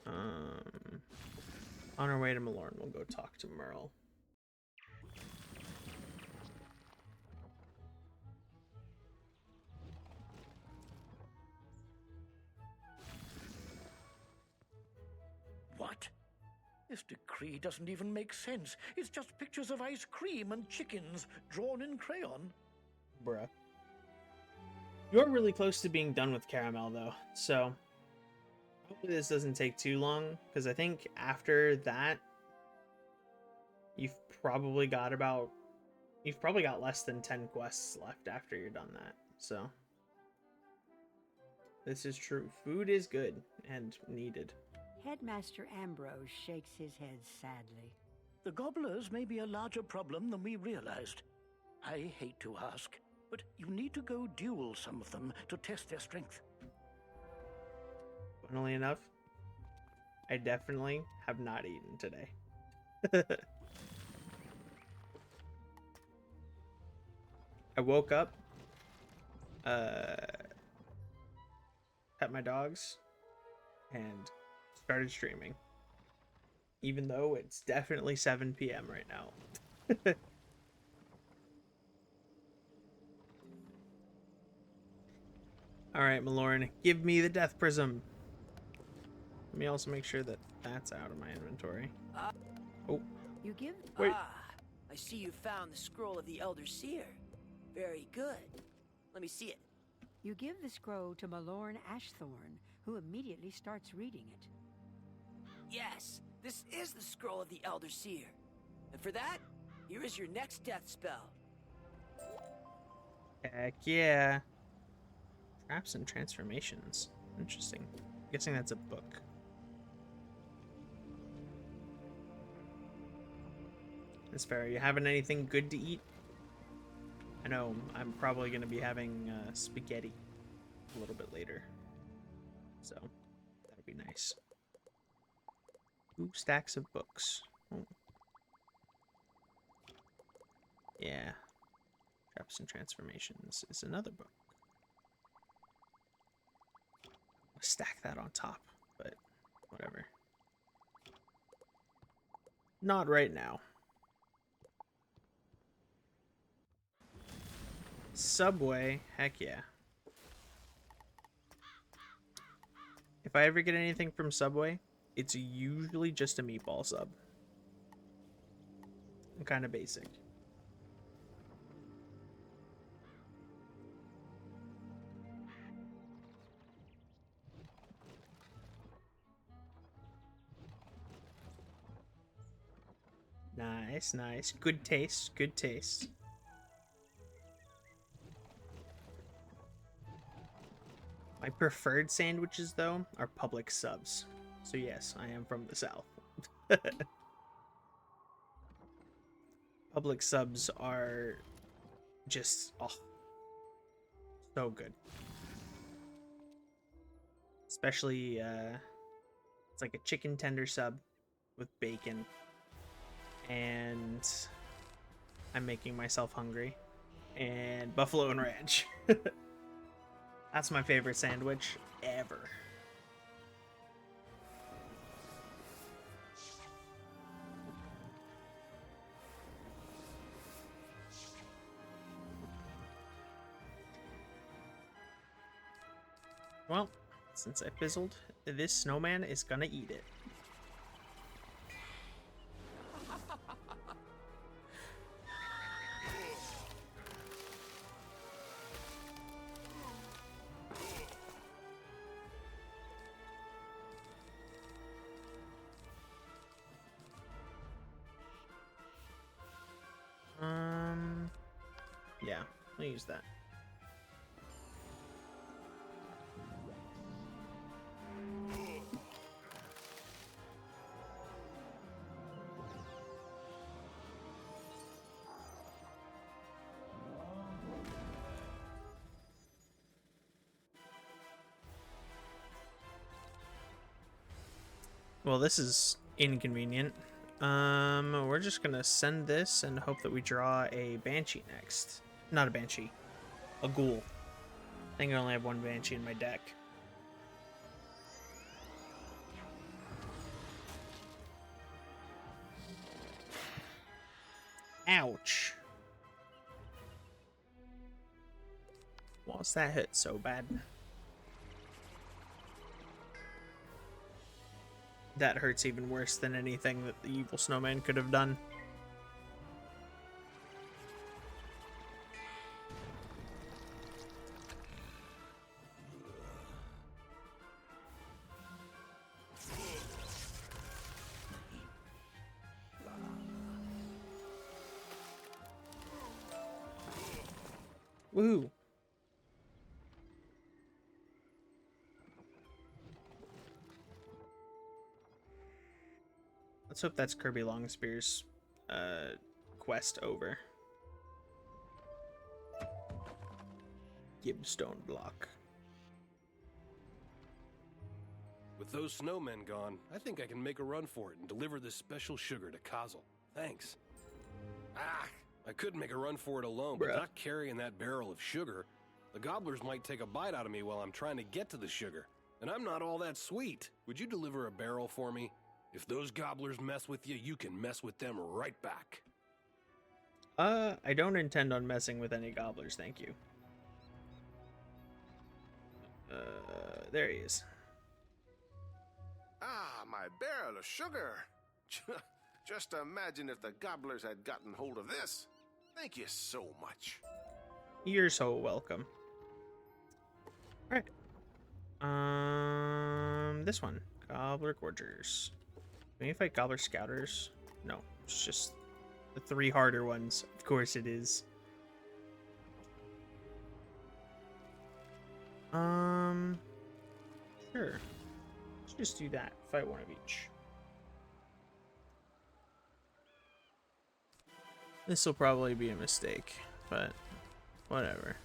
On our way to Malorn, we'll go talk to Merle. What? This decree doesn't even make sense. It's just pictures of ice cream and chickens drawn in crayon. Bruh. You're really close to being done with Caramel, though, so hopefully this doesn't take too long, because I think after that, you've probably got less than 10 quests left after you're done that, so this is true. Food is good and needed. Headmaster Ambrose shakes his head sadly. The gobblers may be a larger problem than we realized. I hate to ask, but you need to go duel some of them to test their strength. Funnily enough, I definitely have not eaten today. I woke up, pet my dogs, and started streaming. Even though it's definitely 7 p.m. right now. Alright, Malorn, give me the Death Prism. Let me also make sure that that's out of my inventory. Oh. You give... Wait. I see you found the scroll of the Elder Seer. Very good. Let me see it. You give the scroll to Malorn Ashthorn, who immediately starts reading it. Yes, this is the scroll of the Elder Seer. And for that, here is your next death spell. Heck yeah. Traps and transformations. Interesting. I'm guessing that's a book. That's fair. You having anything good to eat? I know I'm probably going to be having spaghetti a little bit later. So, that'll be nice. 2 stacks of books. Oh. Yeah. Traps and Transformations is another book. I'll stack that on top, but whatever. Not right now. Subway, heck yeah. If I ever get anything from Subway, it's usually just a meatball sub. I'm kind of basic. Nice, nice. Good taste, good taste. My preferred sandwiches, though, are Publix subs. So yes, I am from the South. Publix subs are just, oh, so good. Especially, it's like a chicken tender sub with bacon. And I'm making myself hungry. And buffalo and ranch. That's my favorite sandwich ever. Well, since I fizzled, this snowman is gonna eat it. Yeah, I'll use that. Well, this is inconvenient. We're just gonna send this and hope that we draw a Banshee next. Not a Banshee. A Ghoul. I think I only have one Banshee in my deck. Ouch. Why's that hit so bad? That hurts even worse than anything that the evil snowman could have done. Woohoo! Let's hope that's Kirby Longspear's quest over. Gibstone block. With those snowmen gone, I think I can make a run for it and deliver this special sugar to Kazel. Thanks. I could make a run for it alone, but not carrying that barrel of sugar. The gobblers might take a bite out of me while I'm trying to get to the sugar. And I'm not all that sweet. Would you deliver a barrel for me? If those gobblers mess with you, you can mess with them right back. I don't intend on messing with any gobblers, thank you. There he is. Ah, my barrel of sugar. Just imagine if the gobblers had gotten hold of this. Thank you so much. You're so welcome. Alright. This one. Gobbler Gorgers. Can we fight Gobbler Scouters? No, it's just the 3 harder ones. Of course it is. Sure. Let's just do that. Fight one of each. This will probably be a mistake, but whatever.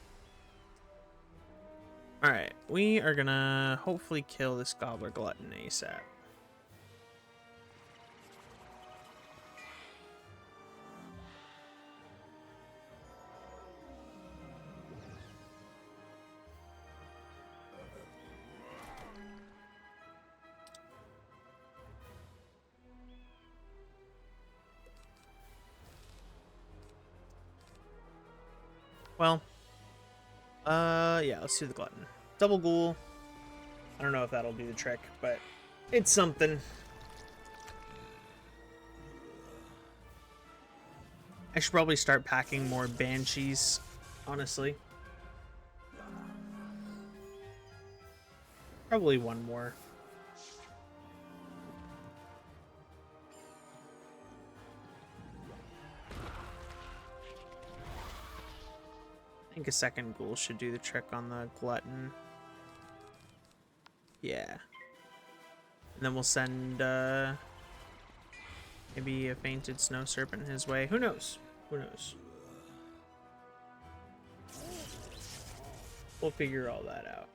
Alright, we are gonna hopefully kill this Gobbler Glutton ASAP. Well, yeah, let's do the Glutton. Double Ghoul. I don't know if that'll do the trick, but it's something. I should probably start packing more Banshees, honestly. Probably one more. I think a second Ghoul should do the trick on the Glutton. Yeah. And then we'll send, maybe a Fainted Snow Serpent his way. Who knows? Who knows? We'll figure all that out.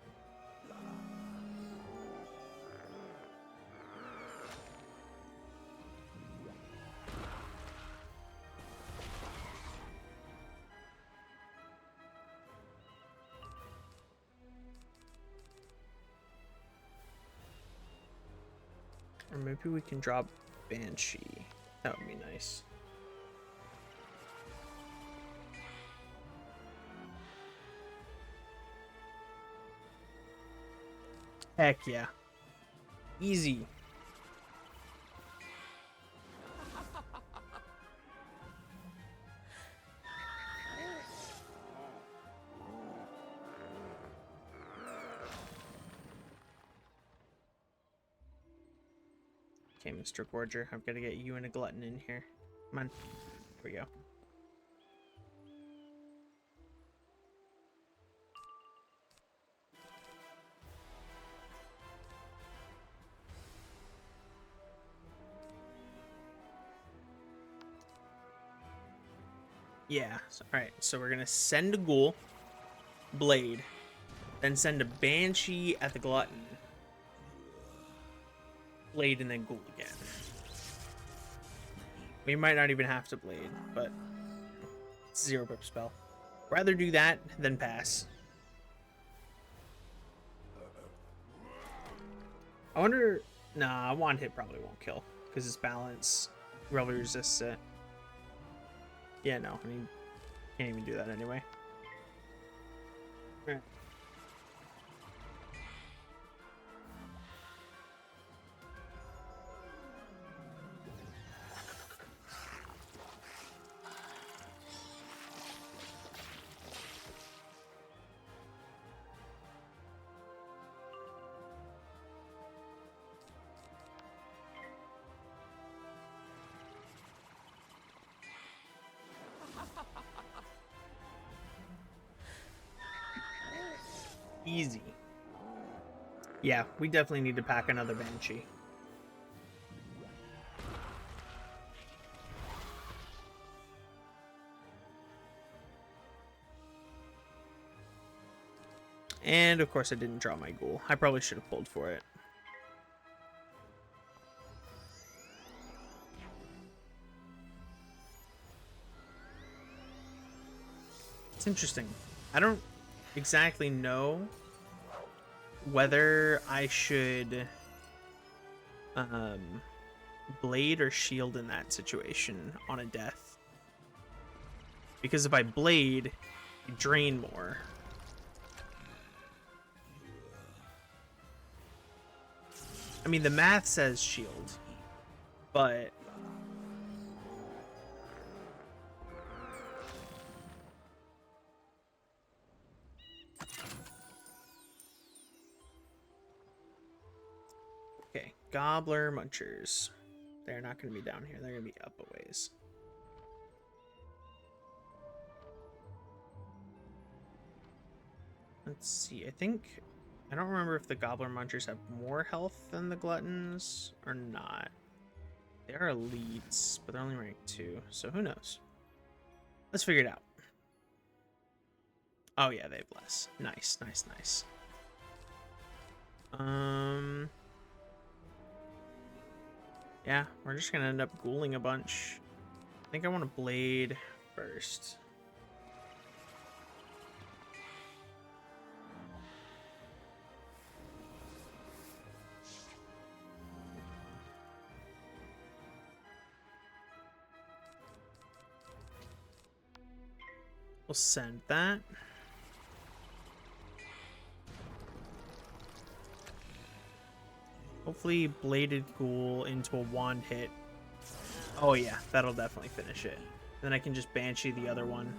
Or maybe we can drop Banshee. That would be nice. Heck yeah. Easy. Okay, Mr. Gorger, I've got to get you and a Glutton in here. Come on. Here we go. Yeah, alright, so we're going to send a Ghoul, Blade, then send a Banshee at the Glutton. Blade and then Ghoul again. We might not even have to blade, but it's a 0-pip spell. Rather do that than pass. I wonder... Nah, one hit probably won't kill, because it's balance. Probably resists it. Yeah, no, I mean, can't even do that anyway. Alright. Easy. Yeah, we definitely need to pack another Banshee. And of course I didn't draw my ghoul. I probably should have pulled for it. It's interesting. I don't exactly know whether I should blade or shield in that situation on a death. Because if I blade, I drain more. I mean, the math says shield, but okay, Gobbler Munchers. They're not going to be down here. They're going to be up a ways. Let's see. I don't remember if the Gobbler Munchers have more health than the Gluttons or not. They are elites, but they're only rank 2, so who knows? Let's figure it out. Oh yeah, they have less. Nice, nice, nice. Yeah, we're just gonna end up ghouling a bunch. I think I want to blade first. We'll send that. Hopefully bladed ghoul into a wand hit. Oh yeah, that'll definitely finish it. Then I can just banshee the other one.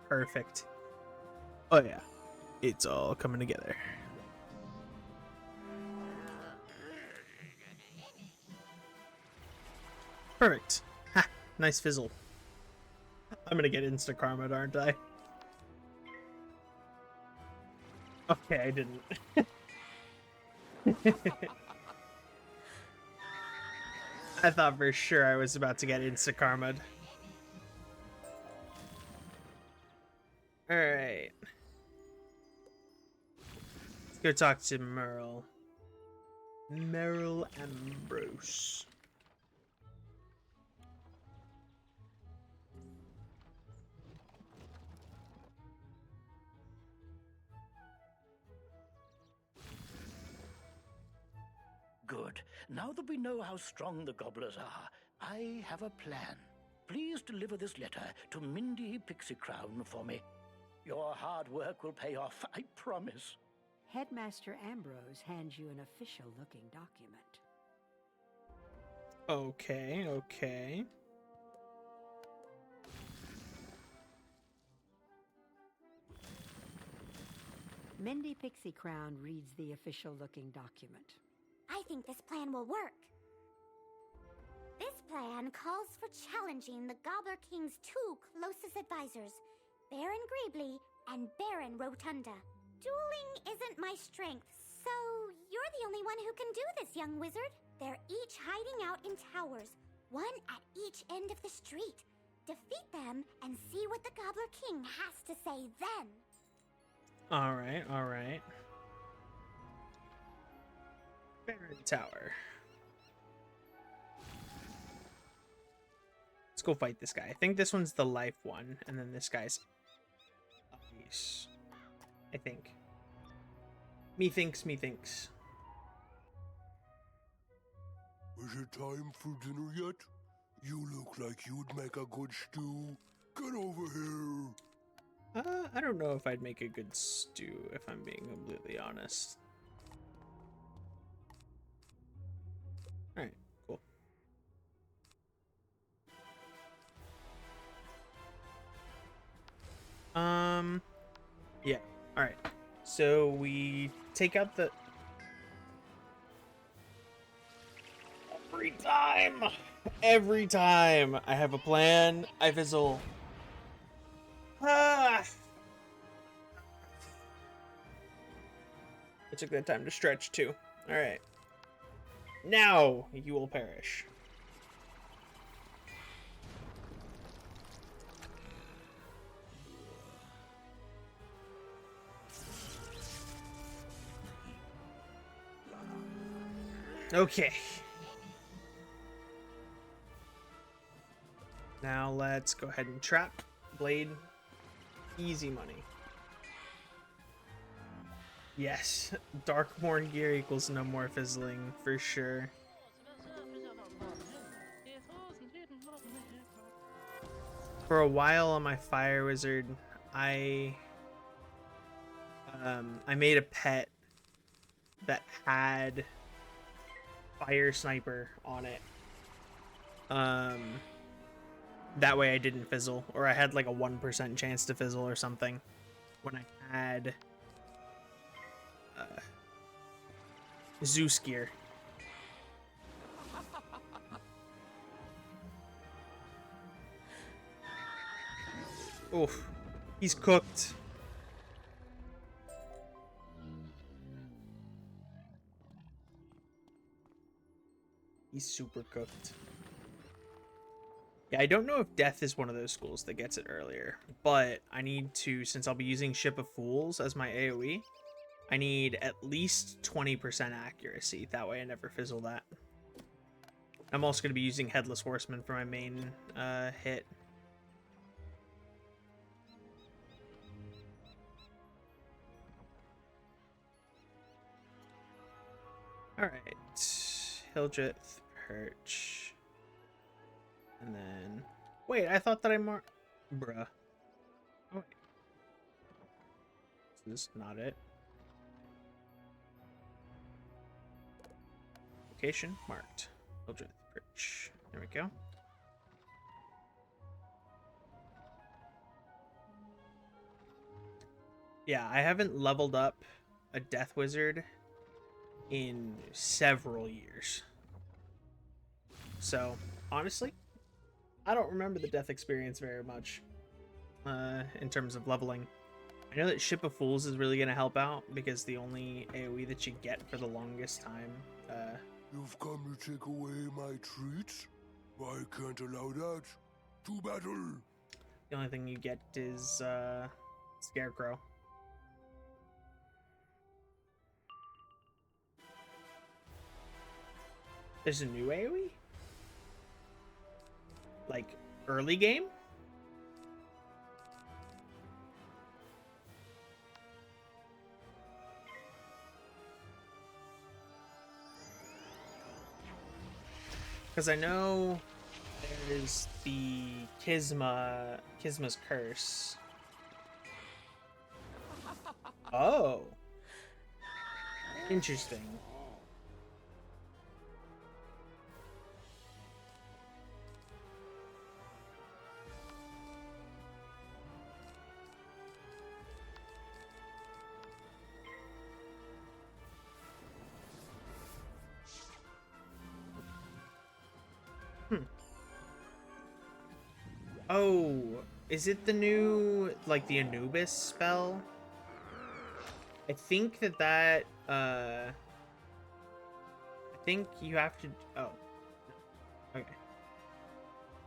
Perfect. Oh yeah, it's all coming together. Perfect. Ha! Nice fizzle. I'm gonna get insta karma, aren't I? Okay, I didn't. I thought for sure I was about to get insta karma'd. Alright. Let's go talk to Merle. Merle Ambrose. Good. Now that we know how strong the gobblers are, I have a plan. Please deliver this letter to Mindy Pixie Crown for me. Your hard work will pay off, I promise. Headmaster Ambrose hands you an official-looking document. Okay, okay. Mindy Pixie Crown reads the official-looking document. I think this plan will work. This plan calls for challenging the Gobbler King's 2 closest advisors, Baron Greebly and Baron Rotunda. Dueling isn't my strength, so you're the only one who can do this, young wizard. They're each hiding out in towers, one at each end of the street. Defeat them and see what the Gobbler King has to say then. Alright, alright. Baron Tower. Let's go fight this guy. I think this one's the life one, and then this guy's ice. I think. Methinks. Is it time for dinner yet? You look like you'd make a good stew. Get over here. I don't know if I'd make a good stew, if I'm being completely honest. Alright, cool. Yeah, alright. So we take out the... Every time I have a plan, I fizzle. I took that time to stretch too. Alright. Now you will perish. Okay. Now let's go ahead and trap Blade. Easy money. Yes, Darkmourn gear equals no more fizzling for sure. For a while on my Fire Wizard, I made a pet that had Fire Sniper on it. That way I didn't fizzle, or I had like a 1% chance to fizzle or something when I had Zeus gear. Oof, he's cooked. He's super cooked. Yeah, I don't know if Death is one of those schools that gets it earlier, but I need to, since I'll be using Ship of Fools as my AoE, I need at least 20% accuracy. That way I never fizzle that. I'm also going to be using Headless Horseman for my main hit. Alright. Hildreth, Perch. And then... Wait, I thought that I marked... Bruh. Oh, wait. Is this not it? Location marked. Hildreth, Perch. There we go. Yeah, I haven't leveled up a Death Wizard in several years. So, honestly, I don't remember the Death experience very much in terms of leveling. I know that Ship of Fools is really going to help out because the only AoE that you get for the longest time... You've come to take away my treats? I can't allow that. To battle! The only thing you get is Scarecrow. There's a new AoE? Like, early game? Because I know there's the Kisma's Curse. Oh. Interesting. Oh, is it the new, like, the Anubis spell? I think that think you have to... Oh. Okay.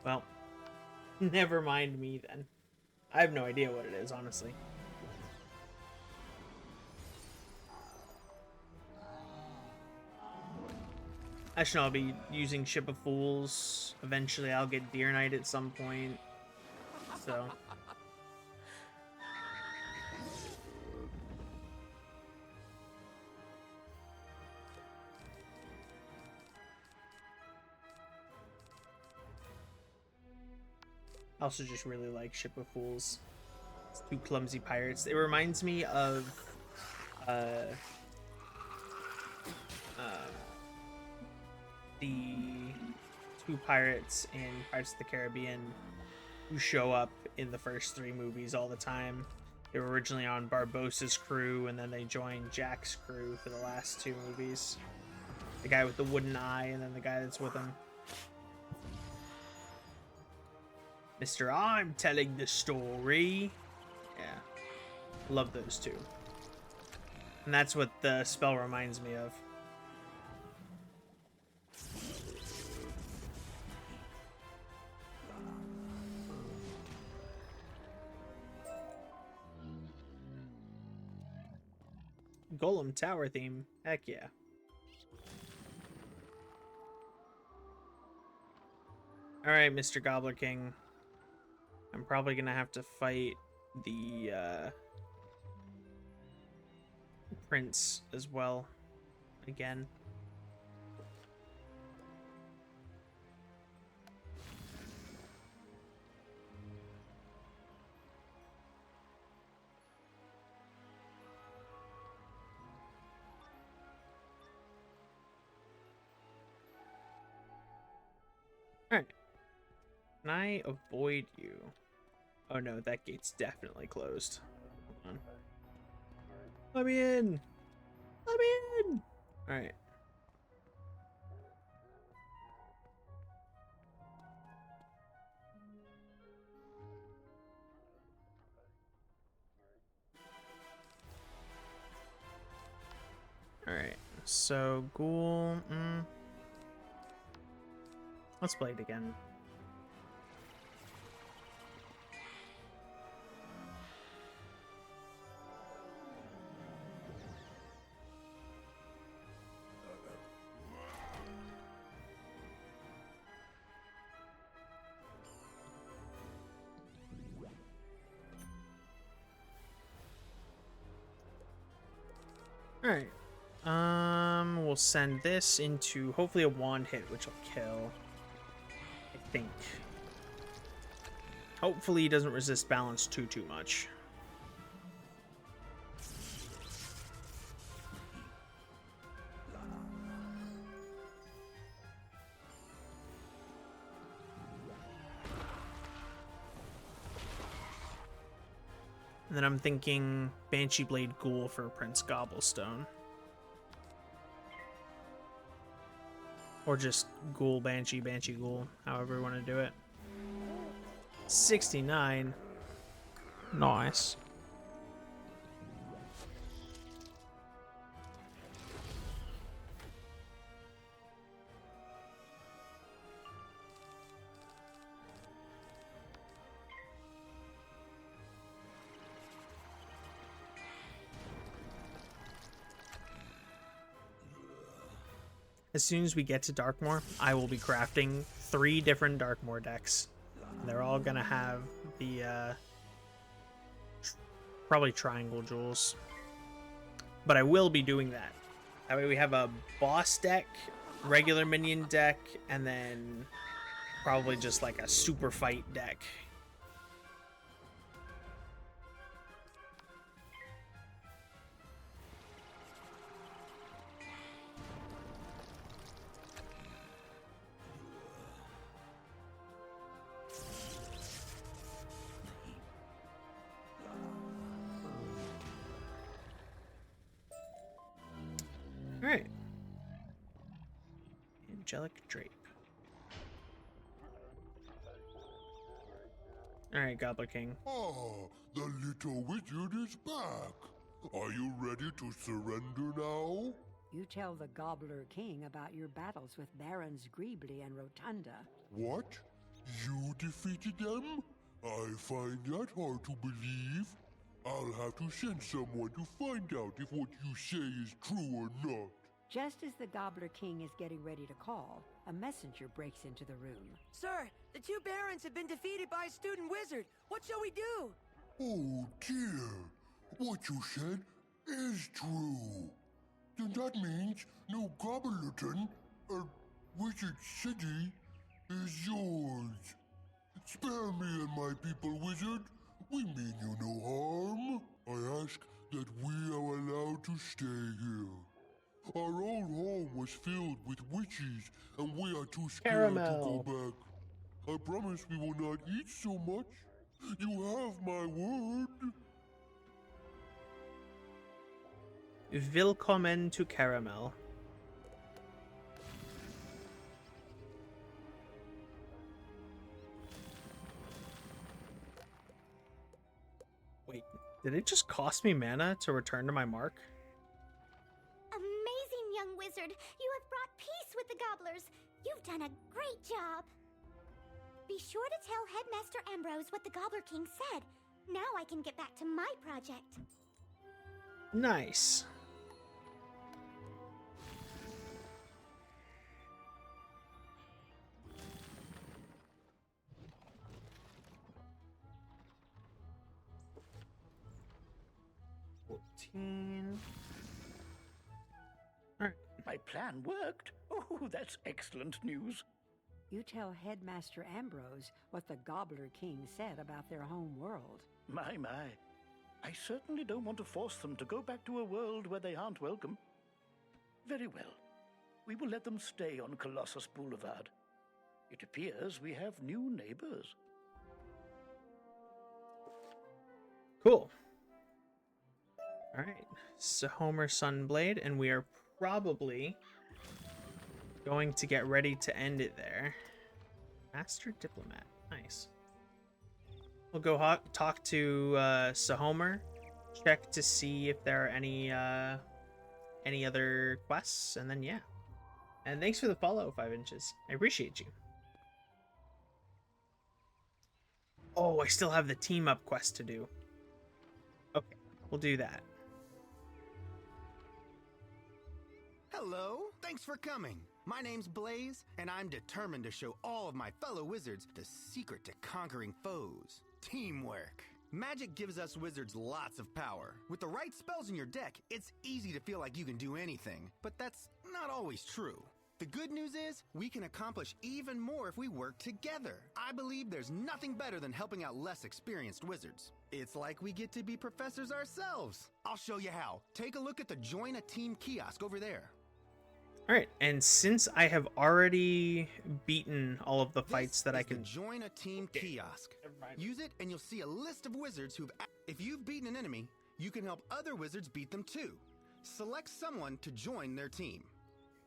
Well, never mind me then. I have no idea what it is, honestly. Actually, I'll be using Ship of Fools. Eventually, I'll get Deer Knight at some point. So... I also just really like Ship of Fools. It's two clumsy pirates. It reminds me of the two pirates in Pirates of the Caribbean who show up in the first 3 movies all the time. They were originally on Barbossa's crew, and then they joined Jack's crew for the last 2 movies. The guy with the wooden eye, and then the guy that's with him. Mr. I'm telling the story. Yeah. Love those 2. And that's what the spell reminds me of. Golem Tower theme. Heck yeah. Alright, Mr. Gobbler King. I'm probably gonna have to fight the prince as well again. Alright. Can I avoid you? Oh no, that gate's definitely closed. Hold on. Let me in! Let me in! Alright. Alright, so Ghoul... Let's play it again. Alright. We'll send this into hopefully a wand hit, which will kill. I think. Hopefully he doesn't resist balance too much. And then I'm thinking Banshee Blade Ghoul for Prince Gobblestone. Or just Ghoul, Banshee, Banshee Ghoul, however you want to do it. 69. Nice. As soon as we get to Darkmoor, I will be crafting 3 different Darkmoor decks. They're all gonna have the probably triangle jewels, but I will be doing that. That way we have a boss deck, regular minion deck, and then probably just like a super fight deck. Alright. Angelic Drape. Alright, Gobbler King. Ah, the little wizard is back. Are you ready to surrender now? You tell the Gobbler King about your battles with Barons Greebly and Rotunda. What? You defeated them? I find that hard to believe. I'll have to send someone to find out if what you say is true or not. Just as the Gobbler King is getting ready to call, a messenger breaks into the room. Sir, the two barons have been defeated by a student wizard. What shall we do? Oh dear. What you said is true. Then that means no Gobblerton, Wizard City, is yours. Spare me and my people, Wizard. We mean you no harm. I ask that we are allowed to stay here. Our old home was filled with witches, and we are too scared to go back. I promise we will not eat so much. You have my word. Willkommen to Caramel. Wait, did it just cost me mana to return to my mark? Amazing, young wizard. You have brought peace with the gobblers. You've done a great job. Be sure to tell Headmaster Ambrose what the Gobbler King said. Now I can get back to my project. Nice. Alright. My plan worked. Oh, that's excellent news. You tell Headmaster Ambrose what the Gobbler King said about their home world. My. I certainly don't want to force them to go back to a world where they aren't welcome. Very well. We will let them stay on Colossus Boulevard. It appears we have new neighbors. Cool. Alright, so Homer Sunblade, and we are probably going to get ready to end it there. Master Diplomat, nice. We'll go talk to Sahomer, check to see if there are any other quests, and then yeah. And thanks for the follow, 5 inches. I appreciate you. Oh, I still have the team up quest to do. Okay, we'll do that. Hello, thanks for coming. My name's Blaze, and I'm determined to show all of my fellow wizards the secret to conquering foes. Teamwork. Magic gives us wizards lots of power. With the right spells in your deck, it's easy to feel like you can do anything, but that's not always true. The good news is, we can accomplish even more if we work together. I believe there's nothing better than helping out less experienced wizards. It's like we get to be professors ourselves. I'll show you how. Take a look at the Join a Team kiosk over there. Alright, and since I have already beaten all of the fights that I can... Join a Team kiosk. Use it and you'll see a list of wizards who've... If you've beaten an enemy, you can help other wizards beat them too. Select someone to join their team.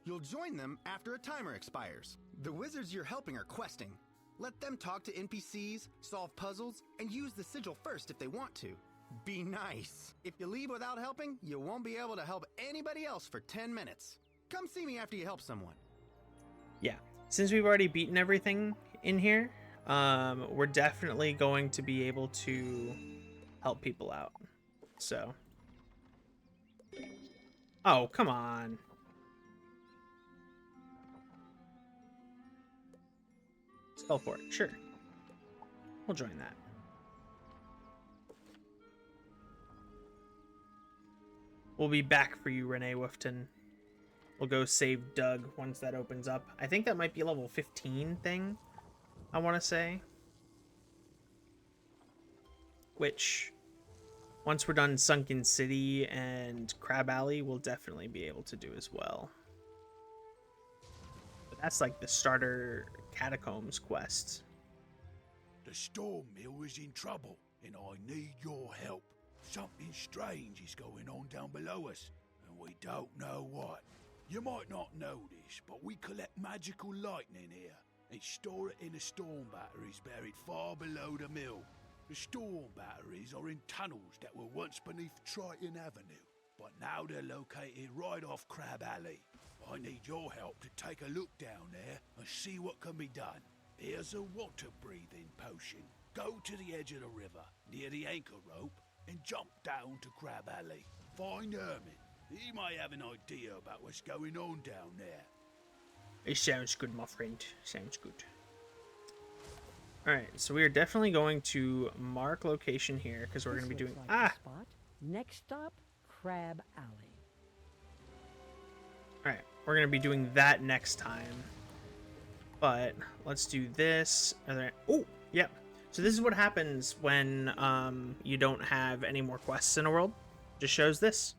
You'll join them after a timer expires. The wizards you're helping are questing. Let them talk to NPCs, solve puzzles, and use the sigil first if they want to. Be nice. If you leave without helping, you won't be able to help anybody else for 10 minutes. Come see me after you help someone. Yeah, since we've already beaten everything in here, we're definitely going to be able to help people out. So. Oh, come on. Let's go for it. Sure. We'll join that. We'll be back for you, Renee Wifton. We'll go save Doug once that opens up. I think that might be a level 15 thing, I want to say. Which, once we're done Sunken City and Crab Alley, we'll definitely be able to do as well. But that's like the starter Catacombs quest. The storm mill is in trouble, and I need your help. Something strange is going on down below us, and we don't know what. You might not know this, but we collect magical lightning here and store it in the storm batteries buried far below the mill. The storm batteries are in tunnels that were once beneath Triton Avenue. but now they're located right off Crab Alley. I need your help to take a look down there and see what can be done. Here's a water-breathing potion. Go to the edge of the river, near the anchor rope, and jump down to Crab Alley. Find Herman. He might have an idea about what's going on down there. It sounds good, my friend. Sounds good. Alright, so we are definitely going to mark location here, because we're going to be doing... Looks like the spot. Next stop, Crab Alley. Alright, we're going to be doing that next time. But, let's do this. Oh, yeah. So this is what happens when you don't have any more quests in a world. Just shows this.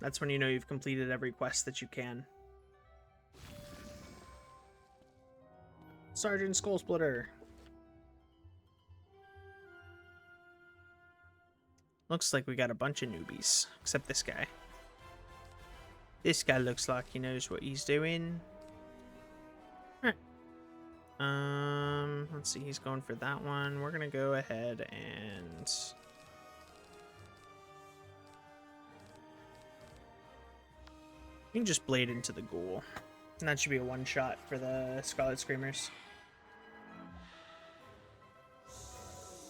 That's when you know you've completed every quest that you can. Sergeant Skull Splitter. Looks like we got a bunch of newbies, except this guy. This guy looks like he knows what he's doing. Alright. Let's see, he's going for that one. We're gonna go ahead and... You can just blade into the ghoul. And that should be a one-shot for the Scarlet Screamers.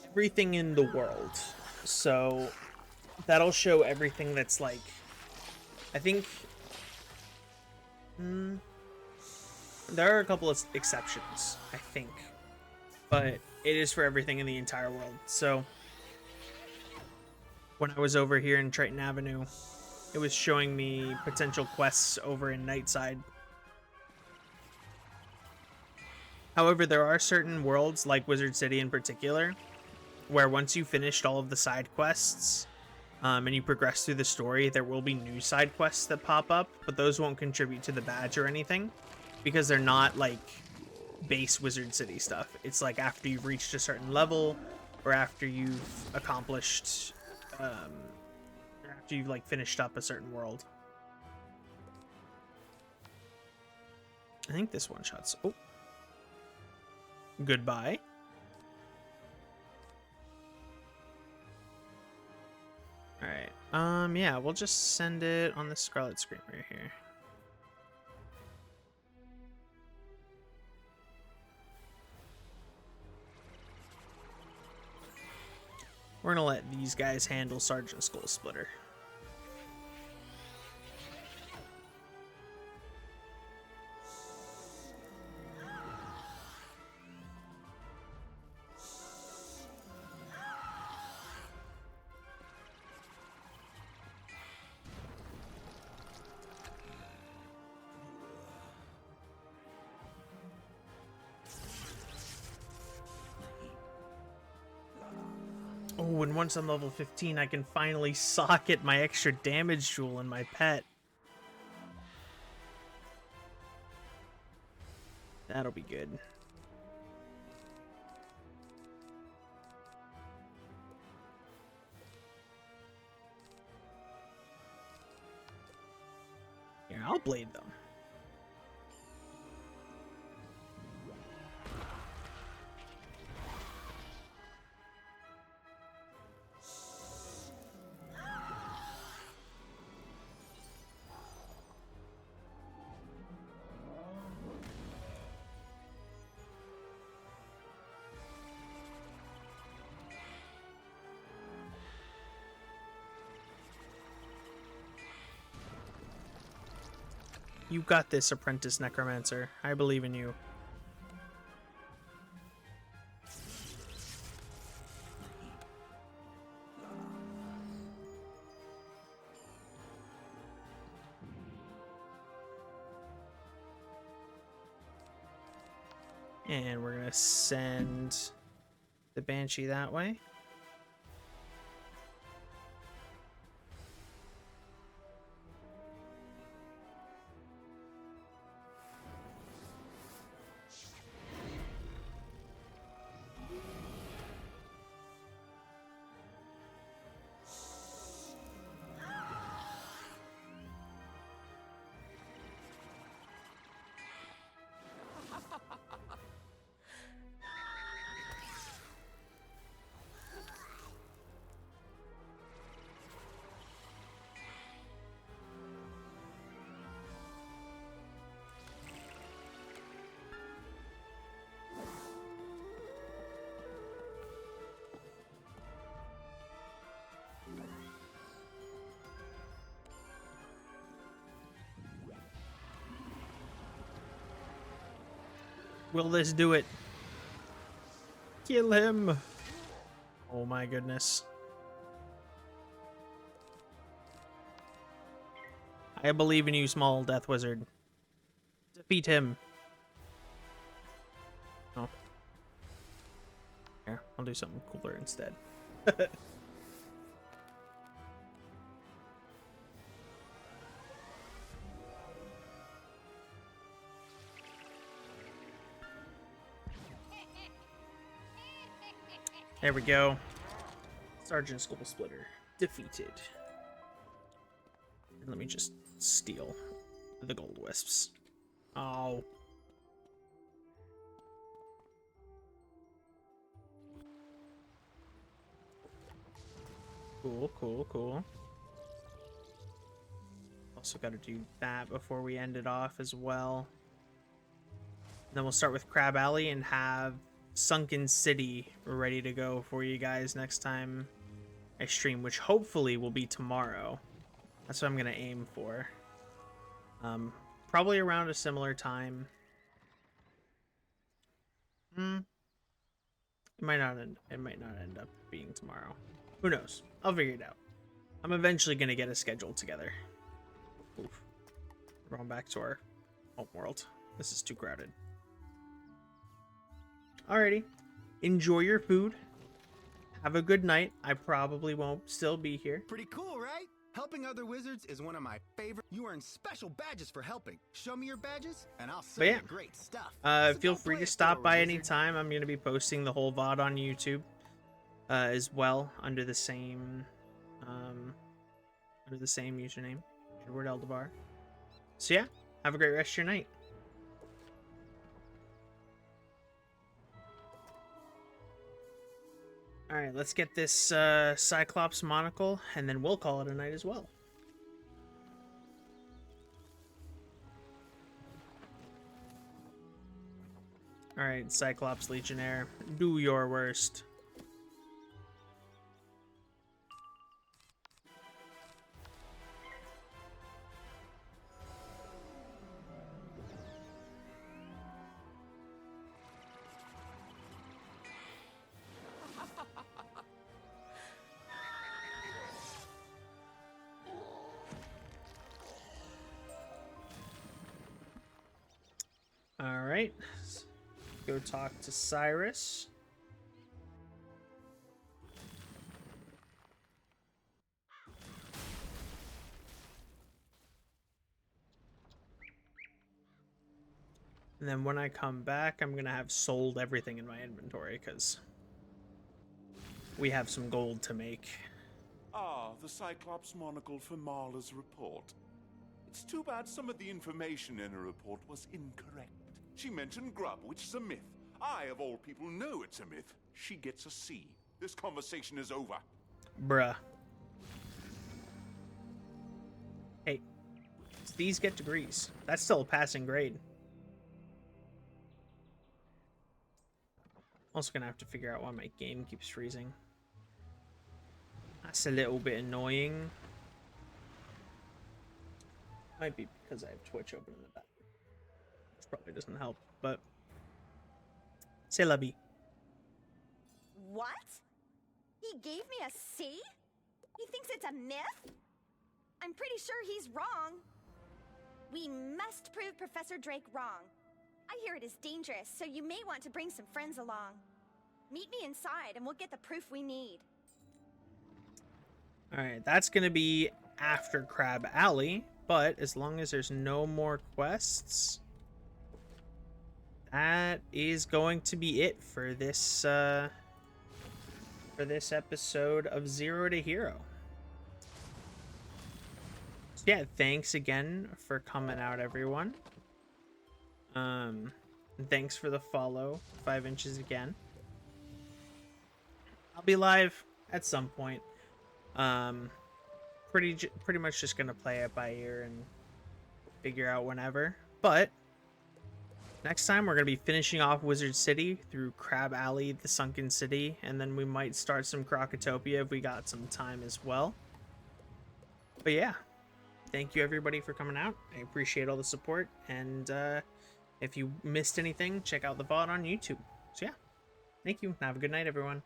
Everything in the world. So that'll show everything that's like... I think... there are a couple of exceptions, I think. But it is for everything in the entire world. So when I was over here in Triton Avenue, it was showing me potential quests over in Nightside. However, there are certain worlds, like Wizard City in particular, where once you've finished all of the side quests, and you progress through the story, there will be new side quests that pop up, but those won't contribute to the badge or anything, because they're not, like, base Wizard City stuff. It's like after you've reached a certain level, or after you've accomplished, after you've, like, finished up a certain world. I think this one-shot's... Oh. Goodbye. Alright, yeah, we'll just send it on the Scarlet Screamer here. We're gonna let these guys handle Sergeant Skull Splitter. Oh, and once I'm level 15, I can finally socket my extra damage jewel in my pet. That'll be good. Here, I'll blade them. You got this, Apprentice Necromancer. I believe in you. And we're gonna send the Banshee that way. Will this do it? Kill him. Oh my goodness. I believe in you, small death wizard. Defeat him. Oh. Here, I'll do something cooler instead. There we go. Sergeant Skull Splitter defeated. And let me just steal the gold wisps. Oh. Cool, cool, cool. Also got to do that before we end it off as well. And then we'll start with Crab Alley and have Sunken City ready to go for you guys next time I stream, which hopefully will be tomorrow. That's what I'm gonna aim for. Probably around a similar time. It might not end up being tomorrow. Who knows? I'll figure it out. I'm eventually gonna get a schedule together. Oof. We're going back to our home world. This is too crowded. Alrighty. Enjoy your food. Have a good night. I probably won't still be here. Pretty cool, right? Helping other wizards is one of my favorite. You earn special badges for helping. Show me your badges, and I'll sell you great stuff. Feel free to stop by anytime. I'm going to be posting the whole VOD on YouTube as well under the same username, Edward Eldebar. So yeah, have a great rest of your night. Alright, let's get this Cyclops monocle, and then we'll call it a night as well. Alright, Cyclops Legionnaire, do your worst. Alright, go talk to Cyrus. And then when I come back, I'm going to have sold everything in my inventory because we have some gold to make. Ah, the Cyclops monocle for Marla's report. It's too bad some of the information in her report was incorrect. She mentioned grub, which is a myth. I, of all people, know it's a myth. She gets a C. This conversation is over. Bruh. Hey, these get degrees. That's still a passing grade. Also gonna have to figure out why my game keeps freezing. That's a little bit annoying. Might be because I have Twitch open in the back. Which probably doesn't help, but... C'est la vie. What? He gave me a C? He thinks it's a myth? I'm pretty sure he's wrong. We must prove Professor Drake wrong. I hear it is dangerous, so you may want to bring some friends along. Meet me inside and we'll get the proof we need. Alright, that's gonna be after Crab Alley, but as long as there's no more quests, that is going to be it for this episode of Zero to Hero. So yeah, thanks again for coming out, everyone. Thanks for the follow, 5 inches again. I'll be live at some point. Pretty much just gonna play it by ear and figure out whenever. But next time we're gonna be finishing off Wizard City through Crab Alley, the Sunken City, and then we might start some Crocotopia if we got some time as well. But yeah, thank you everybody for coming out. I appreciate all the support, and yeah, If you missed anything, check out the VOD on YouTube. So yeah, thank you. Have a good night, everyone.